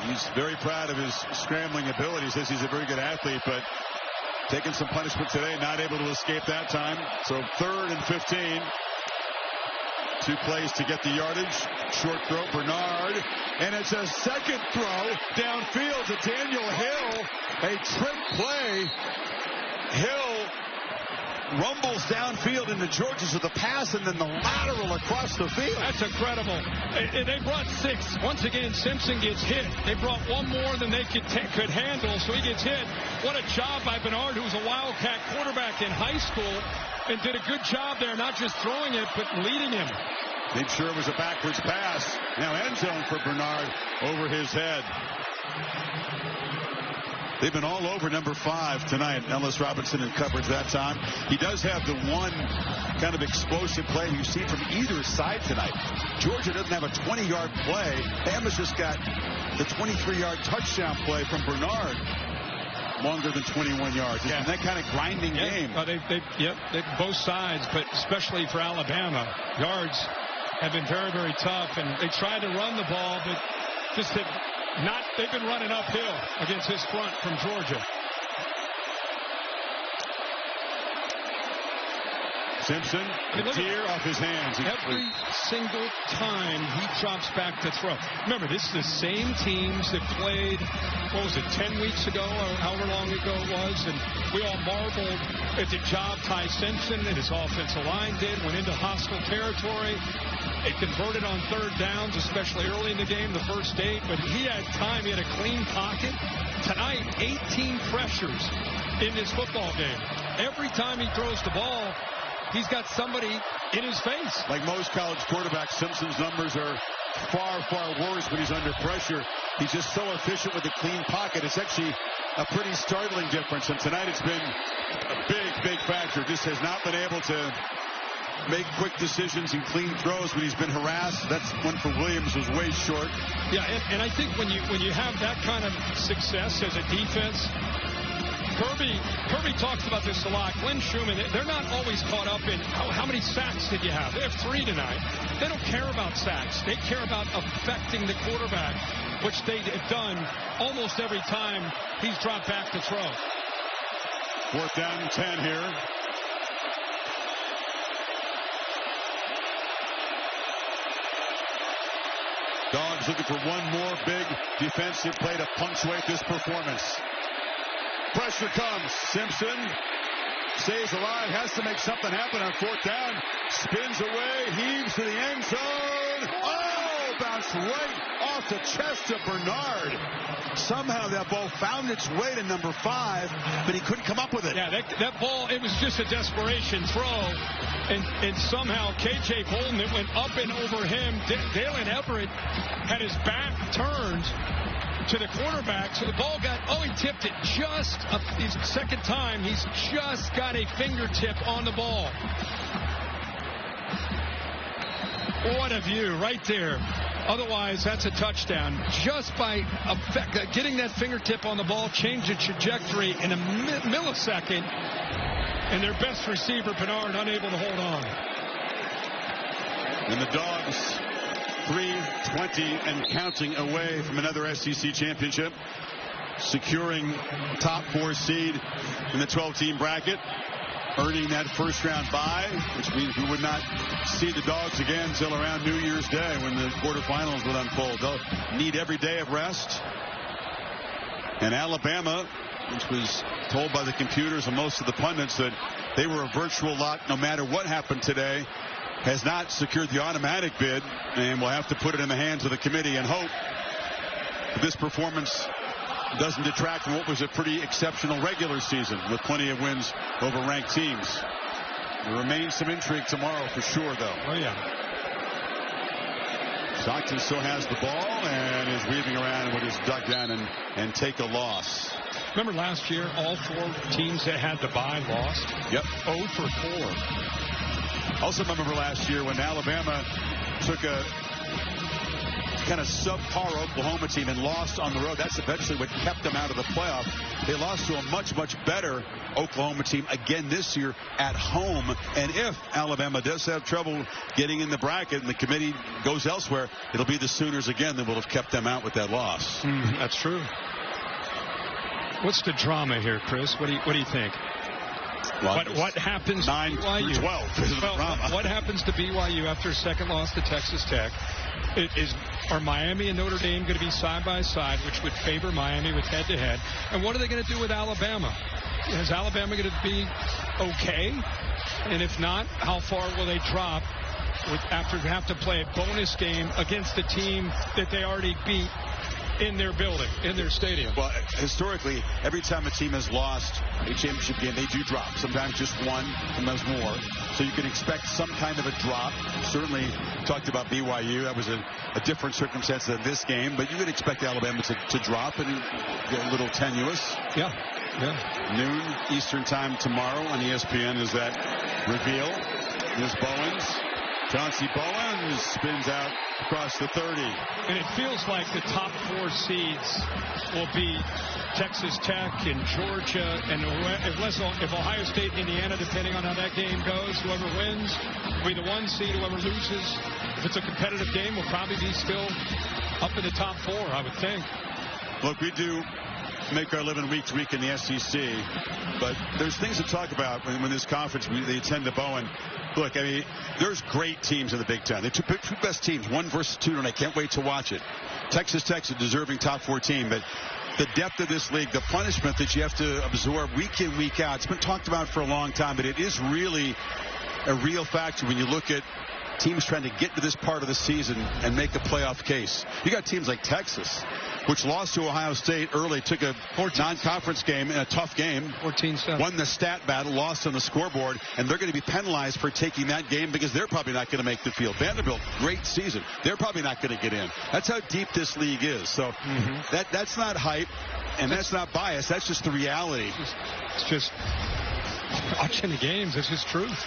He's very proud of his scrambling ability. He says he's a very good athlete, but taking some punishment today, not able to escape that time. So 3rd and 15. 2 plays to get the yardage. Short throw, Bernard. And it's a second throw downfield to Daniel Hill. A trick play. Hill rumbles downfield into Georges with a pass and then the lateral across the field. That's incredible. They brought 6. Once again, Simpson gets hit. They brought one more than they could handle, so he gets hit. What a job by Bernard, who was a Wildcat quarterback in high school, and did a good job there, not just throwing it, but leading him. Made sure it was a backwards pass. Now end zone for Bernard over his head. They've been all over number 5 tonight. Ellis Robinson in coverage that time. He does have the one kind of explosive play you see from either side tonight. Georgia doesn't have a 20-yard play. Bama's just got the 23-yard touchdown play from Bernard. Longer than 21 yards. Yeah. That kind of grinding game. They both sides, but especially for Alabama, yards have been very, very tough. And they tried to run the ball, but just have not. They've been running uphill against this front from Georgia. Simpson, the tear off his hands. Every single time he drops back to throw. Remember, this is the same teams that played, 10 weeks ago or however long ago it was, and we all marveled at the job Ty Simpson and his offensive line did, went into hostile territory. They converted on third downs, especially early in the game, the first 8, but he had time. He had a clean pocket. Tonight, 18 pressures in this football game. Every time he throws the ball, he's got somebody in his face. Like most college quarterbacks, Simpson's numbers are far, far worse when he's under pressure. He's just so efficient with a clean pocket. It's actually a pretty startling difference. And tonight it's been a big, big factor. Just has not been able to make quick decisions and clean throws when he's been harassed. That's one for Williams was way short. Yeah, and I think when you have that kind of success as a defense, Kirby talks about this a lot. Glenn Schumann, they're not always caught up in how many sacks did you have. They have 3 tonight. They don't care about sacks. They care about affecting the quarterback, which they have done almost every time he's dropped back to throw. 4th down and 10 here. Dogs looking for one more big defensive play to punctuate this performance. Pressure comes. Simpson stays alive, has to make something happen on 4th down. Spins away, heaves to the end zone. Oh, bounced right off the chest of Bernard. Somehow that ball found its way to number 5, but he couldn't come up with it. Yeah, that ball, it was just a desperation throw. And somehow K.J. Bolden, it went up and over him. Dalen Everett had his back turned to the quarterback, so the ball he tipped it just his second time. He's just got a fingertip on the ball. What a view right there. Otherwise, that's a touchdown. Just by getting that fingertip on the ball, changed the trajectory in a millisecond, and their best receiver, Bernard, unable to hold on. And the Dogs 3:20 and counting away from another SEC championship, securing top 4 seed in the 12-team bracket, earning that first-round bye, which means we would not see the Dogs again until around New Year's Day when the quarterfinals would unfold. They'll need every day of rest. And Alabama, which was told by the computers and most of the pundits that they were a virtual lock no matter what happened today, has not secured the automatic bid, and will have to put it in the hands of the committee and hope that this performance doesn't detract from what was a pretty exceptional regular season with plenty of wins over ranked teams. There remains some intrigue tomorrow for sure, though. Oh, yeah. Stockton still has the ball and is weaving around and would just duck down and take a loss. Remember last year, all 4 teams that had the bye lost? Yep. 0 for 4. Also remember last year when Alabama took a kind of subpar Oklahoma team and lost on the road. That's eventually what kept them out of the playoff. They lost to a much, much better Oklahoma team again this year at home. And if Alabama does have trouble getting in the bracket and the committee goes elsewhere, it'll be the Sooners again that will have kept them out with that loss. That's true. What's the drama here, Chris? What do you think? Well, what happens to BYU? 12 what happens to BYU after a second loss to Texas Tech? Are Miami and Notre Dame going to be side by side, which would favor Miami with head-to-head? And what are they going to do with Alabama? Is Alabama going to be okay? And if not, how far will they drop after they have to play a bonus game against a team that they already beat in their building, in their stadium? Well, historically, every time a team has lost a championship game, they do drop. Sometimes just one, sometimes more. So you can expect some kind of a drop. Certainly talked about BYU. That was a different circumstance than this game. But you would expect Alabama to drop and get a little tenuous. Yeah. Noon Eastern time tomorrow on ESPN is that reveal. Ms. Bowens. Chauncey Bowens spins out across the 30. And it feels like the top 4 seeds will be Texas Tech and Georgia, and if Ohio State and Indiana, depending on how that game goes, whoever wins will be the 1 seed. Whoever loses, if it's a competitive game, will probably be still up in the top 4, I would think. Look, we do make our living week to week in the SEC, but there's things to talk about when this conference, they attend to Bowen. Look, I mean, there's great teams in the Big Ten. The two best teams, 1 versus 2, and I can't wait to watch it. Texas Tech's a deserving top 4 team, but the depth of this league, the punishment that you have to absorb week in, week out, it's been talked about for a long time, but it is really a real factor when you look at teams trying to get to this part of the season and make a playoff case. You got teams like Texas, which lost to Ohio State early, took a non-conference game in a tough game, 14-7, won the stat battle, lost on the scoreboard, and they're going to be penalized for taking that game because they're probably not going to make the field. Vanderbilt, great season. They're probably not going to get in. That's how deep this league is. So that's not hype, and that's not bias. That's just the reality. It's just watching the games. It's just truth.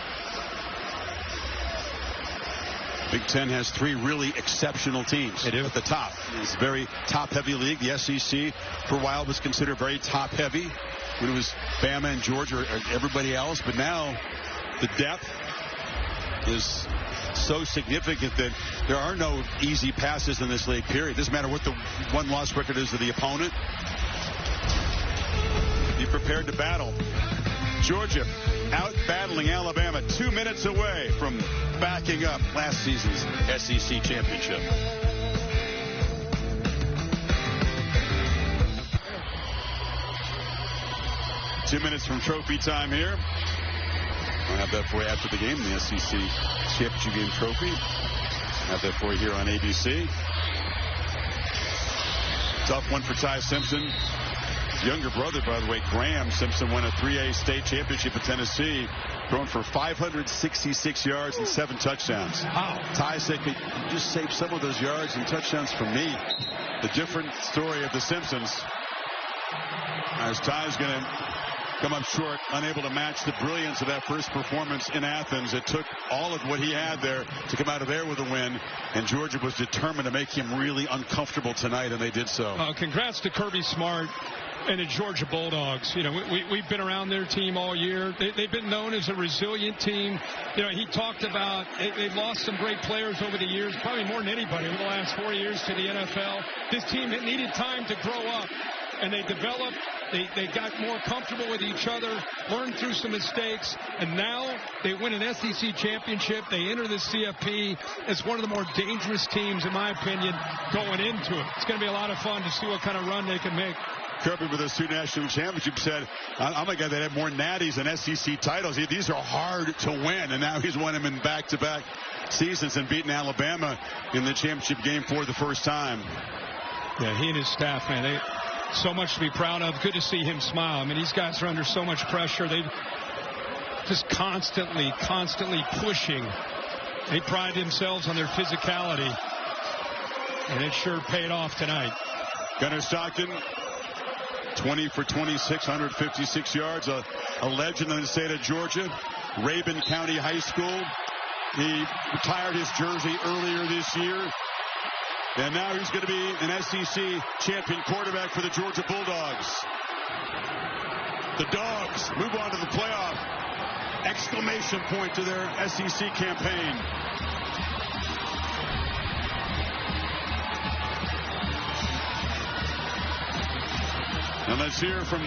Big Ten has 3 really exceptional teams at the top. It's a very top-heavy league. The SEC, for a while, was considered very top-heavy when it was Bama and Georgia or everybody else. But now the depth is so significant that there are no easy passes in this league, period. It doesn't matter what the one-loss record is of the opponent. Be prepared to battle. Georgia out battling Alabama 2 minutes away from backing up last season's SEC championship. Two minutes from trophy time here. I'll have that for you after the game, the SEC championship game trophy. I'll have that for you here on ABC. Tough one for Ty Simpson. His younger brother, by the way, Graham Simpson, won a 3A state championship in Tennessee, throwing for 566 yards and 7 touchdowns. Wow. Ty said, could you just save some of those yards and touchdowns for me? The different story of the Simpsons. As Ty's going to come up short, unable to match the brilliance of that first performance in Athens. It took all of what he had there to come out of there with a win, and Georgia was determined to make him really uncomfortable tonight, and they did so. Congrats to Kirby Smart and the Georgia Bulldogs. You know, we've been around their team all year. They've been known as a resilient team. You know, he talked about they've lost some great players over the years, probably more than anybody over the last 4 years to the NFL. This team needed time to grow up, and they developed. They got more comfortable with each other, learned through some mistakes, and now they win an SEC championship. They enter the CFP as one of the more dangerous teams, in my opinion, going into it. It's going to be a lot of fun to see what kind of run they can make. Kirby with those 2 national championships said, I'm a guy that had more natties than SEC titles. These are hard to win, and now he's won them in back-to-back seasons and beaten Alabama in the championship game for the first time. Yeah, he and his staff, man, they so much to be proud of. Good to see him smile. I mean, these guys are under so much pressure. They just constantly pushing. They pride themselves on their physicality, and it sure paid off tonight. Gunnar Stockton, 20 for 26, 156 yards, a legend in the state of Georgia. Rabun County High School. He retired his jersey earlier this year. And now he's going to be an SEC champion quarterback for the Georgia Bulldogs. The Dogs move on to the playoff. Exclamation point to their SEC campaign. And let's hear from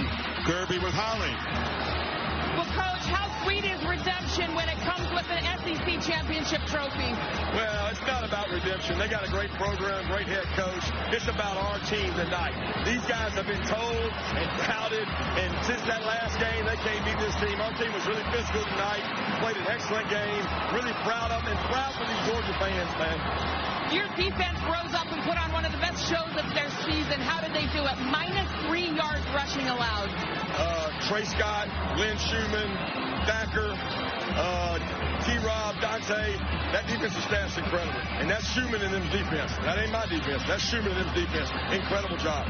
Kirby with Holly. Well, Coach, how sweet is redemption when it comes with an SEC championship trophy? Well, it's not about redemption. They got a great program, great head coach. It's about our team tonight. These guys have been told and touted, and since that last game, they can't beat this team. Our team was really physical tonight, played an excellent game, really proud of them, and proud for these Georgia fans, man. Your defense rose up and put on one of the best shows of their season. How did they do it? -3 yards rushing allowed. Trey Scott, Lynn Schumann, Thacker, T-Rob, Dante, that defensive staff's incredible. And that's Schumann and them's defense. That ain't my defense. That's Schumann and them's defense. Incredible job.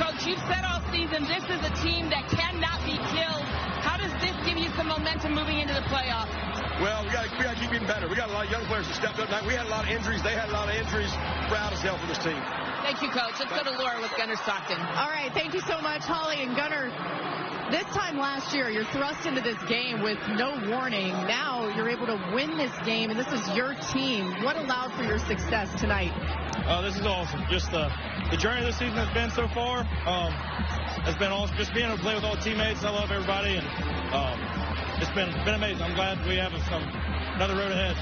Coach, you've said all season this is a team that cannot be killed. How does this give you some momentum moving into the playoffs? Well, we got to keep getting better. We got a lot of young players that stepped up tonight. We had a lot of injuries. They had a lot of injuries. Proud as hell for this team. Thank you, Coach. Let's go to Laura with Gunnar Stockton. All right. Thank you so much, Holly and Gunnar. This time last year, you're thrust into this game with no warning. Now you're able to win this game, and this is your team. What allowed for your success tonight? This is awesome. Just the journey this season has been so far. it's been awesome. Just being able to play with all the teammates. I love everybody, and it's been amazing. I'm glad we have another road ahead.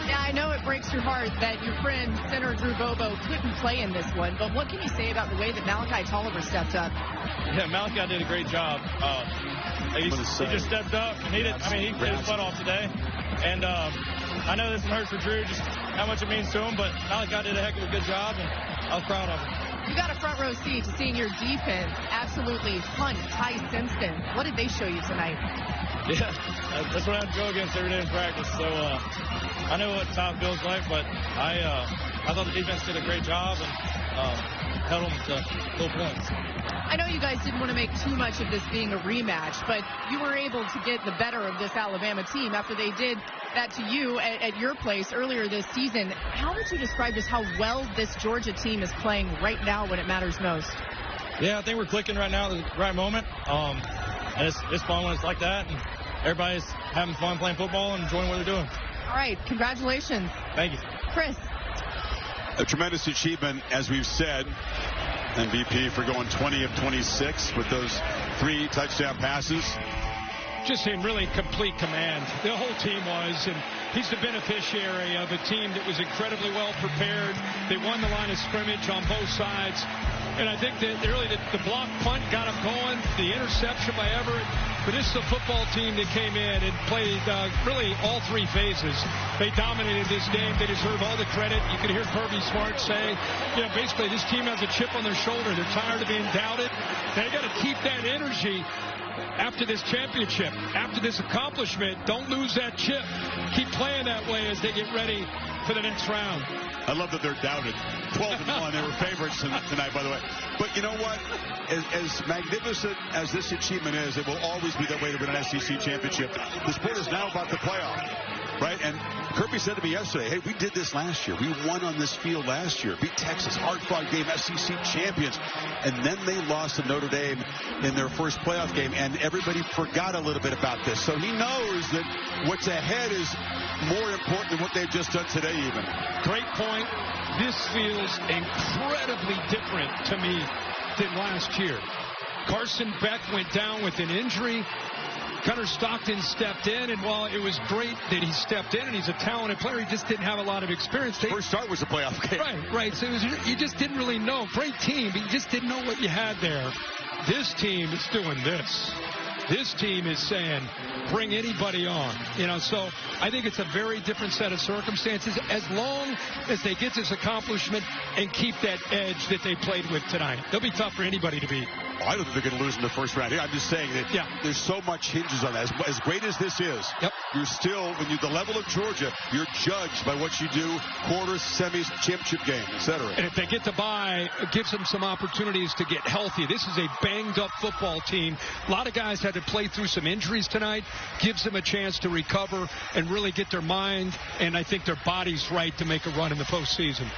Yeah, I know it breaks your heart that your friend, center Drew Bobo, couldn't play in this one, but what can you say about the way that Malachi Tolliver stepped up? Yeah, Malachi did a great job. He just stepped up, and he played his butt off today. And I know this one hurts for Drew, just how much it means to him, but Malachi did a heck of a good job, and I was proud of him. You got a front row seat to seeing your defense absolutely hunt Ty Simpson. What did they show you tonight? Yeah, that's what I have to go against every day in practice. So I know what Ty feels like, but I thought the defense did a great job and held them to low points. I know you guys didn't want to make too much of this being a rematch, but you were able to get the better of this Alabama team after they did that to you at your place earlier this season. How would you describe just how well this Georgia team is playing right now when it matters most? Yeah, I think we're clicking right now at the right moment. And it's fun when it's like that, and everybody's having fun playing football and enjoying what they're doing. All right, congratulations. Thank you. Chris. A tremendous achievement, as we've said. MVP for going 20 of 26 with those 3 touchdown passes. Just in really complete command. The whole team was, and he's the beneficiary of a team that was incredibly well prepared. They won the line of scrimmage on both sides. And I think that really the block punt got them going, the interception by Everett. But this is a football team that came in and played really all 3 phases. They dominated this game. They deserve all the credit. You could hear Kirby Smart say, basically this team has a chip on their shoulder. They're tired of being doubted. They got to keep that energy after this championship, after this accomplishment. Don't lose that chip. Keep playing that way as they get ready for the next round. I love that they're doubted. 12-1. They were favorites tonight, by the way. But you know what? As magnificent as this achievement is, it will always be that way to win an SEC championship. The sport is now about the playoff, right? And Kirby said to me yesterday, hey, we did this last year. We won on this field last year. Beat Texas, hard-fought game, SEC champions. And then they lost to Notre Dame in their first playoff game, and everybody forgot a little bit about this. So he knows that what's ahead is more important than what they've just done today even. Great point. This feels incredibly different to me than last year. Carson Beck went down with an injury. Gunnar Stockton stepped in, and while it was great that he stepped in and he's a talented player, he just didn't have a lot of experience. First start was a playoff game. Right. So you just didn't really know. Great team, but you just didn't know what you had there. This team is doing this. This team is saying, bring anybody on. So I think it's a very different set of circumstances as long as they get this accomplishment and keep that edge that they played with tonight. They'll be tough for anybody to beat. I don't think they're going to lose in the first round. I'm just saying that there's so much hinges on that. As great as this is, you're still, when you're the level of Georgia, you're judged by what you do, quarters, semis, championship game, etc. And if they get to bye, it gives them some opportunities to get healthy. This is a banged-up football team. A lot of guys had to play through some injuries tonight. Gives them a chance to recover and really get their mind and I think their bodies right to make a run in the postseason.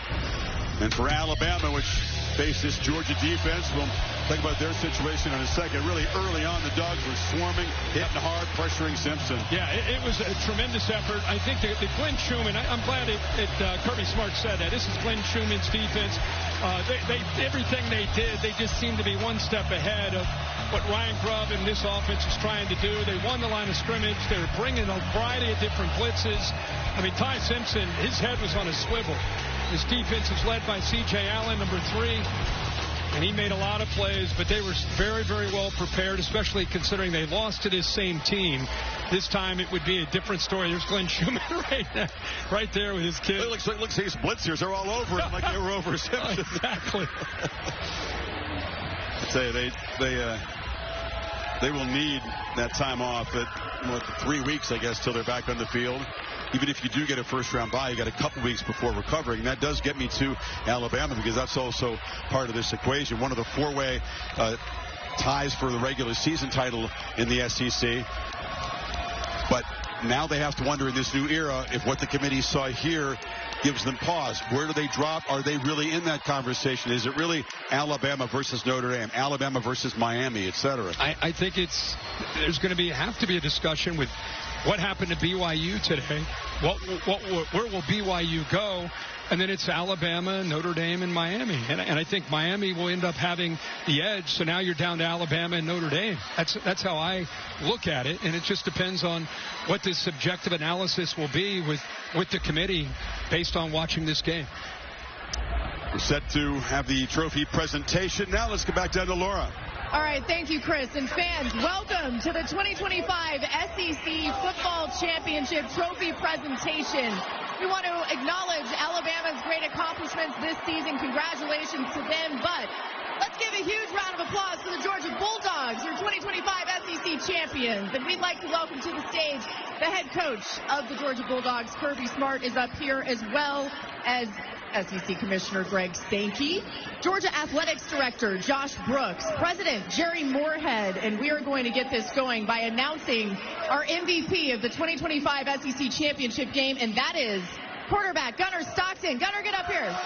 And for Alabama, which faced this Georgia defense, we'll think about their situation in a second. Really early on, the Dogs were swarming, hitting hard, pressuring Simpson. Yeah, it was a tremendous effort. I think that Glenn Schumann, I'm glad Kirby Smart said that. This is Glenn Schumann's defense. Everything they did, they just seemed to be one step ahead of what Ryan Grubb and this offense is trying to do. They won the line of scrimmage. They were bringing a variety of different blitzes. Ty Simpson, his head was on a swivel. His defense is led by C.J. Allen, number 3. And he made a lot of plays, but they were very, very well prepared, especially considering they lost to this same team. This time it would be a different story. There's Glenn Schumann right there with his kid. It looks like these blitzers are all over him like they were over Simpson. Exactly. I tell you, they will need that time off at 3 weeks, I guess, till they're back on the field. Even if you do get a first-round bye, you got a couple weeks before recovering. And that does get me to Alabama because that's also part of this equation. One of the 4-way ties for the regular season title in the SEC. But now they have to wonder in this new era if what the committee saw here gives them pause. Where do they drop? Are they really in that conversation? Is it really Alabama versus Notre Dame, Alabama versus Miami, et cetera? I think there's going to have to be a discussion with what happened to BYU today. Where will BYU go? and then it's Alabama, Notre Dame, and Miami. And I think Miami will end up having the edge. So now you're down to Alabama and Notre Dame. That's how I look at it. And it just depends on what this subjective analysis will be with the committee based on watching this game. We're set to have the trophy presentation. Now let's get back down to Laura. All right, thank you, Chris. And fans, welcome to the 2025 SEC Football Championship Trophy presentation. We want to acknowledge Alabama's great accomplishments this season. Congratulations to them. But let's give a huge round of applause to the Georgia Bulldogs, your 2025 SEC champions. And we'd like to welcome to the stage the head coach of the Georgia Bulldogs, Kirby Smart, is up here, as well as SEC Commissioner Greg Sankey, Georgia Athletics Director Josh Brooks, President Jerry Moorhead, and we are going to get this going by announcing our MVP of the 2025 SEC Championship game, and that is quarterback Gunnar Stockton. Gunnar, get up here.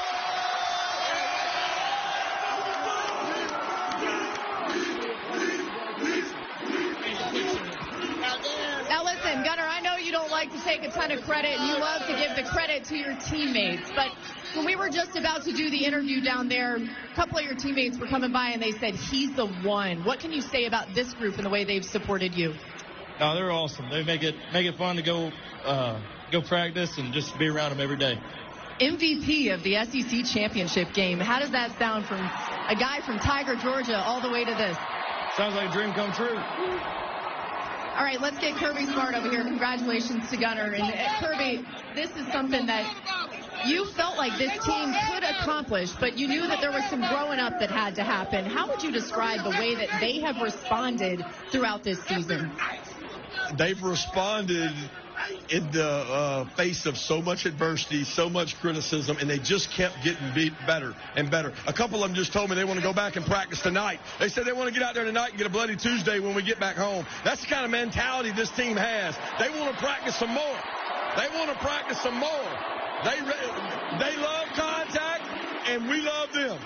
Now listen, Gunnar, I know you don't like to take a ton of credit, and you love to give the credit to your teammates, but when we were just about to do the interview down there, a couple of your teammates were coming by and they said, he's the one. What can you say about this group and the way they've supported you? No, they're awesome. They make it fun to go practice and just be around them every day. MVP of the SEC Championship game. How does that sound from a guy from Tiger, Georgia, all the way to this? Sounds like a dream come true. All right, let's get Kirby Smart over here. Congratulations to Gunnar. And Kirby, this is something that you felt like this team could accomplish, but you knew that there was some growing up that had to happen. How would you describe the way that they have responded throughout this season? They've responded in the face of so much adversity, so much criticism, and they just kept getting better and better. A couple of them just told me they want to go back and practice tonight. They said they want to get out there tonight and get a bloody Tuesday when we get back home. That's the kind of mentality this team has. They want to practice some more. They want to practice some more. They love contact, and we love them.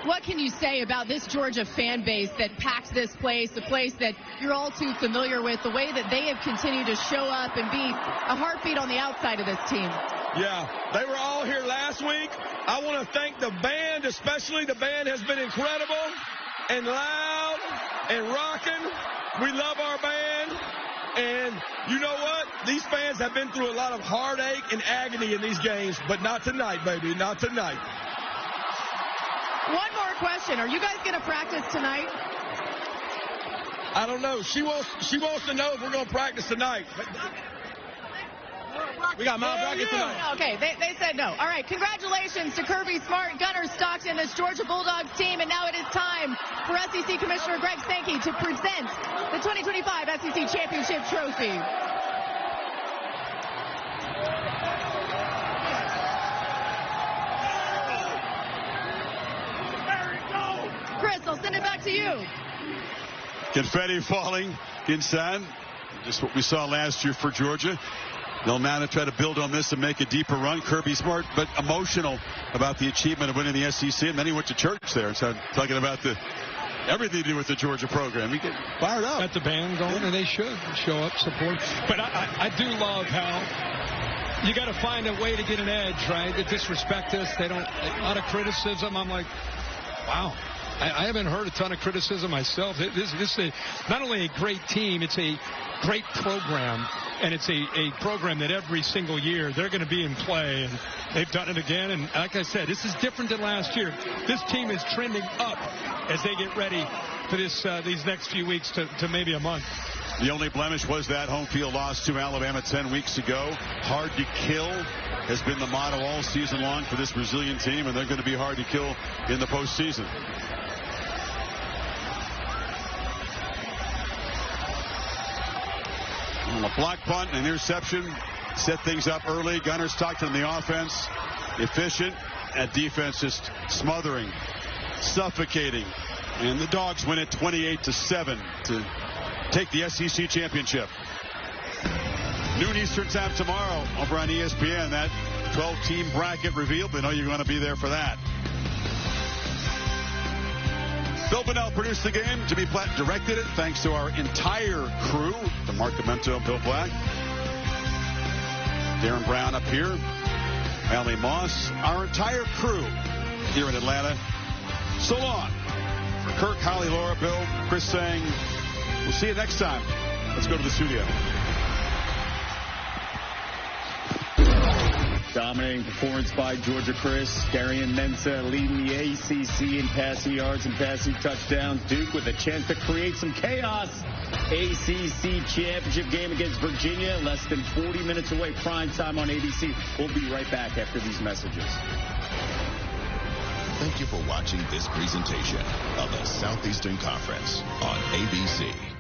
What can you say about this Georgia fan base that packs this place, a place that you're all too familiar with, the way that they have continued to show up and be a heartbeat on the outside of this team? Yeah, they were all here last week. I want to thank the band, especially. The band has been incredible and loud and rocking. We love our band. And you know what? These fans have been through a lot of heartache and agony in these games, but not tonight, baby, not tonight. One more question. Are you guys going to practice tonight? I don't know. She wants to know if we're going to practice tonight. We got Mount Bracket tonight. Okay, they said no. All right, congratulations to Kirby Smart, Gunnar Stockton, this Georgia Bulldogs team, and now it is time for SEC Commissioner Greg Sankey to present the 2025 SEC Championship Trophy. Chris, I'll send it back to you. Confetti falling inside. Just what we saw last year for Georgia. They'll now try to build on this and make a deeper run. Kirby Smart, but emotional about the achievement of winning the SEC. And then he went to church there and started talking about everything to do with the Georgia program. He get fired up. Got the band going, and they should show up, support. But I do love how you got to find a way to get an edge, right? They disrespect us. They don't. A lot of criticism. I'm like, wow. I haven't heard a ton of criticism myself. This is not only a great team, it's a great program, and it's a program that every single year they're going to be in play, and they've done it again. And like I said, this is different than last year. This team is trending up as they get ready for these next few weeks to maybe a month. The only blemish was that home field loss to Alabama 10 weeks ago. Hard to kill has been the motto all season long for this Brazilian team, and they're going to be hard to kill in the postseason. A block punt, an interception, set things up early. Gunnar Stockton on the offense, efficient. At defense, just smothering, suffocating. And the Dogs win it 28-7 to take the SEC championship. Noon Eastern time tomorrow over on ESPN. That 12-team bracket revealed. We know you're going to be there for that. Bill Bunnell produced the game. Jimmy Platt directed it. Thanks to our entire crew, to Mark Demento and Bill Black. Darren Brown up here. Allie Moss, our entire crew here in Atlanta. So long. For Kirk, Holly, Laura, Bill, Chris saying, we'll see you next time. Let's go to the studio. Dominating performance by Georgia Chris. Darian Mensah leading the ACC in passing yards and passing touchdowns. Duke with a chance to create some chaos. ACC championship game against Virginia, less than 40 minutes away. Prime time on ABC. We'll be right back after these messages. Thank you for watching this presentation of the Southeastern Conference on ABC.